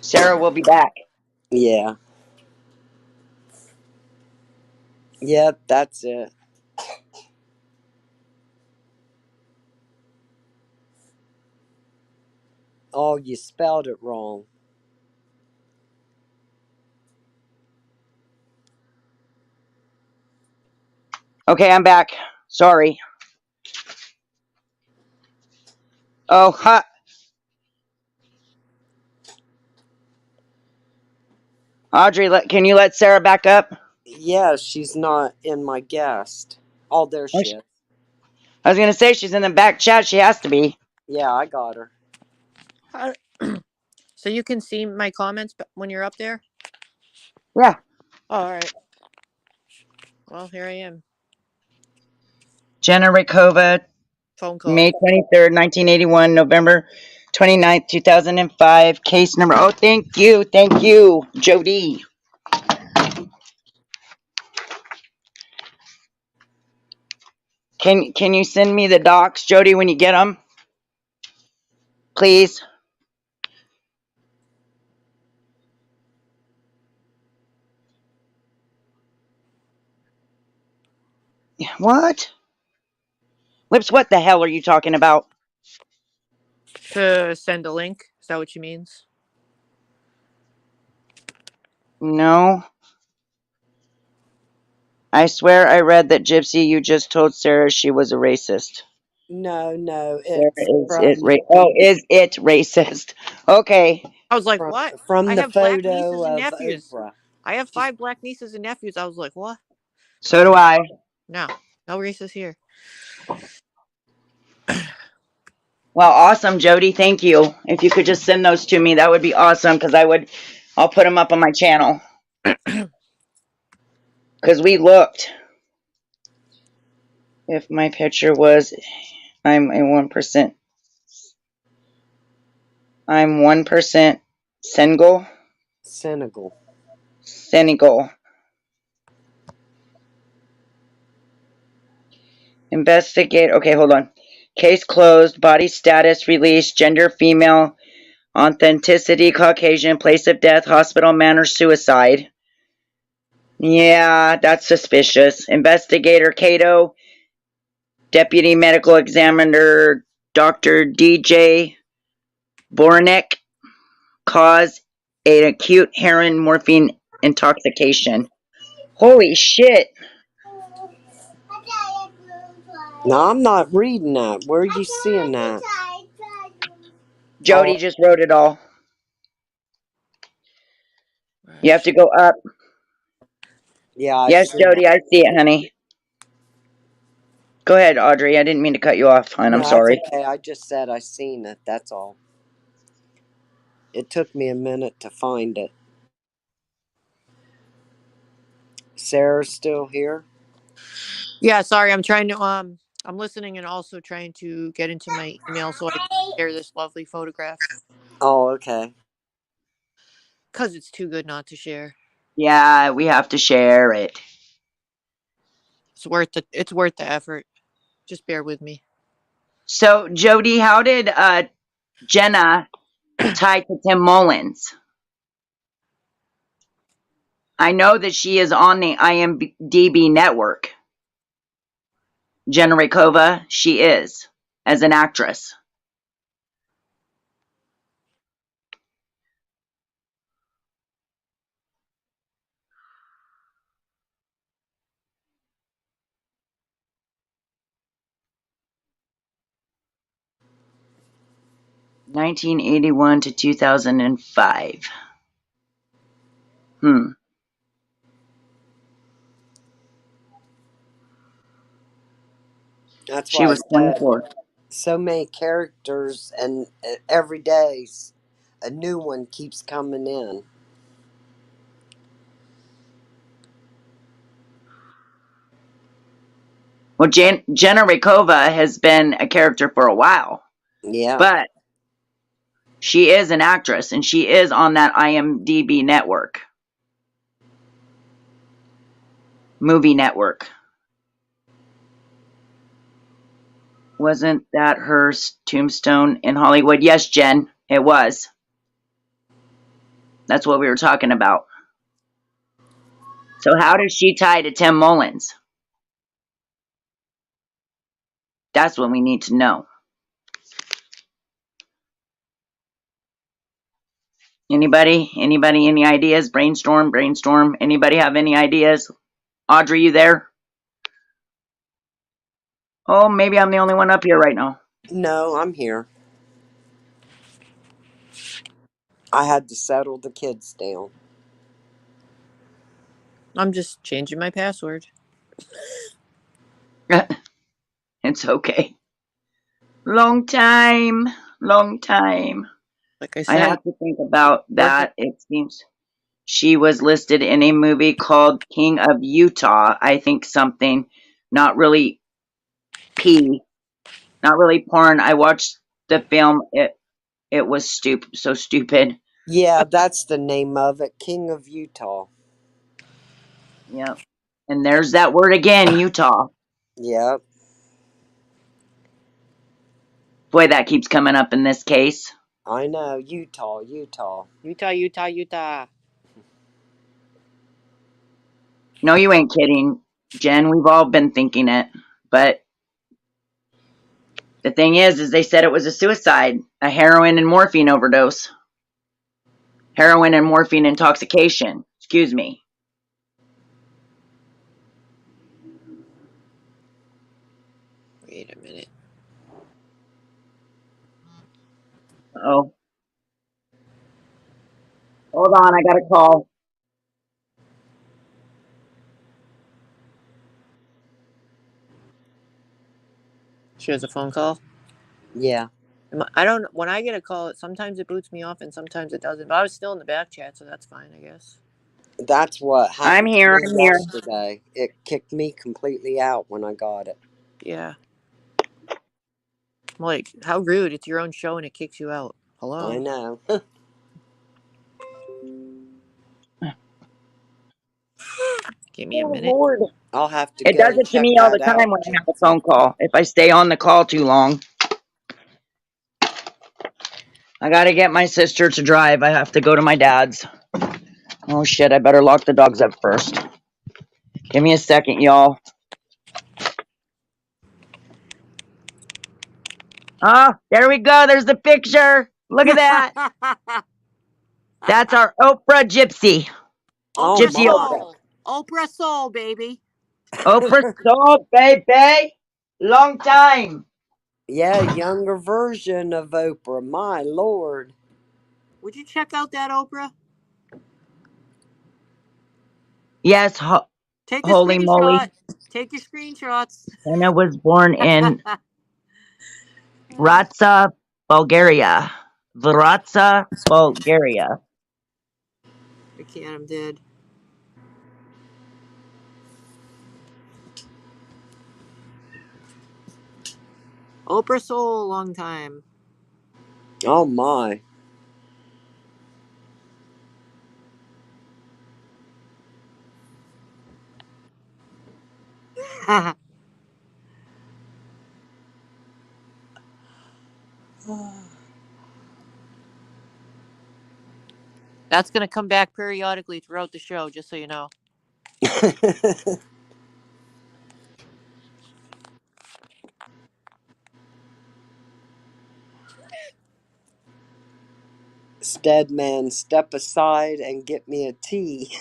Sarah will be back. Yeah. Yep, that's it. Oh, you spelled it wrong. Okay, I'm back. Sorry. Oh, ha. Audrey, can you let Sarah back up? Yeah, she's not in my guest. Oh, there she is. I was going to say she's in the back chat. She has to be. Yeah, I got her. So you can see my comments when you're up there? Yeah. Oh, all right. Well, here I am. Jenna Rikova, Phone call. May 23rd, 1981, November 29th, 2005. Case number. Oh, thank you. Thank you, Jody. Can you send me the docs, Jody, when you get them? Please. What? Lips, what the hell are you talking about? To send a link. Is that what she means? No. I swear I read that Gypsy, you just told Sarah she was a racist. No, Where it's is it? from Is it racist? Okay. I was like, from, what? from I the have black photo nieces and of nephews. Oprah. I have 5 black nieces and nephews. I was like, what? So do I. No. No racist here. Well, awesome, Jody. Thank you. If you could just send those to me, that would be awesome because I'll put them up on my channel. Because we looked. If my picture was, I'm a 1%. I'm 1% Senegal. Senegal. Investigate. Okay, hold on. Case closed. Body status released. Gender female. Authenticity Caucasian. Place of death hospital manner suicide. Yeah, that's suspicious. Investigator Cato. Deputy medical examiner Dr. DJ Bornek. Cause an acute heroin morphine intoxication. Holy shit. No, I'm not reading that. Where are you seeing that? Jody just wrote it all. You have to go up. Yeah, I Yes, see Jody, it. I see it, honey. Go ahead, Audrey. I didn't mean to cut you off, hon. No, I'm sorry. that's okay. I just said I seen it. That's all. It took me a minute to find it. Sarah's still here? Yeah, sorry. I'm trying to I'm listening and also trying to get into my email so I can share this lovely photograph. Oh, okay. Cause it's too good not to share. Yeah, we have to share it. It's worth the effort. Just bear with me. So, Jody, how did Jenna tie to Tim Mullins? I know that she is on the IMDb network. Jenna Rakova, she is, as an actress. (1981 to 2005). That's She why I was said 24. so many characters, and every day a new one keeps coming in. Well, Jenna Rakova has been a character for a while, Yeah. but she is an actress, and she is on that IMDb network. Movie network. Wasn't that her tombstone in Hollywood? Yes, Jen, it was. That's what we were talking about. So how does she tie to Tim Mullins? That's what we need to know. Anybody? Any ideas? Brainstorm. Anybody have any ideas? Audrey, you there? Oh, maybe I'm the only one up here right now. No, I'm here. I had to settle the kids down. I'm just changing my password. It's okay. Long time. Like I I said, have to think about worth that. It seems she was listed in a movie called King of Utah. I think something, not really not really porn. I watched the film. It was so stupid. Yeah, that's the name of it. King of Utah. Yep. And there's that word again, Utah. Yep. Boy, that keeps coming up in this case. I know. Utah. Utah. No, you ain't kidding. Jen, we've all been thinking it, but the thing is they said it was a suicide, a heroin and morphine overdose. Heroin and morphine intoxication. Excuse me. Wait a minute. Oh. Hold on, I got a call. She has a phone call. Yeah. I don't. When I get a call, sometimes it boots me off and sometimes it doesn't. But I was still in the back chat, so that's fine, I guess. That's what I'm happened to here, me I'm here. yesterday. It kicked me completely out when I got it. Yeah. I'm like, how rude! It's your own show and it kicks you out. Hello. I know. Give me a Oh, minute. Lord. I'll have to It go does it to check me all that the time out. when I have a phone call. If I stay on the call too long. I gotta get my sister to drive. I have to go to my dad's. Oh shit, I better lock the dogs up first. Give me a second, y'all. Oh, there we go. There's the picture. Look at that. That's our Oprah Gypsy. Oh Gypsy my. Oprah. Oprah Soul, baby. Oprah Soul, baby. Long time. Yeah, younger version of Oprah. My lord. Would you check out that Oprah? Yes, Take a holy moly. screenshot. Take your screenshots. Anna was born in Vratsa, Bulgaria. Vratsa, Bulgaria. I can't. I'm dead. Oprah Soul, long time. Oh my. That's gonna come back periodically throughout the show, just so you know. Steadman, step aside and get me a tea.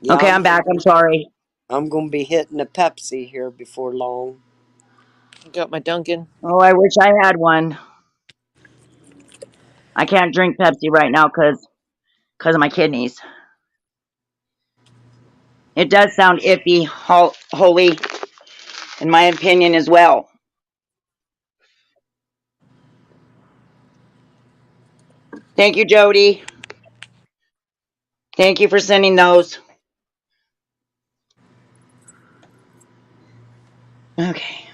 Yeah, Okay, I'm back. I'm sorry. I'm gonna be hitting a Pepsi here before long. Got my Dunkin'. Oh, I wish I had one. I can't drink Pepsi right now because of my kidneys. It does sound iffy, holy, in my opinion as well. Thank you, Jody. Thank you for sending those. Okay.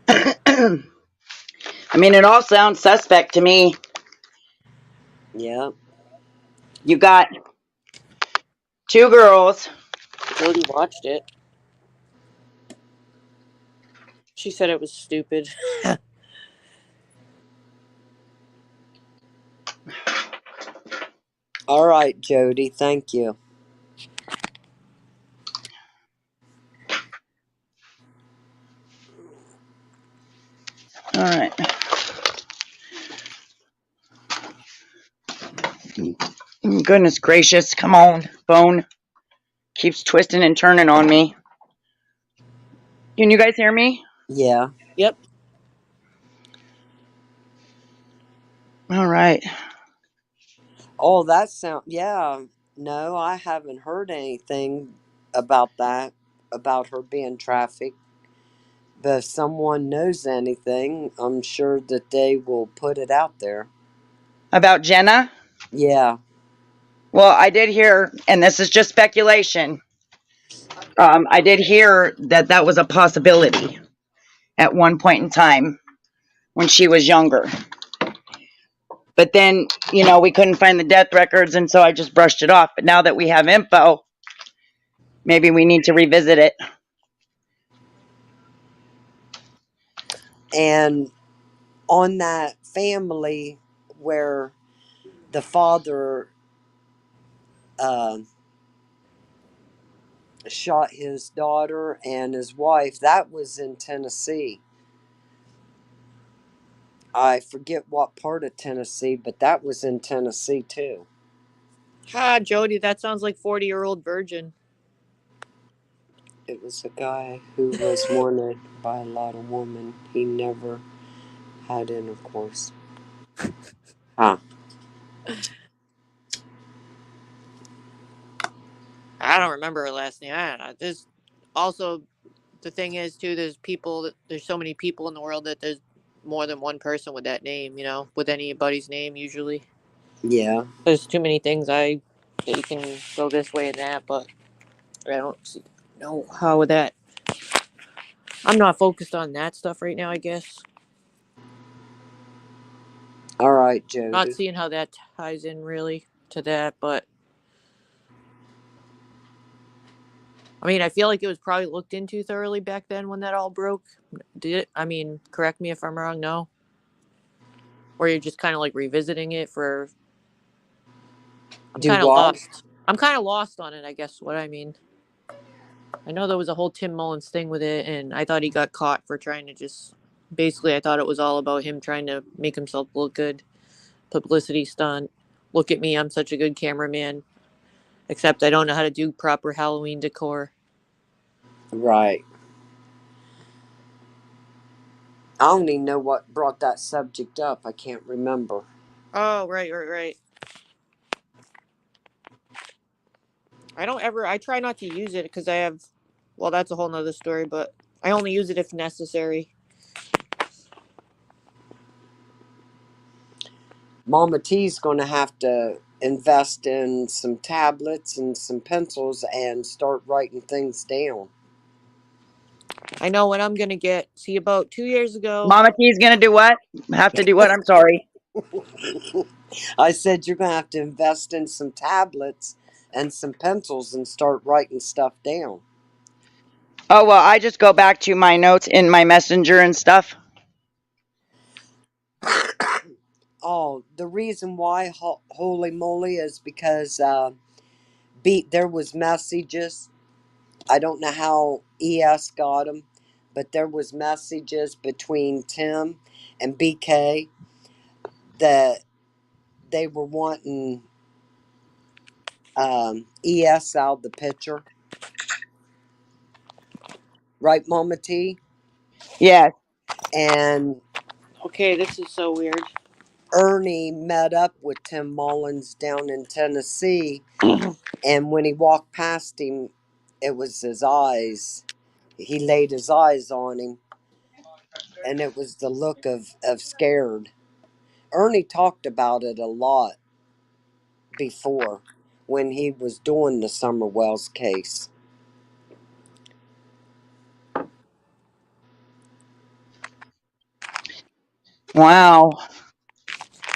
I mean, it all sounds suspect to me. Yeah. You got two girls. Jody watched it. She said it was stupid. All right, Jody. Thank you. All right. Goodness gracious. Come on, phone. Keeps twisting and turning on me. Can you guys hear me? Yeah. Yep. All right. Oh, that sound. Yeah. No, I haven't heard anything about that, about her being trafficked. But if someone knows anything, I'm sure that they will put it out there. About Jenna? Yeah. Well, I did hear, and this is just speculation. I did hear that that was a possibility at one point in time when she was younger. But then, we couldn't find the death records, and so I just brushed it off. But now that we have info, maybe we need to revisit it. And on that family where the father uh, shot his daughter and his wife, that was in Tennessee. I forget what part of Tennessee, but that was in Tennessee too. Ha, Jody, that sounds like 40-year-old virgin. It was a guy who was wanted by a lot of women. He never had intercourse. Huh. I don't remember her last name. I don't know. There's also the thing is too. There's so many people in the world that there's more than one person with that name. You know, with anybody's name usually. Yeah. There's too many things that you can go this way and that, but I don't know how with that. I'm not focused on that stuff right now. I guess All right, not Jody. seeing how that ties in really to that, but I mean, I feel like it was probably looked into thoroughly back then when that all broke. Did it? I mean, correct me if I'm wrong. No, or you're just kind of like revisiting it for. I'm Do kind of what? lost. I'm kind of lost on it. I guess what I mean. I know there was a whole Tim Mullins thing with it, and I thought he got caught for trying to just. Basically, I thought it was all about him trying to make himself look good, publicity stunt. Look at me, I'm such a good cameraman. Except I don't know how to do proper Halloween decor. Right. I don't even know what brought that subject up. I can't remember. Oh, right. I try not to use it because I have, well, that's a whole nother story, but I only use it if necessary. Mama T's going to have to invest in some tablets and some pencils and start writing things down. I know what I'm going to get. See, about 2 years ago, Mama T's gonna do what? Have to do what? I'm sorry. I said you're going to have to invest in some tablets and some pencils and start writing stuff down. Oh well, I just go back to my notes in my messenger and stuff. Oh, the reason why, holy moly, is because there was messages. I don't know how ES got them, but there was messages between Tim and BK that they were wanting ES out of the picture. Right, Mama T? Yes. And okay, this is so weird. Ernie met up with Tim Mullins down in Tennessee, and when he walked past him, it was his eyes. He laid his eyes on him, and it was the look of scared. Ernie talked about it a lot before when he was doing the Summer Wells case. Wow.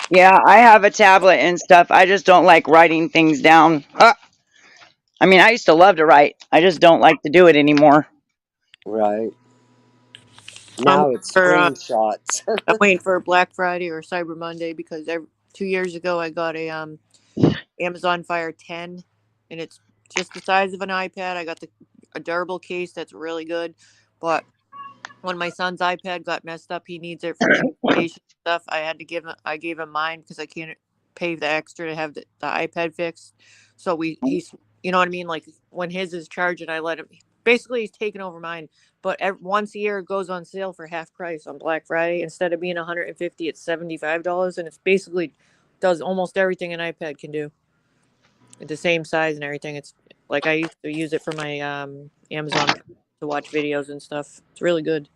Yeah, I have a tablet and stuff. I just don't like writing things down. I mean, I used to love to write. I just don't like to do it anymore. Right. I'm Now it's for screenshots. I'm waiting for Black Friday or Cyber Monday because 2 years ago I got a Amazon Fire 10, and it's just the size of an iPad. I got a durable case that's really good, but when my son's iPad got messed up, he needs it for communication stuff. I gave him mine because I can't pay the extra to have the iPad fixed. So he's, you know what I mean? Like when his is charging, I let him, basically he's taking over mine, but once a year it goes on sale for half price on Black Friday. Instead of being 150, it's $75. And it's basically does almost everything an iPad can do. It's the same size and everything. It's like I used to use it for my Amazon to watch videos and stuff. It's really good.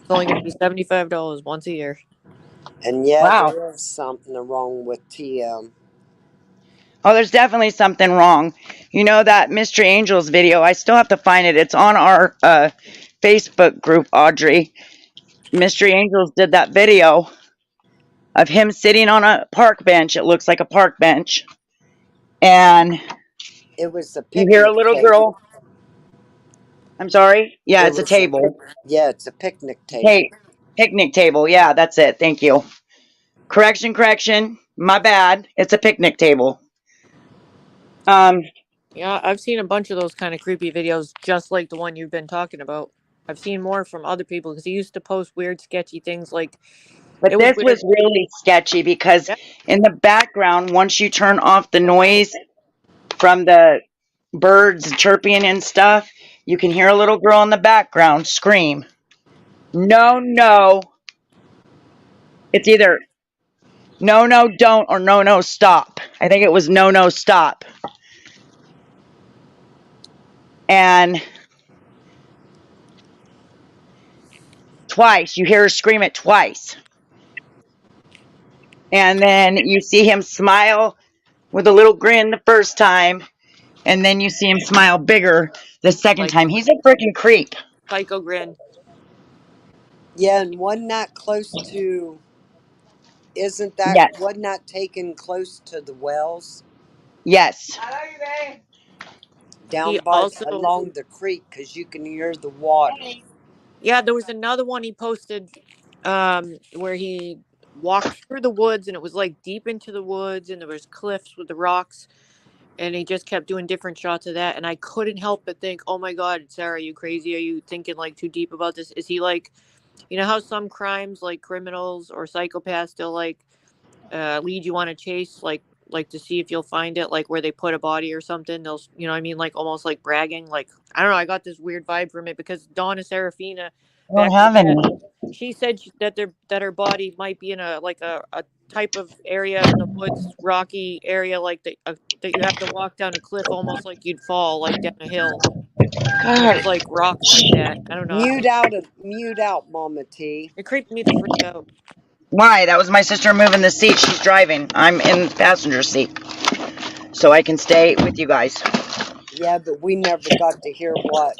It's only going to be $75 once a year. And yeah, Wow. there is something wrong with TM. Oh, there's definitely something wrong. You know that Mystery Angels video? I still have to find it. It's on our Facebook group, Audrey. Mystery Angels did that video of him sitting on a park bench. It looks like a park bench. And It was a you hear a picnic little table. girl. I'm sorry? Yeah, It it's a was a table. yeah, it's a picnic Hey, table. Picnic table. Yeah, that's it. Thank you. Correction. My bad. It's a picnic table. Yeah, I've seen a bunch of those kind of creepy videos, just like the one you've been talking about. I've seen more from other people because he used to post weird, sketchy things. Like But it was this weird. was really sketchy because Yeah, in the background, once you turn off the noise from the birds chirping and stuff, you can hear a little girl in the background scream, "No, no." It's either "No, no, don't" or "No, no, stop." I think it was "No, no, stop." And twice, you hear her scream it twice. And then you see him smile with a little grin the first time, and then you see him smile bigger the second like time. He's a freaking creep. psycho grin. Yeah, and wasn't that close to? Yes. Wasn't that taken close to the wells Yes. He down by also, along the creek? Because you can hear the water. yeah, there was another one he posted, where he walked through the woods and it was like deep into the woods and there was cliffs with the rocks and he just kept doing different shots of that and I couldn't help but think, oh my God, Sarah, are you crazy? Are you thinking like too deep about this? Is he like, you know how some crimes like criminals or psychopaths still like lead you on a chase, like to see if you'll find it, like where they put a body or something. They'll, you know what I mean, like almost like bragging. Like I don't know, I got this weird vibe from it because Donna Serafina I don't back in have the day, any. she said that her body might be in a like a type of area in the woods, rocky area, like that you have to walk down a cliff almost like you'd fall like down a hill. And it God. was like rocks like that. I don't know. Mute out, Mama T. It creeped me the freak out. Why? That was my sister moving the seat. She's driving. I'm in the passenger seat. So I can stay with you guys. Yeah, but we never got to hear what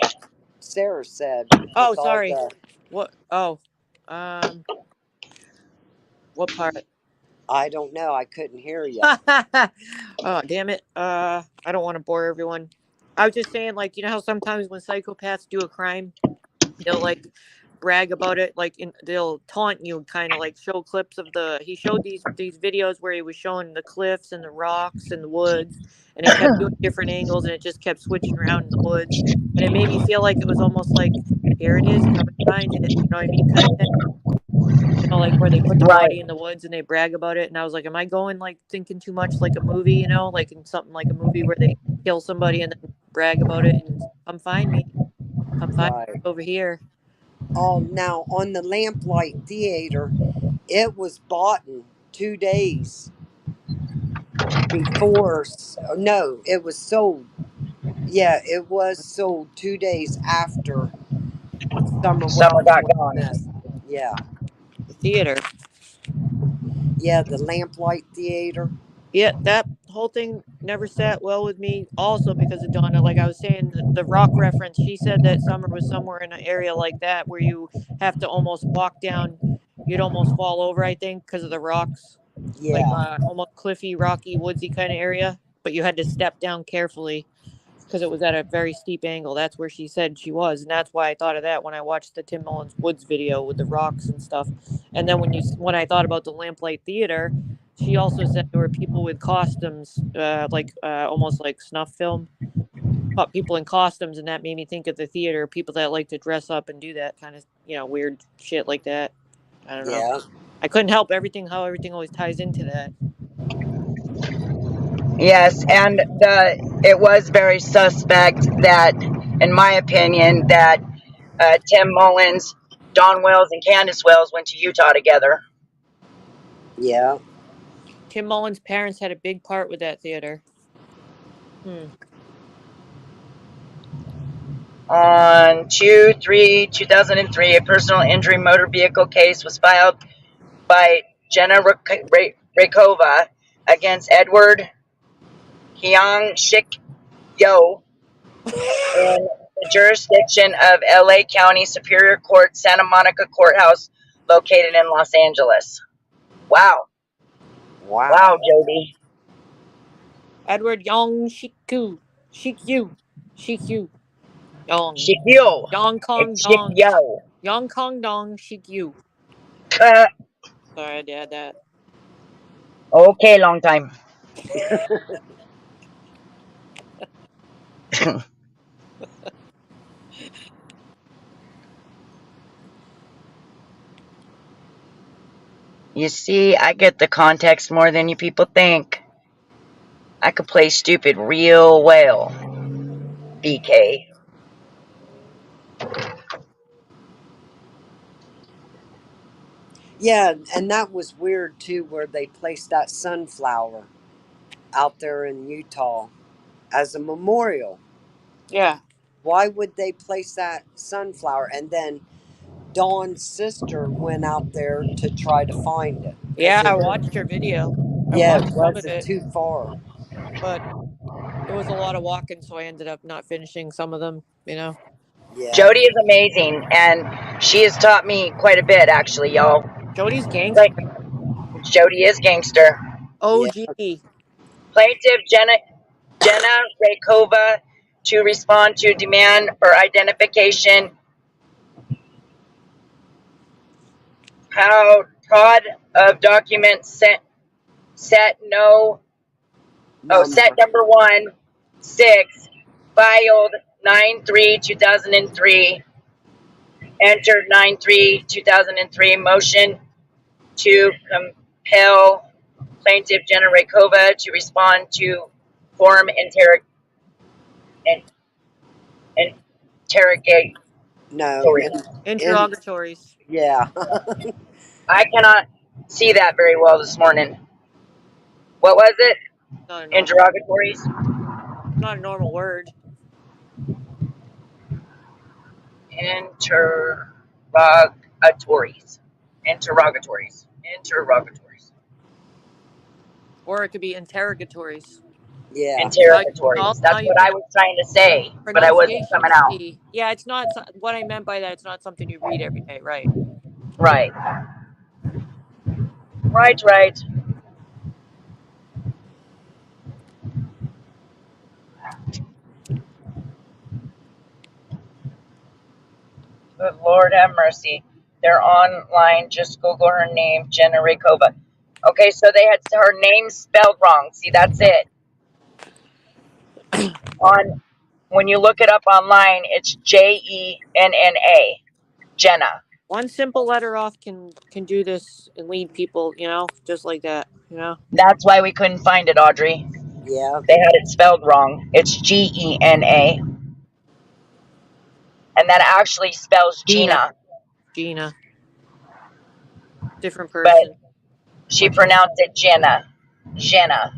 Sarah said Oh, with all sorry. the. What? Oh, um, what part? I don't know. I couldn't hear you. Oh, damn it. I don't want to bore everyone. I was just saying, like, you know how sometimes when psychopaths do a crime, they'll like brag about it, like they'll taunt you, kind of like show clips of the. He showed these videos where he was showing the cliffs and the rocks and the woods, and it kept doing different angles, and it just kept switching around in the woods, and it made me feel like it was almost like, here it is, come and find it, you know what I mean, kind of thing. You know, like where they put the Right. body in the woods and they brag about it. And I was like, am I going like thinking too much like a movie, you know, like in something like a movie where they kill somebody and then brag about it and come find me. Come find me Right. over here. Oh, now on the Lamplight Theater, it was bought in 2 days before. No, it was sold. Yeah, it was sold 2 days after Summer Summer Wells got was gone. missed. Yeah. The theater. Yeah, the Lamplight Theater. Yeah, that whole thing never sat well with me. Also because of Donna, like I was saying, the rock reference. She said that Summer was somewhere in an area like that where you have to almost walk down. You'd almost fall over, I think, because of the rocks. Like Yeah. almost cliffy, rocky, woodsy kind of area. But you had to step down carefully because it was at a very steep angle. That's where she said she was, and that's why I thought of that when I watched the Tim Mullins Woods video with the rocks and stuff. And then when I thought about the Lamplight Theater, she also said there were people with costumes, almost like snuff film, people in costumes, and that made me think of the theater. People that like to dress up and do that kind of weird shit like that. I don't know. Yeah. I couldn't help how everything always ties into that. Yes, and it was very suspect that, in my opinion, that Tim Mullins, Don Wells, and Candace Wells went to Utah together. Yeah. Tim Mullins' parents had a big part with that theater. On 2/3/2003, a personal injury motor vehicle case was filed by Jenna Rakova against Edward Hyang Shik Yo in the jurisdiction of LA County Superior Court Santa Monica Courthouse, located in Los Angeles. Wow, Wow. Jody. Edward Yong Shikyu. Yong. Shikyo. Yong Kong It's Dong. Shikyo. Yong Kong Dong Shikyu. Uh, Sorry, I had to add that. okay, long time. You see, I get the context more than you people think. I could play stupid real well, BK. Yeah, and that was weird too, where they placed that sunflower out there in Utah as a memorial. Yeah. Why would they place that sunflower? And then Dawn's sister went out there to try to find it Yeah, because I watched your video. I yeah, watched it some of wasn't it, too far. but it was a lot of walking, so I ended up not finishing some of them, you know. Yeah, Jody is amazing, and she has taught me quite a bit, actually, y'all. Jody's Like, gangster. Jody is gangster. yeah, OG. Plaintiff Jenna Rakova to respond to demand for identification. How prod of documents set number. number 1 6 filed 9/3/2003, entered 9/3/2003, motion to compel plaintiff Jenna Rakova to respond to form interrogatory. No, and Interrogatories. yeah, I cannot see that very well this morning. What was it? Not a normal Interrogatories? not a normal word. Interrogatories. Interrogatories. Or it could be interrogatories. yeah, Interrogatories. All That's you what I was trying to say, but I wasn't pronunciation coming is out. key. Yeah, it's not what I meant by that. It's not something you read every day, right? Right. Right. Good Lord have mercy. They're online. Just Google her name, Jenna Rakova. Okay, so they had her name spelled wrong. See, that's it. On When you look it up online, it's Jenna. Jenna. One simple letter off can do this and lead people, you know, just like that, you know. That's why we couldn't find it, Audrey. yeah. They had it spelled wrong. It's Gena. And that actually spells Gina. Gina. Gina. Different But person. she Much pronounced it Jenna. Jenna.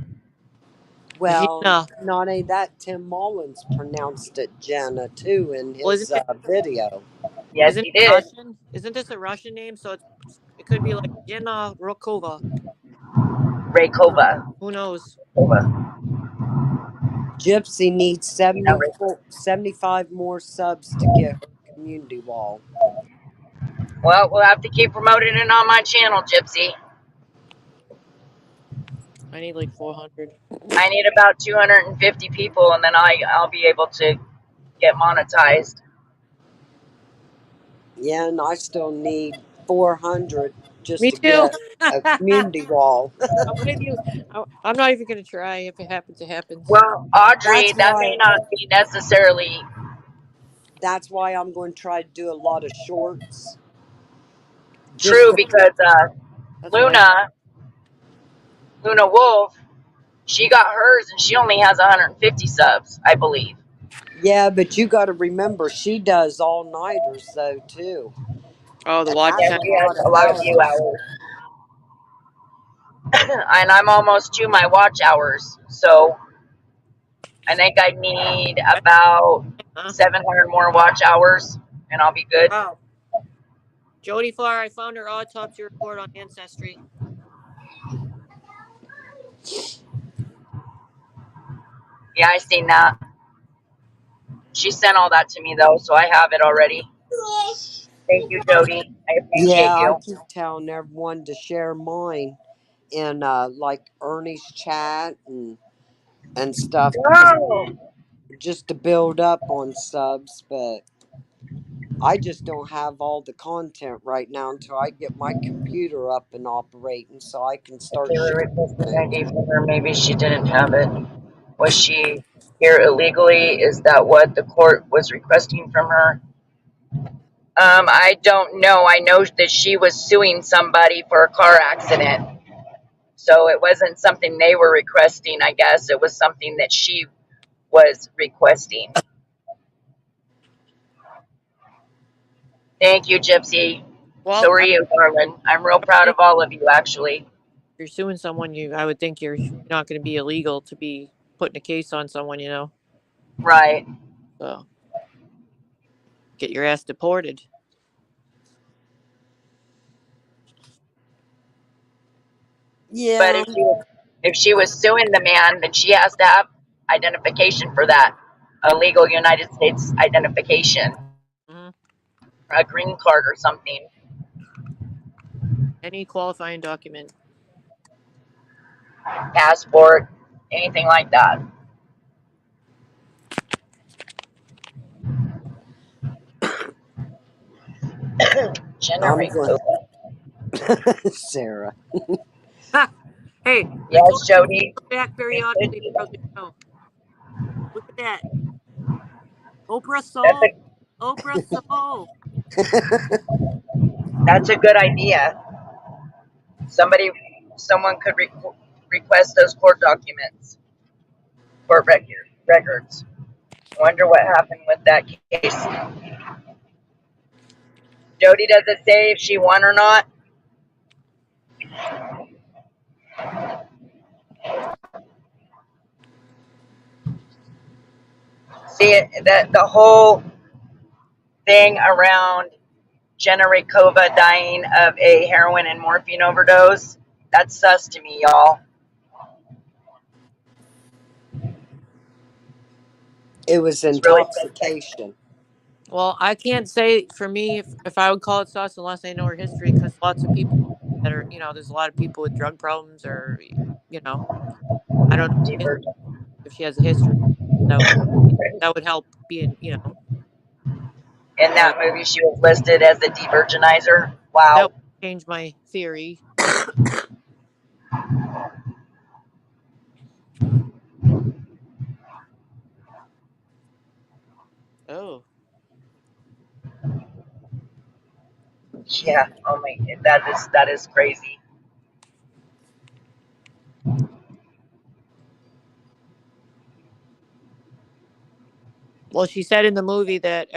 Well, Gina. not only that, Tim Mullins pronounced it Jenna too in Well, his video. Yes, isn't he it did. Russian? Isn't this a Russian name? So it could be like Gina Rokova. Rakova. Who knows? Gypsy needs Yeah, 75 more subs to get her community wall. well, we'll have to keep promoting it on my channel, Gypsy. I need like 400. I need about 250 people, and then I'll be able to get monetized. Yeah, and I still need 400 just Me to too. get a community wall. I'm with you. I'm not even gonna try. If it happens, it happens. Well, Audrey, That's that may why not be necessarily I'm going to try to do a lot of shorts. Just true to, because That's what I. Luna Wolf, she got hers and she only has 150 subs, I believe. yeah, but you got to remember she does all nighters though too, Oh, the and watch Yeah, that's time. a she has lot of a lot of view hours. hours. And I'm almost to my watch hours. So I think I need about Huh? 700 more watch hours and I'll be good. Wow. Jody Farr, I found her autopsy report on Ancestry. Yeah, I seen that. She sent all that to me though, so I have it already. Thank you, Jody. I appreciate Yeah, I you. keep telling everyone to share mine in like Ernie's chat and stuff Oh, just to build up on subs, but I just don't have all the content right now until I get my computer up and operating so I can If start they were sharing requesting things. ID from her, maybe she didn't have it. Was she here illegally? Is that what the court was requesting from her? I don't know. I know that she was suing somebody for a car accident. So it wasn't something they were requesting, I guess. It was something that she was requesting. Thank you, Gypsy. So Well, are you, darling. I'm real proud of all of you, actually. you're suing someone, I would think you're not going to be illegal to be putting a case on someone, Right. So get your ass deported. But Yeah, if she was suing the man, then she has to have identification for that. A legal United States identification. Hmm. A green card or something. Any qualifying document. Passport. Anything like that. I'm Generate going, code. Sarah. Ha! Hey, I told Yes, you to Jody. come back periodically throughout the show. Look at that. Oprah That's Soul. Oprah Soul. that's a good idea. Somebody, someone could request those court documents, court records. I wonder what happened with that case. Jody, does it say if she won or not? See that the whole thing around Jenna Rakova dying of a heroin and morphine overdose. That's sus to me, y'all. It was It's really sus. intoxication. Well, I can't say for me if I would call it sus unless I know her history, because lots of people that are, there's a lot of people with drug problems or, I don't know if she has a history. That would that would help being, In that would that movie, she was listed as a de-virginizer. that Wow. would change my theory. Oh. Yeah. Oh my. That is crazy. Well, she said in the movie that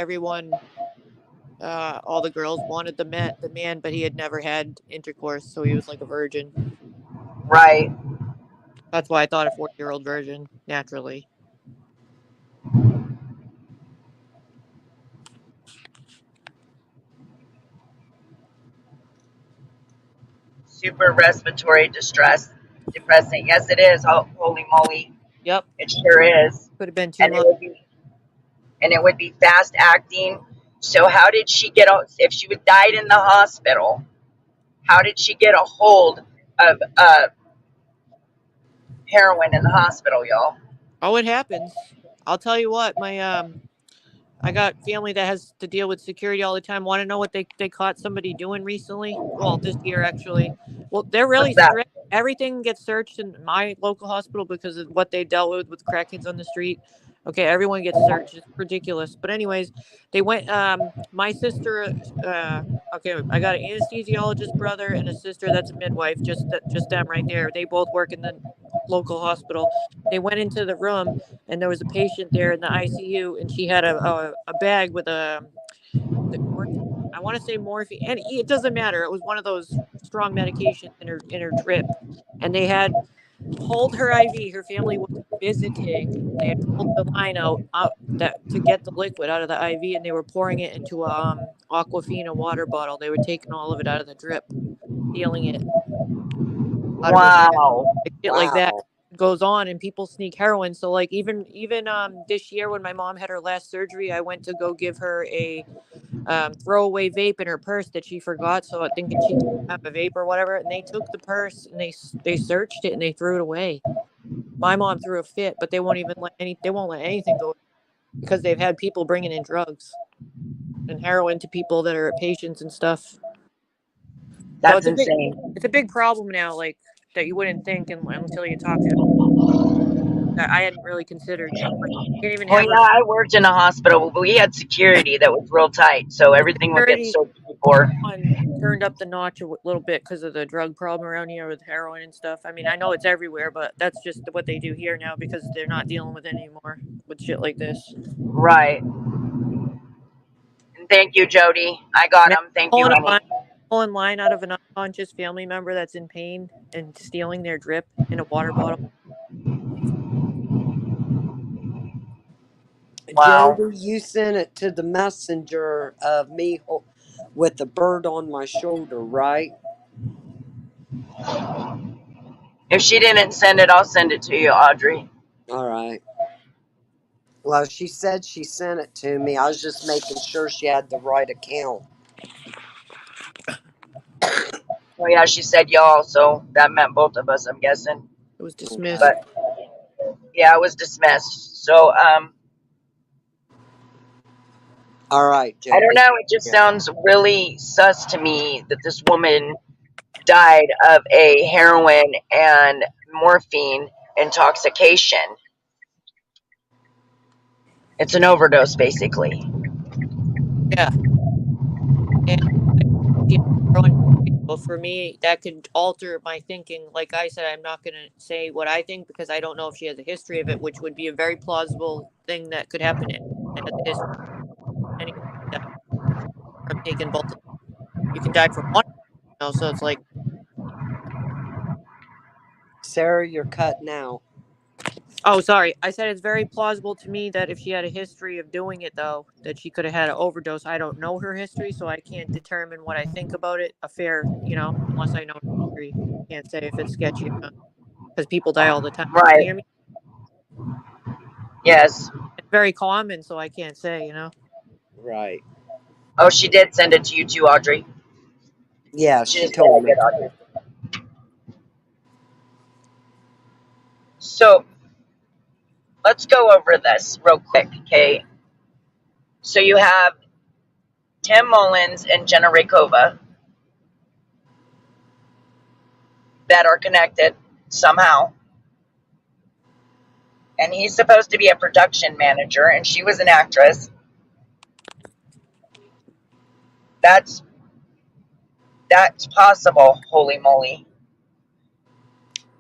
all the girls wanted the man, but he had never had intercourse, so he was like a virgin. Right. That's why I thought a 40-year-old virgin naturally. Super respiratory distress, depressing. Yes, it is. Oh, holy moly, Yep, it sure is. could have been 2 And it months. would be fast acting. So how did she get? If she would died in the hospital, how did she get a hold of heroin in the hospital, y'all? Oh, it happens. I'll tell you what, I got family that has to deal with security all the time. Want to know what they caught somebody doing recently? Well, this year actually. Well, they're really What's that? strict. Everything gets searched in my local hospital because of what they dealt with crackheads on the street. Okay, everyone gets searched. It's ridiculous. But anyways, they went. My sister. Okay, I got an anesthesiologist brother and a sister that's a midwife. Just them right there. They both work in the local hospital. They went into the room and there was a patient there in the ICU, and she had a bag with I want to say morphine, and it doesn't matter. It was one of those strong medications in her drip, and they had pulled her IV. Her family was visiting. They had pulled the line out that to get the liquid out of the IV, and they were pouring it into a Aquafina water bottle. They were taking all of it out of the drip, stealing it out of her bag. Wow. Shit like that Wow. goes on, and people sneak heroin. So like even this year when my mom had her last surgery, I went to go give her a throwaway vape in her purse that she forgot, so thinking she didn't have a vape or whatever, and they took the purse and they searched it and they threw it away. My mom threw a fit, but they won't let anything go because they've had people bringing in drugs. and heroin to people that are patients and stuff. So That's it's insane. a big problem now, like that you wouldn't think until you talk to that I hadn't really considered. Like, you can't even Well, have her yeah, I worked in a hospital, but we had security that was real tight, so everything would get security searched before. on turned up the notch a little bit because of the drug problem around here with heroin and stuff. I mean, I know it's everywhere, but that's just what they do here now because they're not dealing with it anymore with shit like this. Right. Thank you, Jody. I got Now, him. Thank you, honey. pulling line out of an unconscious family member that's in pain and stealing their drip in a water bottle. Wow. Jody, you sent it to the messenger of me with a bird on my shoulder, right? If she didn't send it, I'll send it to you, Audrey. All right. Well, she said she sent it to me. I was just making sure she had the right account. Oh yeah, she said y'all, so that meant both of us, I'm guessing. It was Okay. dismissed. But yeah, it was dismissed. So All right, I don't Jody. know, it just Yeah. sounds really sus to me that this woman died of a heroin and morphine intoxication. It's an overdose, basically. Yeah. And yeah, heroin, well, for me, that could alter my thinking. Like I said, I'm not going to say what I think because I don't know if she has a history of it, which would be a very plausible thing that could happen to anyone that has a history. Anyone can die from taking both. You can die from one, so it's like, Sarah, you're cut now. oh, sorry. I said it's very plausible to me that if she had a history of doing it, though, that she could have had an overdose. I don't know her history, so I can't determine what I think about it. A fair, unless I know her history. Can't say if it's sketchy or not. Because people die all the time. You Right. hear me? Yes. It's very common, so I can't say. Right. Oh, she did send it to you too, Audrey. Yeah, She she just said I told me. did, Audrey. So let's go over this real quick, okay? So you have Tim Mullins and Jenna Rakova that are connected somehow. And he's supposed to be a production manager, and she was an actress. That's possible, holy moly.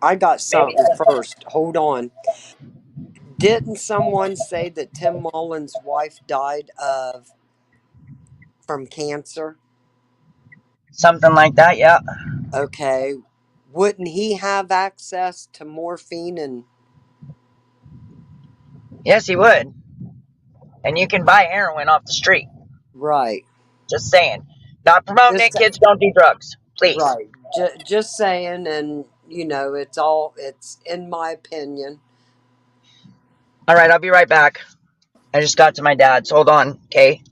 I got Maybe. something first. Hold on. Didn't someone say that Tim Mullen's wife died from cancer? Something like that, yeah. Okay. Wouldn't he have access to morphine and Yes, he would. And you can buy heroin off the street. right? Just saying. Not promoting Just it, kids don't do drugs. Please. right. Just saying, and it's in my opinion. All right, I'll be right back. I just got to my dad's. Hold on, okay?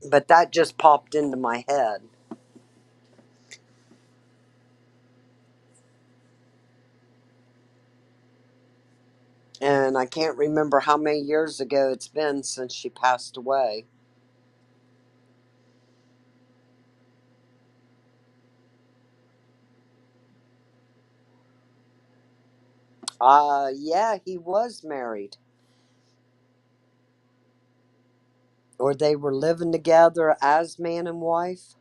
But that just popped into my head. And I can't remember how many years ago it's been since she passed away. Yeah, he was married. Or they were living together as man and wife.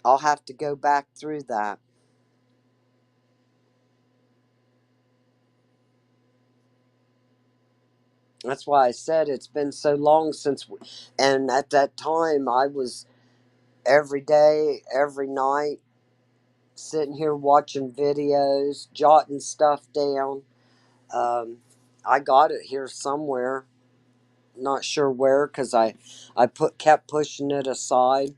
I'll have to go back through that. That's why I said it's been so long since, and at that time I was every day, every night, sitting here watching videos, jotting stuff down. I got it here somewhere, not sure where, because kept pushing it aside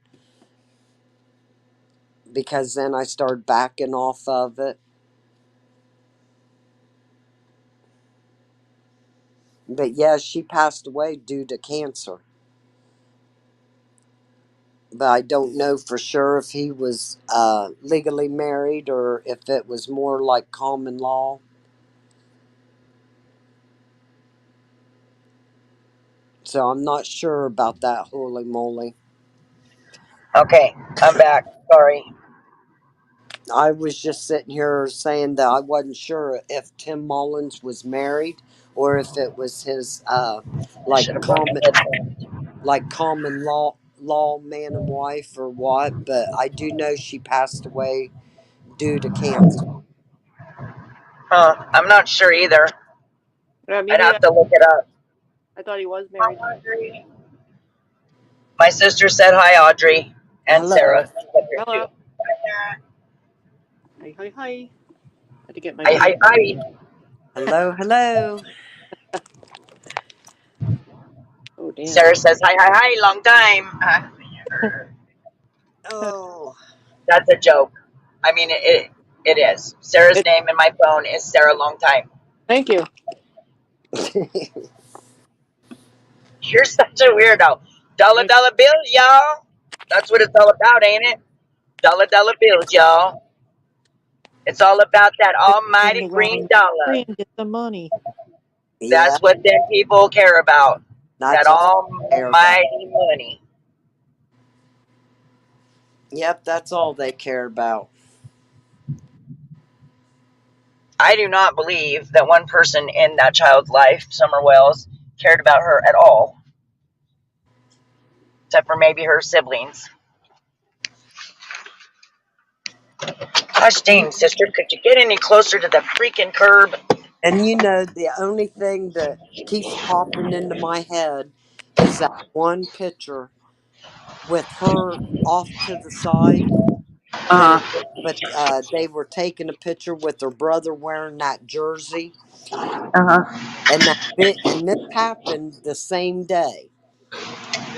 because then I started backing off of it. But yeah, she passed away due to cancer. But I don't know for sure if he was legally married or if it was more like common law. So I'm not sure about that holy moly. Okay, I'm back. Sorry. I was just sitting here saying that I wasn't sure if Tim Mullins was married or if it was his I like should have brought my headphones. common law man and wife or what, but I do know she passed away due to cancer. Huh? I'm not sure either. Yeah, me I'd neither. have to look it up. I thought he was married. My sister said hi, Audrey and Hello. Sarah. She's up here Hello. too. Hi, hi, hi. Had to get my Hi. Hello. Oh damn. Sarah says hi, long time. Oh. That's a joke. I mean, it is. Sarah's name in my phone is Sarah Long Time. Thank you. You're such a weirdo. Dollar bills, y'all. That's what it's all about, ain't it? Dollar bills, y'all. It's all about that almighty green dollar. Get the money. Yeah, That's what them people care about. That that's all they care about. almighty money. Yep, that's all they care about. I do not believe that one person in that child's life, Summer Wells, cared about her at all. Except for maybe her siblings. Gosh dang, sister, could you get any closer to the freaking curb? And you know, the only thing that keeps popping into my head is that one picture with her off to the side. They, but they were taking a picture with her brother wearing that jersey, and and this happened the same day.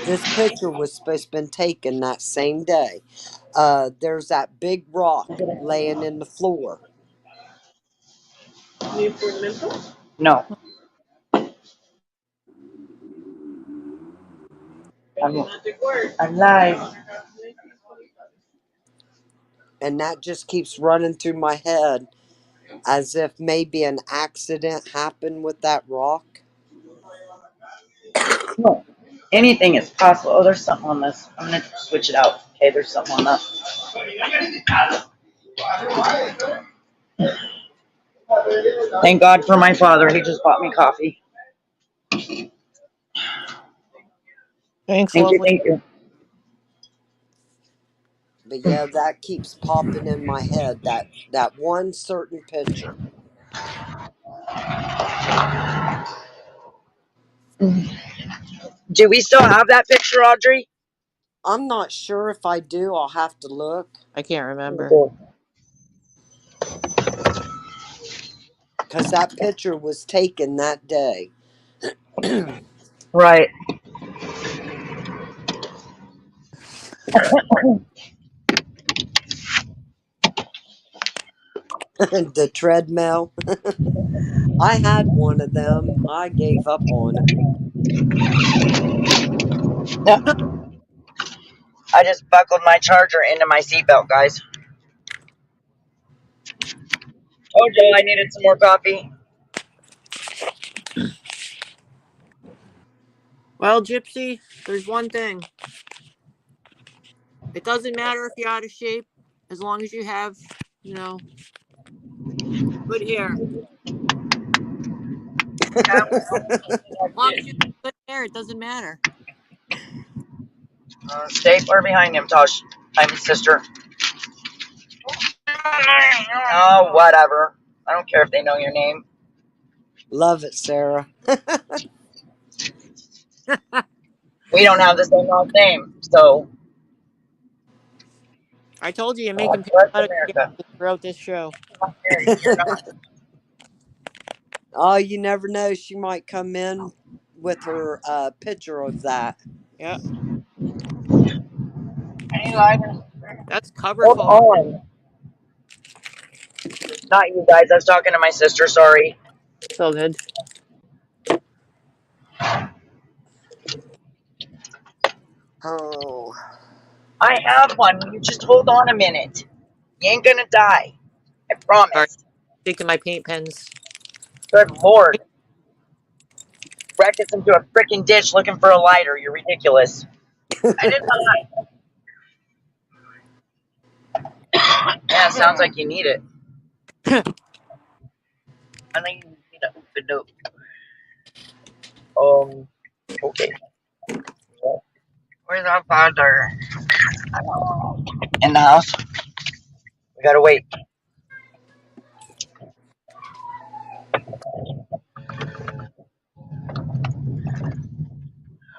This picture was supposed to have been taken that same day. There's that big rock laying in the floor. No. I'm live. And that just keeps running through my head as if maybe an accident happened with that rock. No. Anything is possible. Oh, there's something on this. I'm going to switch it out. Okay, there's something on that. Thank God for my father. He just bought me coffee. Thanks, Thank lovely. you. But yeah, that keeps popping in my head. That one certain picture. Do we still have that picture, Audrey? I'm not sure if I do. I'll have to look. I can't remember. Because that picture was taken that day. Right. The treadmill. I had one of them. I gave up on it. I just buckled my charger into my seatbelt, guys. Oh, Joe, I needed some more coffee. Well, Gypsy, there's one thing. It doesn't matter if you're out of shape, as long as you have, good hair. As long as you have good hair, it doesn't matter. Stay far behind him, Tosh. I'm his sister. Oh, whatever. I don't care if they know your name. Love it, Sarah. We don't have the same last name, so. I told you, you're making Bless America throughout this show. You're not. Oh, you never know. She might come in with her picture of that. Yeah, Any lighters? that's cover Hold photo. on. Not you guys. I was talking to my sister. Sorry. So good. Oh. I have one. You just hold on a minute. You ain't gonna die. I promise. Sorry. Sticking my paint pens. Good Lord. breakfast into a freaking dish looking for a lighter. You're ridiculous. I did not. Yeah, sounds like you need it. I think you need to open up. Okay. Where's our father? In the house. We gotta wait.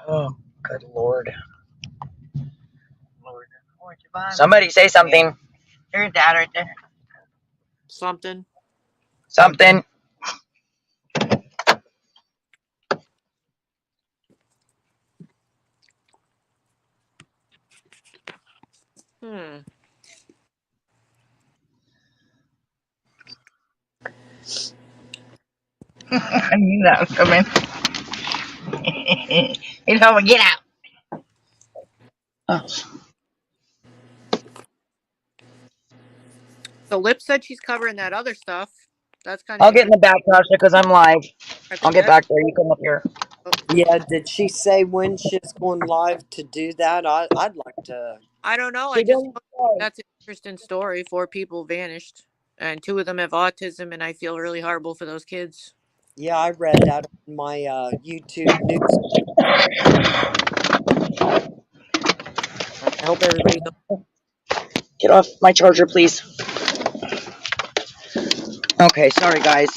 Oh, good Lord. Somebody say something. There's Dad right there. Something. Something. Hmm. I knew that was coming. He's home. Get out. Oh. So Lip said she's covering that other stuff. That's kind of I'll get in the back, Tasha, because I'm live. I I'll think get that's back there. You come up here. Yeah, did she say when she's going live to do that? I'd like to. I don't know. I She just didn't say. that's an interesting story. 4 people vanished, and 2 of them have autism, and I feel really horrible for those kids. Yeah, I read that on my YouTube news. I hope everybody's Get off my charger, please. Okay, sorry, guys.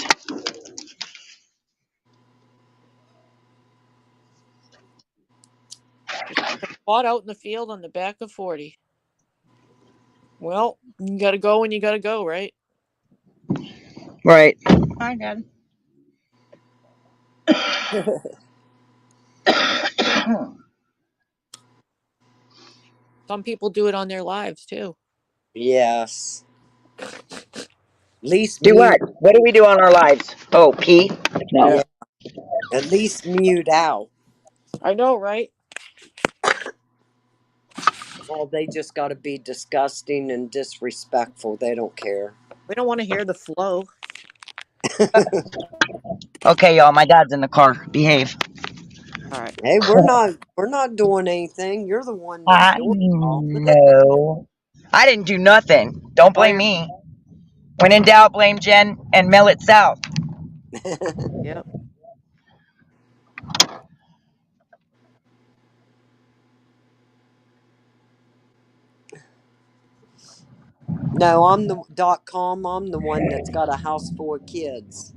fought out in the field on the back of 40. Well, you gotta go when you gotta go, right? Right. Hi, Dad. Some people do it on their lives too. Yes. Least Do mute. what? What do we do on our lives? Oh, pee? No. Yeah. At least mute out. I know, right? Oh, they just got to be disgusting and disrespectful. They don't care. We don't want to hear the flow. Okay, y'all. My dad's in the car. Behave. All right. Hey, we're not doing anything. You're the one that's I doing it all. know. I didn't do nothing. Don't blame me. When in doubt, blame Jen and mail it south. Yep. No, I'm the .com. I'm the one that's got a house full of kids.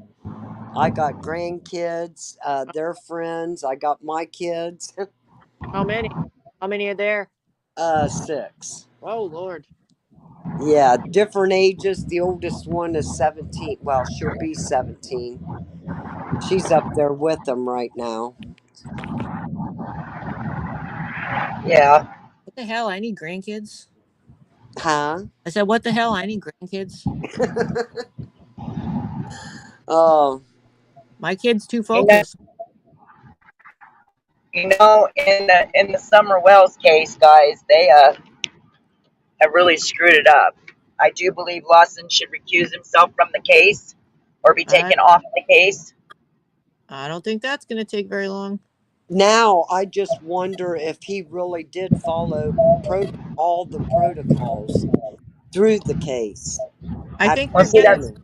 I got grandkids, their friends. I got my kids. How many? How many are there? 6. Oh Lord. Yeah, different ages. The oldest one is 17. Well, she'll be 17. She's up there with them right now. Yeah. What the hell? I need grandkids. Huh? I said, what the hell? I need grandkids. Oh, My kid's too You know, focused. in the Summer Wells case, guys, they have really screwed it up. I do believe Lawson should recuse himself from the case or be I taken off the case. don't think that's gonna take very long. now I just wonder if he really did follow all the protocols through the case I at think the Well, they're see, getting. beginning.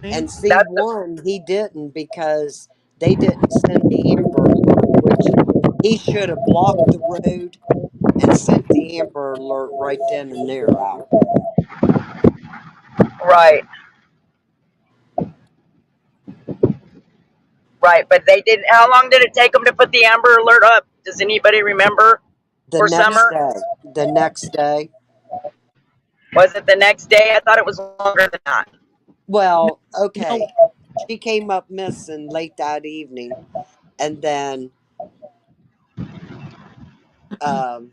Man, And see, that's the, one, he didn't because they didn't send the Amber Alert, which he should have blocked the road and sent the Amber Alert right then and there out. right, right. But they didn't. How long did it take them to put the Amber Alert up? Does anybody remember? The For next Summer, day, the next day. was it the next day? I thought it was longer than that. Well, no, okay. She came up missing late that evening, and then um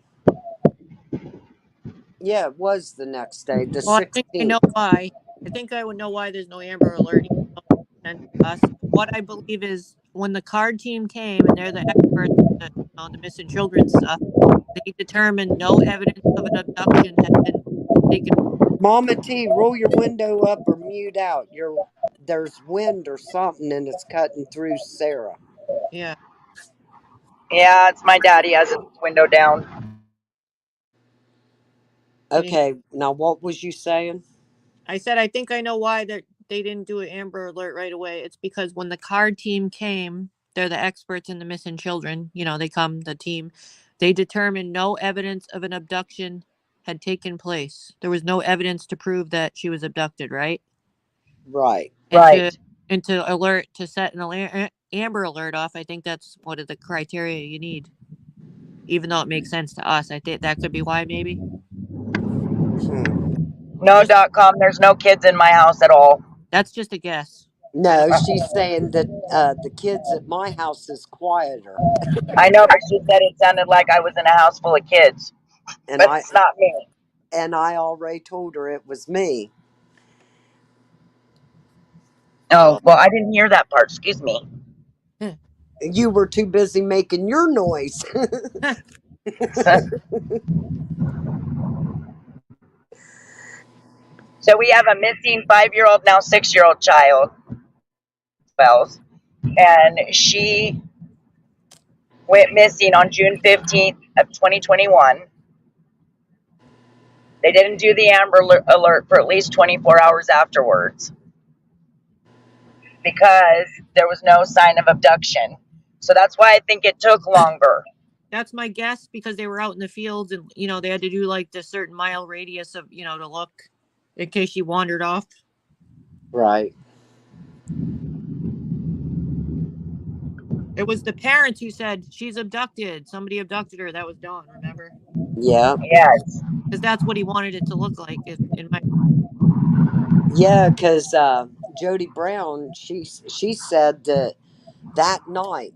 yeah, it was the next day, the well, I think I 16th. know why. I think I would know why there's no Amber Alert even though it's sent to us. What I believe is when the card team came and they're the experts on the missing children stuff, they determined no evidence of an abduction had been taken. Mama T, roll your window up or mute out. There's wind or something and it's cutting through Sarah. Yeah. Yeah, it's my daddy has his window down. Okay, now what was you saying? I said I think I know why they didn't do an Amber Alert right away. It's because when the card team came, they're the experts in the missing children. You know, they come, the team. They determined no evidence of an abduction had taken place. There was no evidence to prove that she was abducted, right? Right. And Right. to set an Amber Alert off, I think that's one of the criteria you need. Even though it makes sense to us, I think that could be why maybe. No Just .com. There's no kids in my house at all. that's just a guess. No, she's saying that the kids at my house is quieter, I know, but she said it sounded like I was in a house full of kids, and but it's not me. I already told her it was me. Oh, well, I didn't hear that part. Excuse me. You were too busy making your noise. So we have a missing 5-year-old, now 6-year-old child, Wells, and she went missing on June 15th of 2021. They didn't do the Amber Alert for at least 24 hours afterwards because there was no sign of abduction. So that's why I think it took longer. That's my guess because they were out in the fields and they had to do like the certain mile radius of to look in case she wandered off. Right. It was the parents who said she's abducted. Somebody abducted her. That was Dawn, remember? Yeah. Yes. Because that's what he wanted it to look like. Yeah, because Jody Brown, she said that night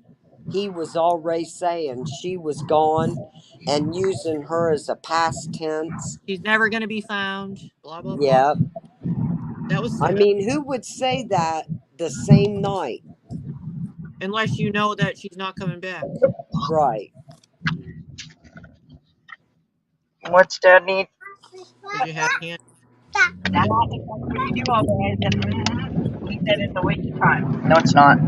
he was already saying she was gone and using her as a past tense. She's never going to be found. Blah, blah, blah. Yeah. That was I mean, who would say that the same night? unless you know that she's not coming back. Right. What's Dad need? Did you have hand? That's what you do all day. He said it's a waste of time. No, it's not.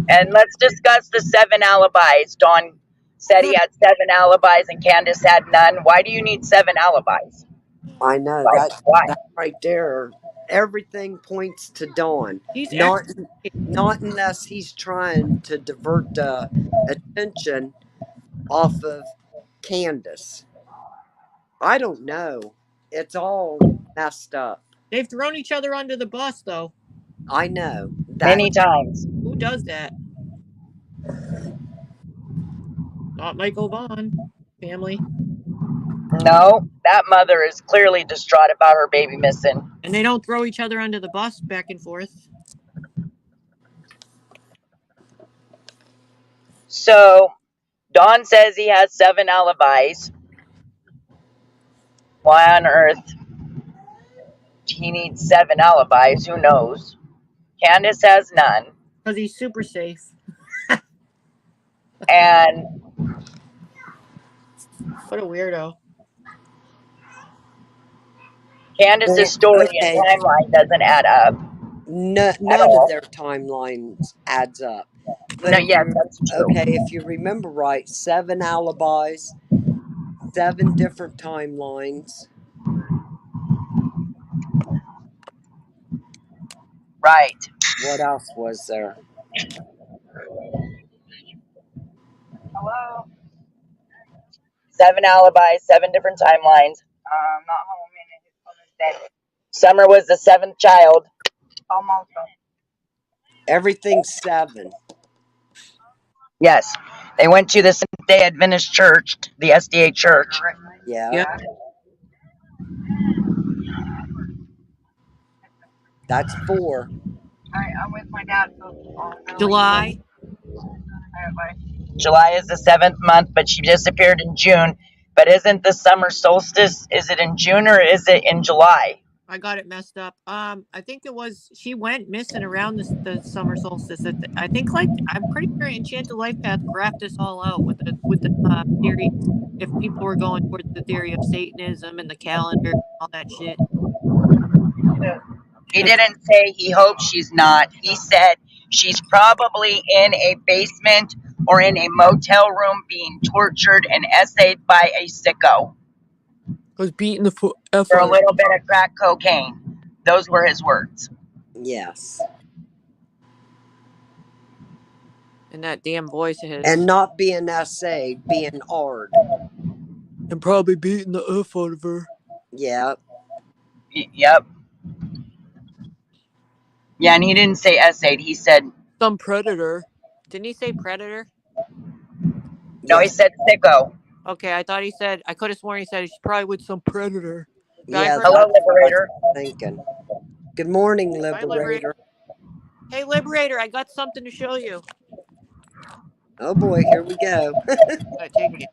And let's discuss the 7 alibis. Dawn said he had 7 alibis and Candace had none. Why do you need 7 alibis? I know Why? that right there. Everything points to Dawn. He's Not unless he's trying to divert attention off of Candace. I don't know. It's all messed up. They've thrown each other under the bus, though. I know. Many times. Who does that? Not Michael Vaughn family. No, that mother is clearly distraught about her baby missing. And they don't throw each other under the bus back and forth. So, Dawn says he has 7 alibis. Why on earth he needs 7 alibis? Who knows? Candace has none. Because he's super safe. And what a weirdo. Candace's story and timeline doesn't add up. None of their timelines adds up. But no, yes, that's true. Okay, if you remember right, 7 alibis, 7 different timelines. Right. What else was there? Hello? 7 alibis, 7 different timelines. Not home and his phone is dead. Summer was the 7th child. Almost. Everything's 7. Yes. They went to the Seventh-day Adventist Church, the SDA Church. Yeah. That's 4. I'm with my dad. July. July is the 7th month, but she disappeared in June. But isn't the summer solstice, is it in June or is it in July? I got it messed up. I think it was, she went missing around the summer solstice. I think, I'm pretty sure Enchanted Life Path graphed this all out with the theory. If people were going towards the theory of Satanism and the calendar and all that shit. He didn't say he hopes she's not. He said she's probably in a basement or in a motel room being tortured and essayed by a sicko Was beating the F for a out of her. little bit of crack cocaine. Those were his words. Yes. And that damn voice of his. And not being SA, being ARD. And probably beating the F out of her. Yeah. Yep. Yeah, and he didn't say essayed. He said, Some predator. Didn't he say predator? no, he Yes. said sicko. Okay, I thought he said, I could have sworn he said she's probably with some predator. But I Yeah, heard, Hello, that's what I Liberator. was thinking. Good morning, Liberator. Liberator. Hey, Liberator, I got something to show you. Oh boy, here we go. Take me.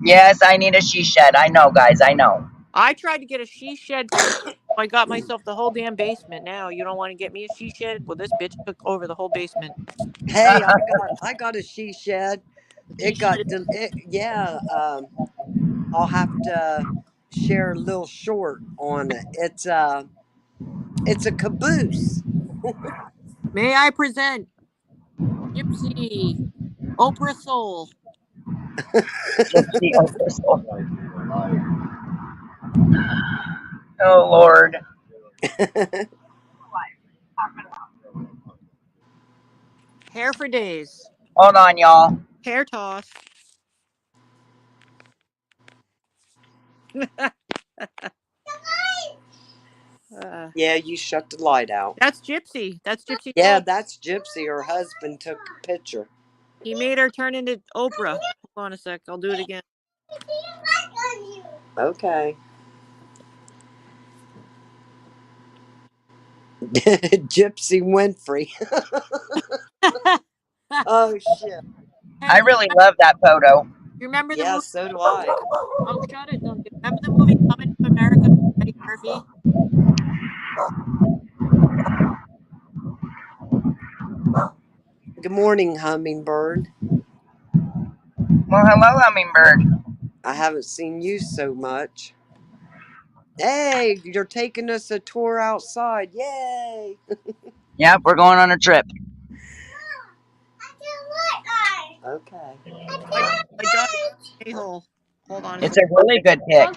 Yes, I need a she shed. I know, guys. I know. I tried to get a she shed for so I got myself the whole damn basement. Now you don't want to get me a she shed? Well, this bitch took over the whole basement. Hey, I got a she shed. Yeah. I'll have to share a little short on it. It's a caboose. May I present Gypsy Oprah Soul? Gypsy O'Bristol. Oh, Lord. Hair for days. Hold on, y'all. Hair toss. Yeah, you shut the light out. That's Gypsy. That's Gypsy. Yeah, Soul. that's Gypsy. Her husband took a picture. He made her turn into Oprah. Hold on a sec. I'll do it again. Okay. Gypsy Winfrey. Oh shit. I really love that photo. You remember the Yeah, movie? so do I. Oh, shut it, Duncan. Remember the movie Coming to America with Eddie Murphy? Good morning, Hummingbird. Well, hello, Hummingbird. I haven't seen you so much. Hey, you're taking us a tour outside. Yay! Yep, we're going on a trip. Okay. My daughter's a-hole. Hold on a It's sec. a really good pic.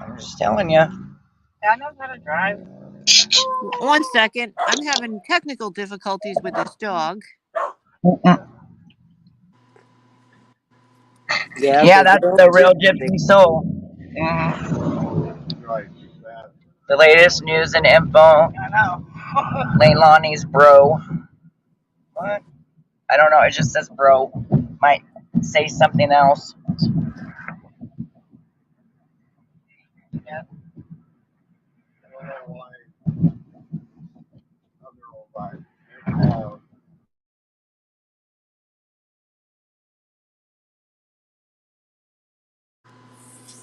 I'm just telling you. Dad knows how to drive. 1 second. I'm having technical difficulties with this dog. Yeah, that's the real Gypsy Soul. Mhm. The latest news and info. I know. Leilani's bro. What? I don't know. It just says bro. Might say something else. Yeah.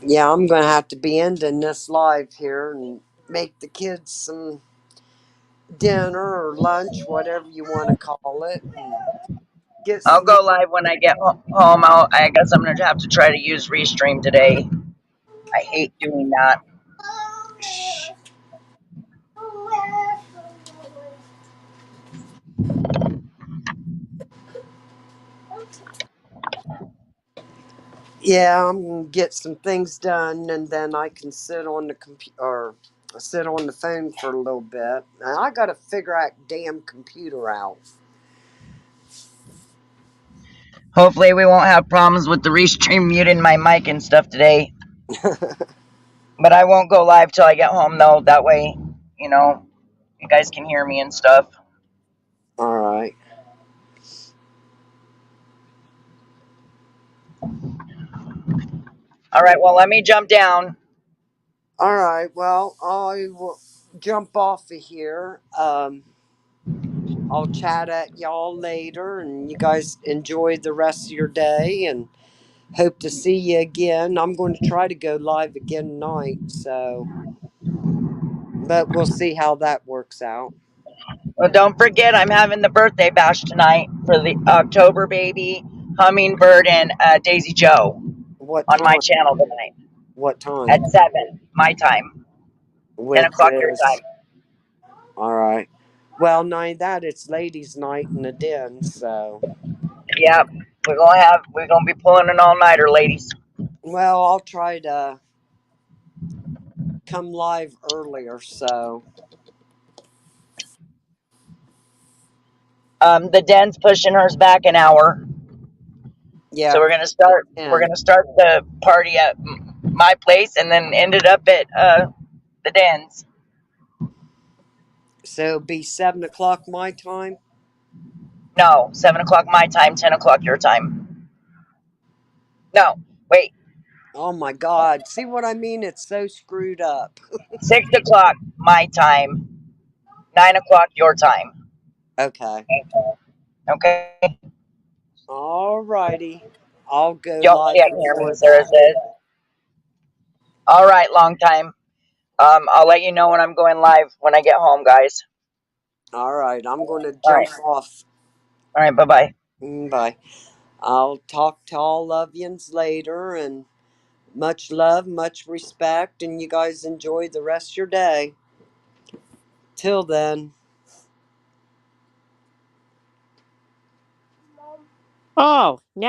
Yeah, I'm gonna have to be ending this live here and make the kids some dinner or lunch, whatever you want to call it. And get I'll some. go live when I get home. I guess I'm gonna have to try to use Restream today. I hate doing that. Yeah, I'm gonna get some things done, and then I can sit on the computer or sit on the phone for a little bit. And I gotta figure that damn computer out. Hopefully, we won't have problems with the Restream muting my mic and stuff today. But I won't go live till I get home, though. That way, you guys can hear me and stuff. All right. All right, well, let me jump down. All right. Well, I will jump off of here. I'll chat at y'all later, and you guys enjoy the rest of your day, and hope to see you again. I'm going to try to go live again tonight, but we'll see how that works out. Well, don't forget, I'm having the birthday bash tonight for the October baby, Hummingbird, and Daisy Joe What on my time? channel tonight What time? at 7 my time, 10 Which o'clock your is time. all right. Well, not that it's ladies' night in the den, so Yep, we're gonna be pulling an all nighter, ladies. well, I'll try to come live earlier. So The den's pushing hers back an hour, yeah, so we're gonna start. We're and gonna start the party at my place, and then ended up at the den's. so it'll be 7 o'clock my time. No, 7 o'clock my time, 10 o'clock your time. No, wait, Oh my God! See what I mean? It's so screwed up. 6 o'clock my time, 9 o'clock your time. Okay. Okay. All righty. I'll go Y'all live can't hear me, before Sarah that. says. All right, long time. I'll let you know when I'm going live when I get home, guys. All right. I'm going to All right. jump off. All right. Bye bye. Bye. I'll talk to all of yous later, and much love, much respect, and you guys enjoy the rest of your day. Till then. Oh, now